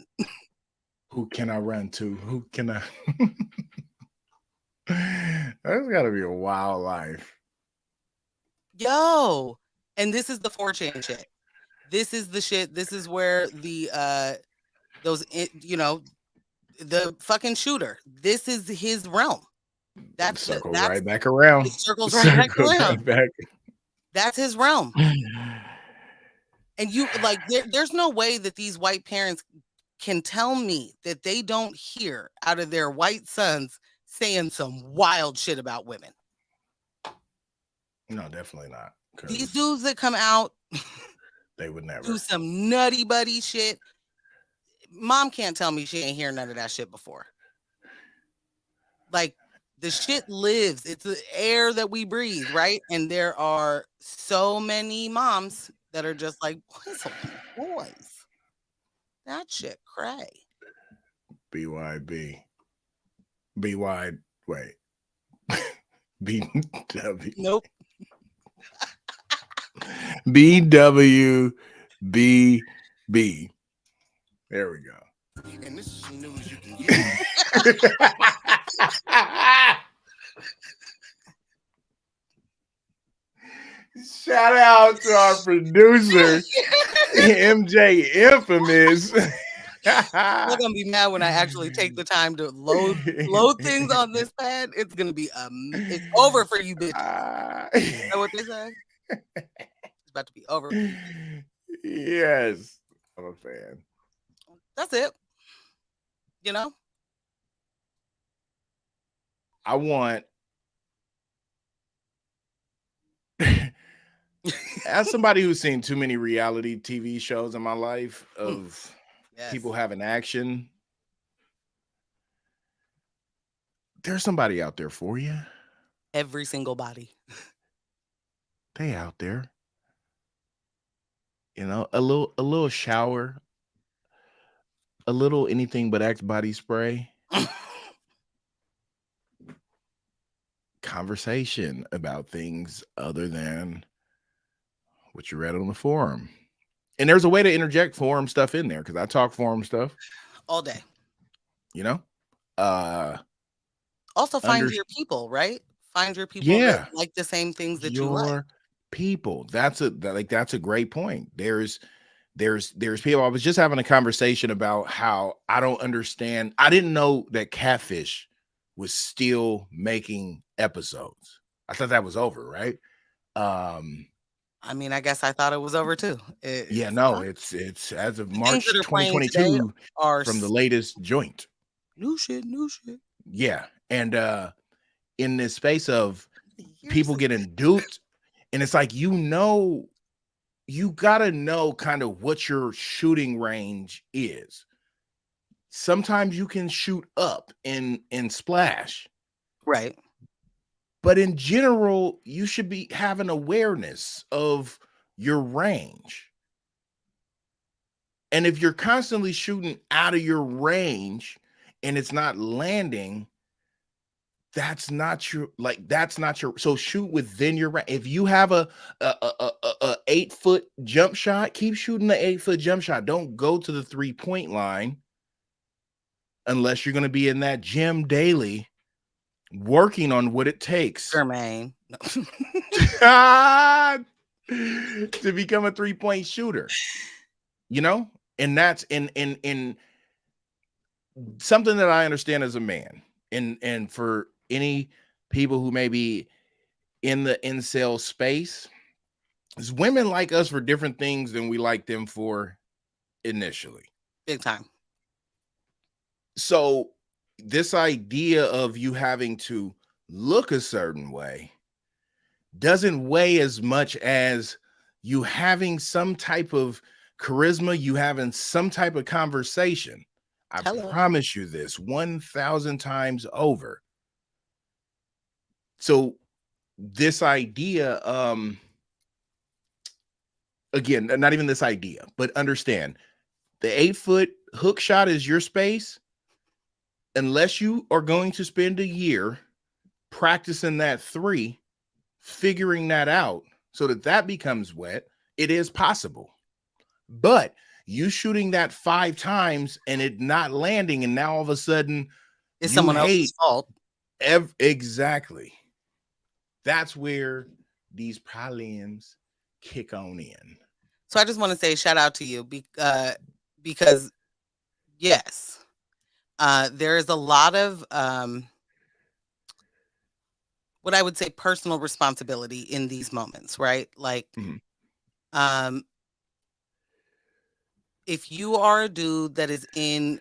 Who can I run to? Who can I? That's got to be a wild life. Yo, and this is the 4chan shit. This is the shit. This is where the the fucking shooter. This is his realm. That's right back around. It circles right back around. That's his realm. And you like, there's no way that these white parents can tell me that they don't hear out of their white sons saying some wild shit about women. No, definitely not. These dudes that come out, they would never do some nutty buddy shit. Mom can't tell me she ain't hear none of that shit before. Like, the shit lives. It's the air that we breathe, right? And there are so many moms that are just like, boys. That shit cray. BYB. BY, wait. BW. Nope. BWBB. There we go. And this is some news you can use. Shout out to our producer, MJ Infamous. I'm gonna be mad when I actually take the time to load things on this pad. It's gonna be it's over for you, bitch. Is that what they say? It's about to be over. Yes, I'm a fan. That's it. You know, I want. As somebody who's seen too many reality TV shows in my life of people having action, there's somebody out there for you. Every single body. They out there. You know, a little shower, a little anything but Axe body spray. Conversation about things other than what you read on the forum. And there's a way to interject forum stuff in there because I talk forum stuff all day. You know? Also find your people, right? Find your people that like the same things that you like. People. That's a great point. There's people. I was just having a conversation about how I don't understand. I didn't know that Catfish was still making episodes. I thought that was over, right? I mean, I guess I thought it was over too. It's as of March 2022 from the latest joint. New shit. Yeah. And in this space of people getting duped, and it's like, you gotta know kind of what your shooting range is. Sometimes you can shoot up and splash. Right. But in general, you should be having awareness of your range. And if you're constantly shooting out of your range and it's not landing, that's not your, so shoot within your range. If you have a 8-foot jump shot, keep shooting the 8-foot jump shot. Don't go to the 3-point line unless you're going to be in that gym daily working on what it takes Jermaine. No. to become a 3-point shooter, you know? And that's in something that I understand as a man, and for any people who may be in the incel space, is women like us for different things than we like them for initially. Big time. So this idea of you having to look a certain way doesn't weigh as much as you having some type of charisma, you having some type of conversation. I promise you this 1,000 times over. So this idea, again, not even this idea, but understand the 8-foot hook shot is your space. Unless you are going to spend a year practicing that 3, figuring that out so that becomes wet, it is possible. But you shooting that 5 times and it not landing, and now all of a sudden it's someone else's fault. Exactly. That's where these problems kick on in. So I just want to say shout out to you because yes, there is a lot of what I would say personal responsibility in these moments, right? Like, if you are a dude that is in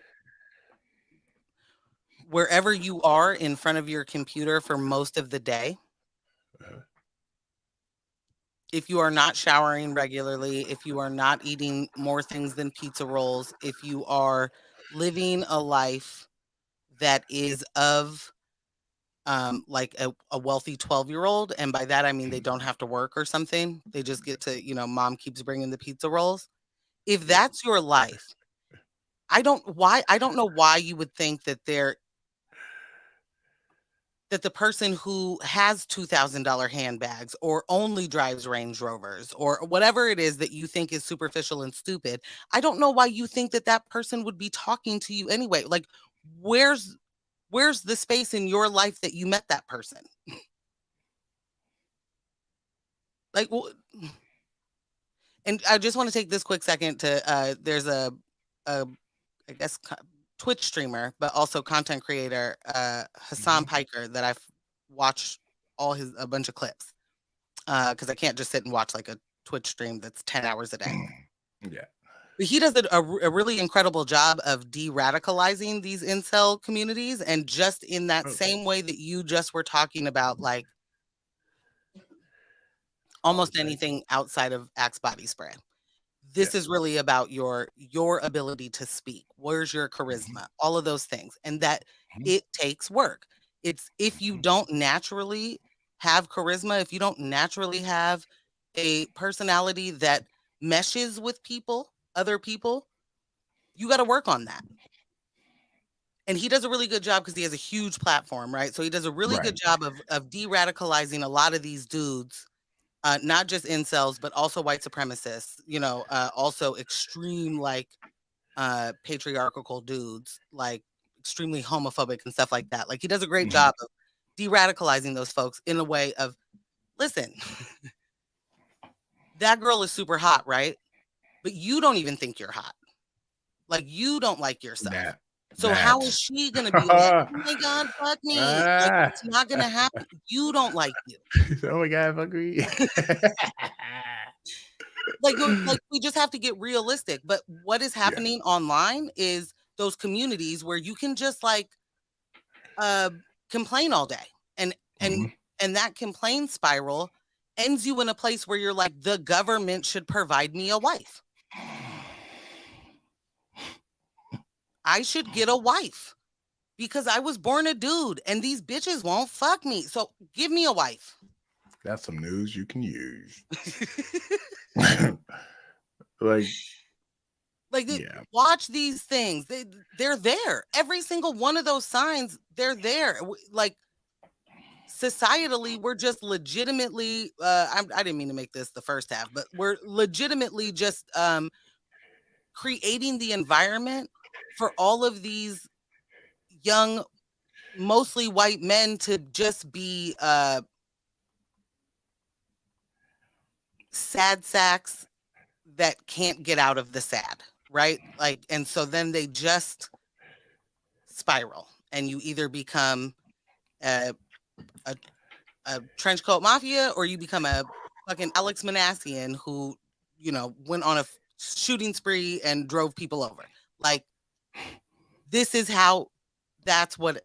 wherever you are in front of your computer for most of the day, if you are not showering regularly, if you are not eating more things than pizza rolls, if you are living a life that is of like a wealthy 12-year-old, and by that I mean they don't have to work or something, they just get to, mom keeps bringing the pizza rolls. If that's your life, I don't know why you would think that the person who has $2,000 handbags or only drives Range Rovers or whatever it is that you think is superficial and stupid, I don't know why you think that person would be talking to you anyway. Like, where's the space in your life that you met that person? Like, and I just want to take this quick second to, there's a I guess Twitch streamer, but also content creator, Hassan Piker, that I've watched a bunch of clips, because I can't just sit and watch like a Twitch stream that's 10 hours a day. Yeah. But he does a really incredible job of de-radicalizing these incel communities, and just in that same way that you just were talking about, like almost anything outside of Axe body spray. This is really about your ability to speak. Where's your charisma? All of those things. And that it takes work. It's if you don't naturally have charisma, if you don't naturally have a personality that meshes with other people, you got to work on that. And he does a really good job because he has a huge platform, right? So he does a really good job of de-radicalizing a lot of these dudes. Not just incels, but also white supremacists, also extreme, like, patriarchal dudes, like extremely homophobic and stuff like that. Like, he does a great job of de-radicalizing those folks in a way of, listen, that girl is super hot, right? But you don't even think you're hot. Like, you don't like yourself. So how is she going to be like, oh my God, fuck me? Like, it's not going to happen. You don't like you. Oh my God, fuck me. Like, we just have to get realistic. But what is happening online is those communities where you can just like complain all day, and that complaint spiral ends you in a place where you're like, the government should provide me a wife. I should get a wife because I was born a dude and these bitches won't fuck me. So give me a wife. That's some news you can use. Like, Like, Yeah. watch these things. They're there. Every single one of those signs, they're there. Like, societally, we're just legitimately, I didn't mean to make this the first half, but we're legitimately just creating the environment for all of these young, mostly white men to just be sad sacks that can't get out of the sad, right? Like, and so then they just spiral, and you either become a, a, a trench coat mafia, or you become a fucking Alex Manassian who, went on a shooting spree and drove people over. Like, this is how, that's what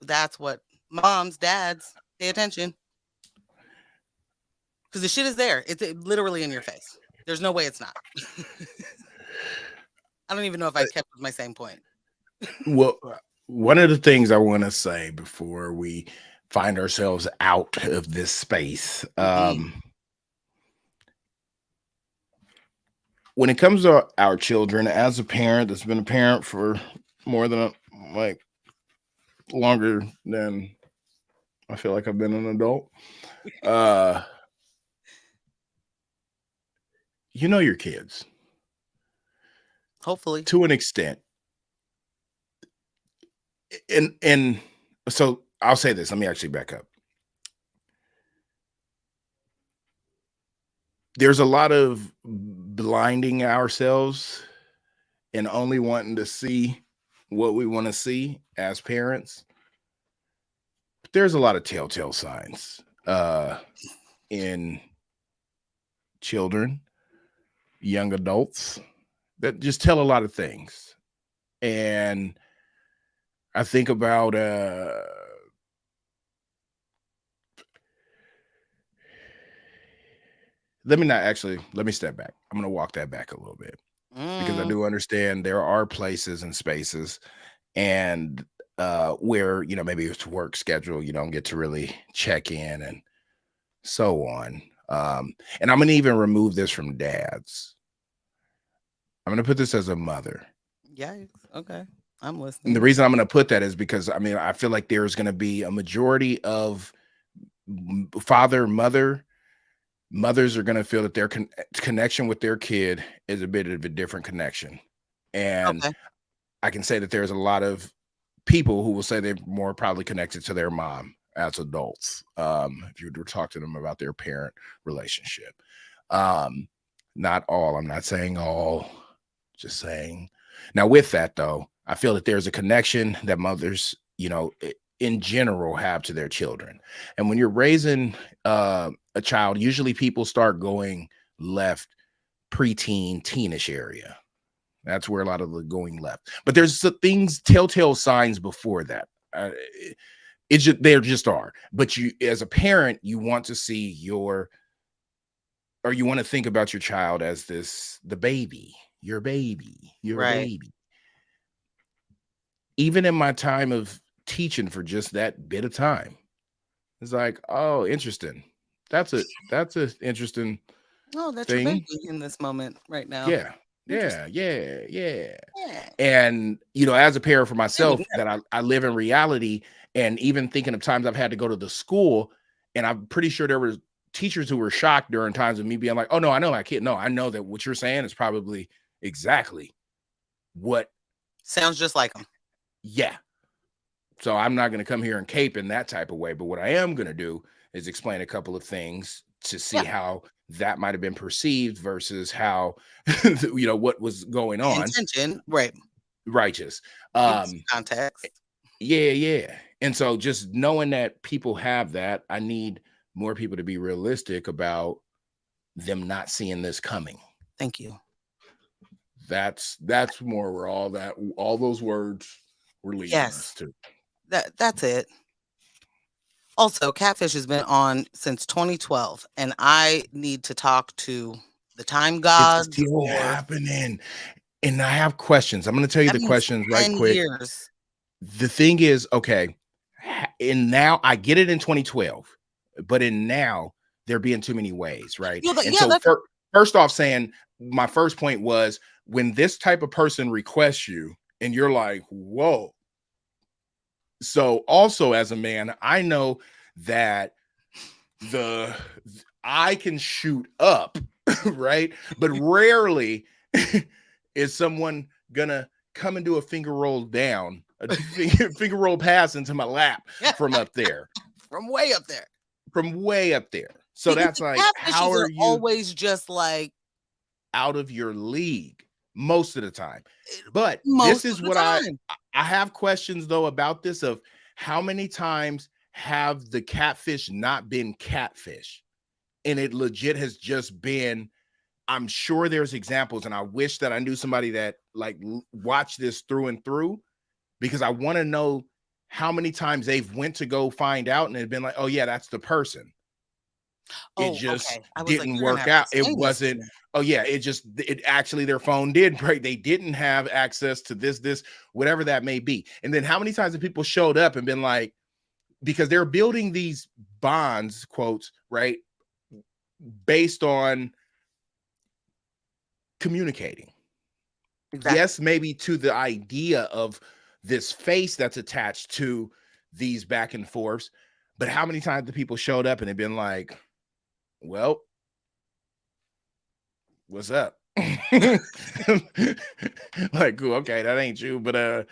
moms, dads, pay attention. Because the shit is there. It's literally in your face. There's no way it's not. I don't even know if I kept with my same point. Well, one of the things I want to say before we find ourselves out of this space, when it comes to our children, as a parent that's been a parent for more than longer than I feel like I've been an adult, you know your kids. Hopefully. To an extent. And so I'll say this. Let me actually back up. There's a lot of blinding ourselves and only wanting to see what we want to see as parents. But there's a lot of telltale signs in children, young adults, that just tell a lot of things. And I think about let me step back. I'm going to walk that back a little bit because I do understand there are places and spaces and where, maybe it's work schedule, you don't get to really check in and so on. And I'm going to even remove this from dads. I'm going to put this as a mother. Yeah. Okay. I'm And listening. the reason I'm going to put that is because, I feel like there's going to be a majority of mothers are going to feel that their connection with their kid is a bit of a different connection. And I can say that there's a lot of people who will say they're more probably connected to their mom as adults. If you were to talk to them about their parent relationship. Not all, I'm not saying all, just saying. Now with that though, I feel that there's a connection that mothers, in general have to their children. And when you're raising a child, usually people start going left preteen, teenish area. That's where a lot of the going left. But there's telltale signs before that. There just are. But you, as a parent, you want to see you want to think about your child as the baby, your baby, baby. Even in my time of teaching for just that bit of time, it's like, oh, interesting. That's an interesting that's thing. your baby in this moment right now. Yeah. And as a parent for myself, that I live in reality, and even thinking of times I've had to go to the school, and I'm pretty sure there were teachers who were shocked during times of me being like, oh no, I know my kid. No, I know that what you're saying is probably exactly what sounds just like them. Yeah. So I'm not going to come here and cape in that type of way, but what I am going to do is explain a couple of things to see how that might have been perceived versus how, what was going on. Intention, right. Righteous. Context. Yeah. And so just knowing that people have that, I need more people to be realistic about them not seeing this coming. Thank you. That's more where all those words were leading us to. That's it. Also, Catfish has been on since 2012, and I need to talk to the time gods. It's still happening. And I have questions. I'm going to tell you the questions right quick. Years. The thing is, okay, and now I get it in 2012, but in now there being too many ways, right? Yeah, and so first off, saying my first point was when this type of person requests you and you're like, whoa. So also as a man, I know that I can shoot up, right? But rarely is someone gonna come and do a finger roll down, a finger roll pass into my lap from up there, From way up there. from way up there. So Because that's the like, how catfishes are are you always just like out of your league most of the time? But this most of is the what time. I have questions though about this of how many times have the catfish not been catfish and it legit has just been, I'm sure there's examples and I wish that I knew somebody that like watched this through and through because I want to know how many times they've went to go find out and it had been like, oh yeah, that's the person. It Oh, just okay. I was like, didn't you're gonna work have to out. It explain this to wasn't, me. oh yeah, it actually their phone did break. They didn't have access to this, whatever that may be. And then how many times have people showed up and been like, because they're building these bonds, quotes, right? Based on communicating. Exactly. Yes, maybe to the idea of this face that's attached to these back and forths, but how many times the people showed up and have been like, well, what's up? Like, cool, okay, that ain't you, but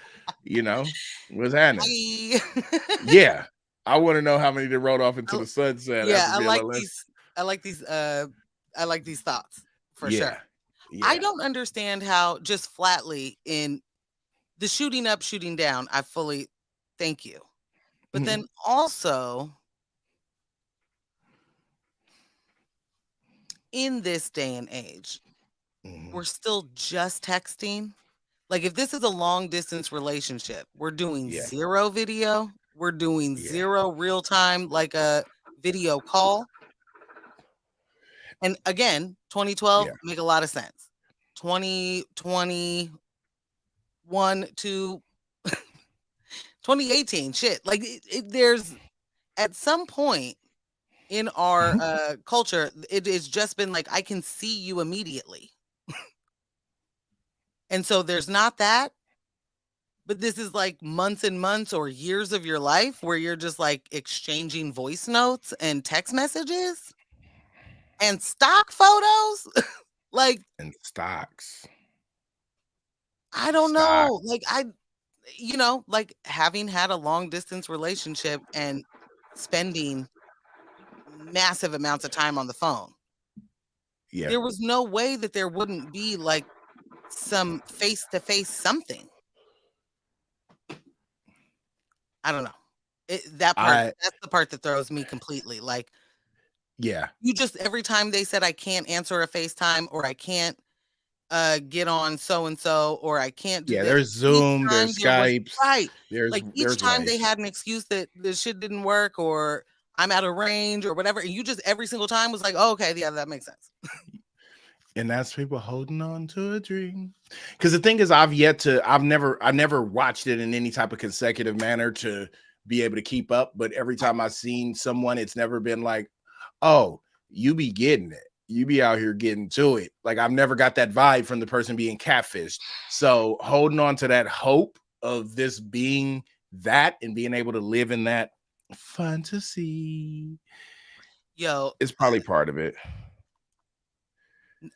what's happening? Bye. Yeah, I want to know how many they wrote off into I- the sunset yeah, after being like, let's, I like these I like these thoughts for sure. yeah, I yeah, don't understand how just flatly in the shooting up, shooting down, I fully thank you. But mhm, then also in this day and age, mhm, we're still just texting. Like if this is a long distance relationship, we're doing yeah, zero video, we're doing yeah, zero real time, like a video call. And again, 2012 yeah, make a lot of sense. 2021 to 2018, shit. Like there's at some point in our mhm, culture, it has just been like I can see you immediately. And so there's not that, but this is like months and months or years of your life where you're just like exchanging voice notes and text messages and stock photos. Like, and stocks, I don't stock, know. Like, like having had a long distance relationship and spending massive amounts of time on the phone, yeah. there was no way that there wouldn't be like some face to face something. I don't know. I That's the part that throws me completely. Like, yeah, you just every time they said I can't answer a FaceTime or I can't get on so and so or I can't do yeah. this. There's Each Zoom, time there's there was Skypes, right. there's Like each there's time they ways, had an excuse that this shit didn't work or I'm out of range or whatever. And you just every single time was like, oh, okay, yeah, that makes sense. and that's people holding on to a dream. Because the thing is, I never watched it in any type of consecutive manner to be able to keep up. But every time I've seen someone, it's never been like, oh, you be getting it. You be out here getting to it. Like I've never got that vibe from the person being catfished. So holding on to that hope of this being that and being able to live in that fantasy Yo, is probably part of it.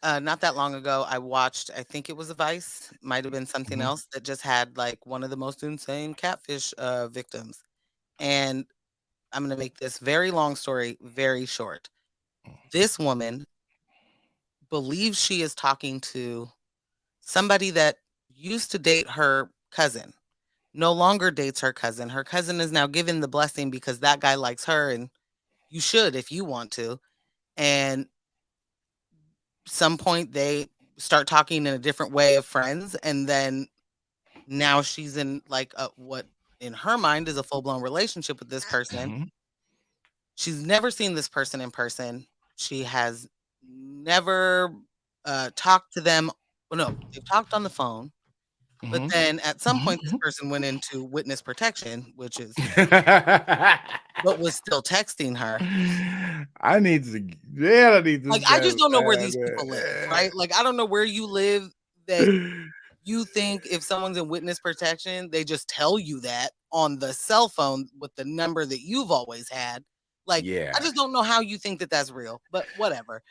not that long ago, I watched, I think it was a Vice, might have been something Mhm. else that just had like one of the most insane catfish victims. And I'm gonna make this very long story very short. This woman believes she is talking to somebody that used to date her cousin, no longer dates her cousin. Her cousin is now given the blessing because that guy likes her, and you should if you want to. And some point they start talking in a different way of friends, and then now she's in like what in her mind is a full blown relationship with this person. Mhm. She's never seen this person in person. She has never talked to them. Well, no, they've talked on the phone. But Mhm. then at some point, this Mhm, person went into witness protection, which is mhm. but was still texting her. I need to yeah, I need to Like, I just stop don't know where these people live, right? Like, I don't know where you live that you think if someone's in witness protection, they just tell you that on the cell phone with the number that you've always had. Like, I Yeah. just don't know how you think that that's real, but whatever.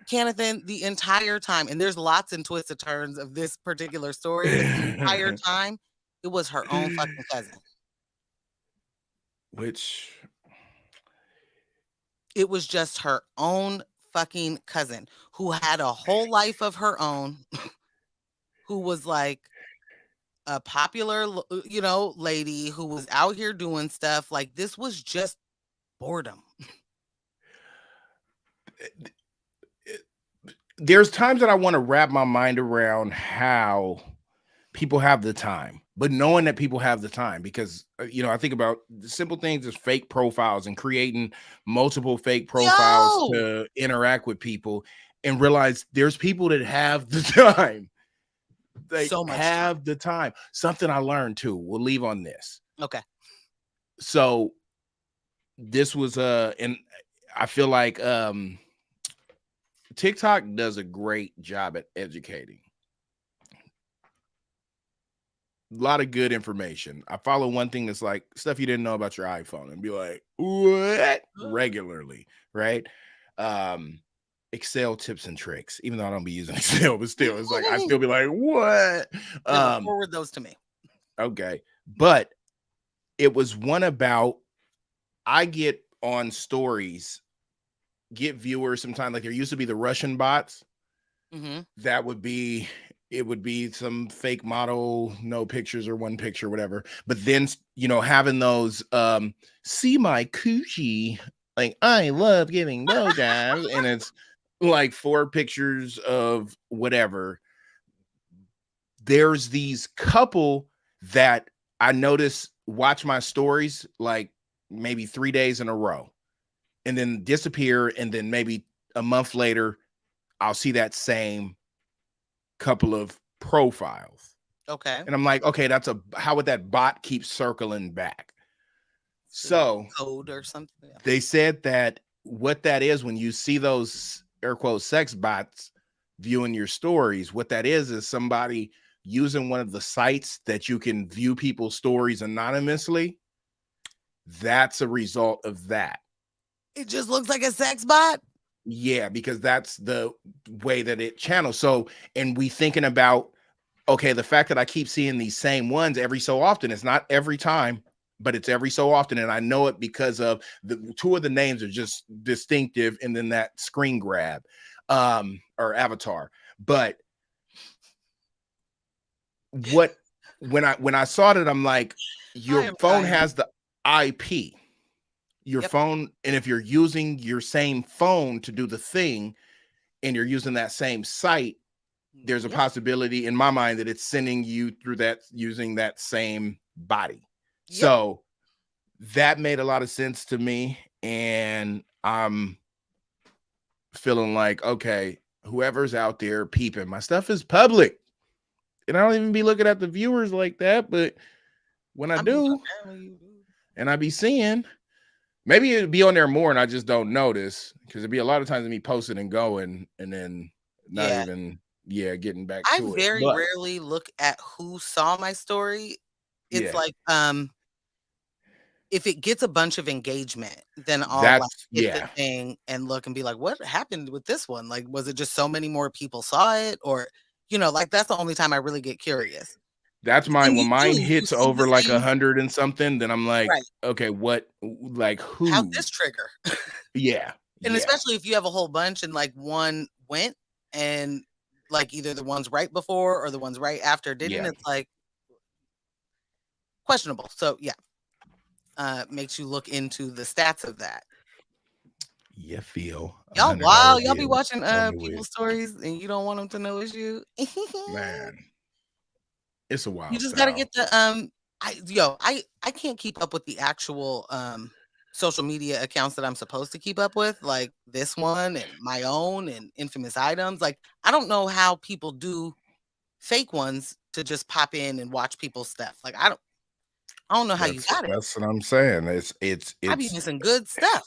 Kennethan, the entire time, and there's lots and twists and turns of this particular story, but the entire time, it was her own fucking cousin. Which It was just her own fucking cousin who had a whole life of her own, who was like a popular, lady who was out here doing stuff. Like, this was just boredom. there's times that I want to wrap my mind around how people have the time, but knowing that people have the time because I think about the simple things as fake profiles and creating multiple fake profiles Yo! to interact with people and realize there's people that have the time. They So much time. have the time. Something I learned too. We'll leave on this. Okay. So this was and I feel like TikTok does a great job at educating. A lot of good information. I follow one thing that's like stuff you didn't know about your iPhone and be like, what? Regularly, right? Excel tips and tricks, even though I don't be using Excel, but still, it's like I still be like, what? Forward those to me. Okay. But it was one about I get on stories, get viewers sometimes like there used to be the Russian bots. That would be it would be some fake model, no pictures or one picture, whatever. But then having those see my coochie, like I love giving blowjobs, and it's like 4 pictures of whatever. There's these couple that I notice watch my stories like maybe 3 days in a row and then disappear, and then maybe a month later I'll see that same couple of profiles. Okay. And I'm like, okay, how would that bot keep circling back? So code or something. Yeah. they said that what that is when you see those air quote sex bots viewing your stories, what that is somebody using one of the sites that you can view people's stories anonymously. That's a result of that. It just looks like a sex bot. Yeah, because that's the way that it channels. So, and we thinking about, okay, the fact that I keep seeing these same ones every so often, it's not every time, but it's every so often. And I know it because of the 2 of the names are just distinctive. And then that screen grab or avatar. But when I saw that, I'm like, your phone has the IP. Your phone, and if you're using your same phone to do the thing and you're using that same site, there's a possibility in my mind that it's sending you through that using that same body. So that made a lot of sense to me, and I'm feeling like, okay, whoever's out there peeping, my stuff is public, and I don't even be looking at the viewers like that, but when I do, and I be seeing, maybe it'd be on there more and I just don't notice, because it'd be a lot of times of me posting and going and then not even getting back to it. I very rarely look at who saw my story. It's like if it gets a bunch of engagement, then I'll like hit the thing and look and be like, what happened with this one? Like, was it just so many more people saw it? Or, like that's the only time I really get curious. That's mine. When mine hits over like 100 and something, then I'm like, okay, what, like who? How'd this trigger? And especially if you have a whole bunch and like one went and like either the ones right before or the ones right after didn't, it's like questionable. So makes you look into the stats of that. You feel y'all be watching people's stories and you don't want them to know it's you. Man, it's a wild. You just gotta get the I can't keep up with the actual social media accounts that I'm supposed to keep up with, like this one and my own and Infamous Items. Like, I don't know how people do fake ones to just pop in and watch people's stuff. Like I don't know how you got it. That's what I'm saying. I be missing good stuff.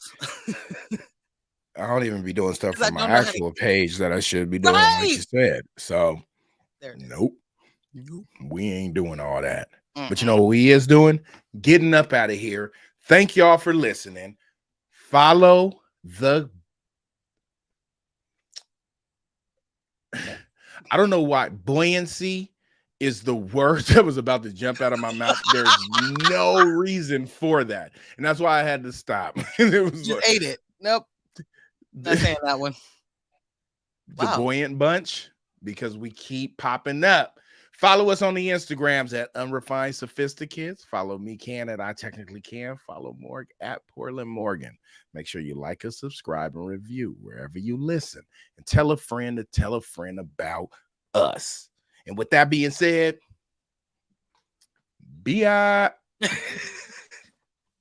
I don't even be doing stuff 'Cause I from my don't know how to- actual page that I should be doing, like you Right. said. So There it is. nope, we ain't doing all that. But you Mm-mm. know what we is doing? Getting up out of here. Thank y'all for listening. Follow the. I don't know why buoyancy is the word that was about to jump out of my mouth. There's no reason for that, and that's why I had to stop. It was Just ate it. Nope. Not saying that one. The Wow. buoyant bunch, because we keep popping up. Follow us on the Instagrams at Unrefined Sophisticates. Follow me, Can, at I Technically Can. Follow Morg at Portland Morgan. Make sure you like us, subscribe, and review wherever you listen. And tell a friend to tell a friend about us. And with that being said, be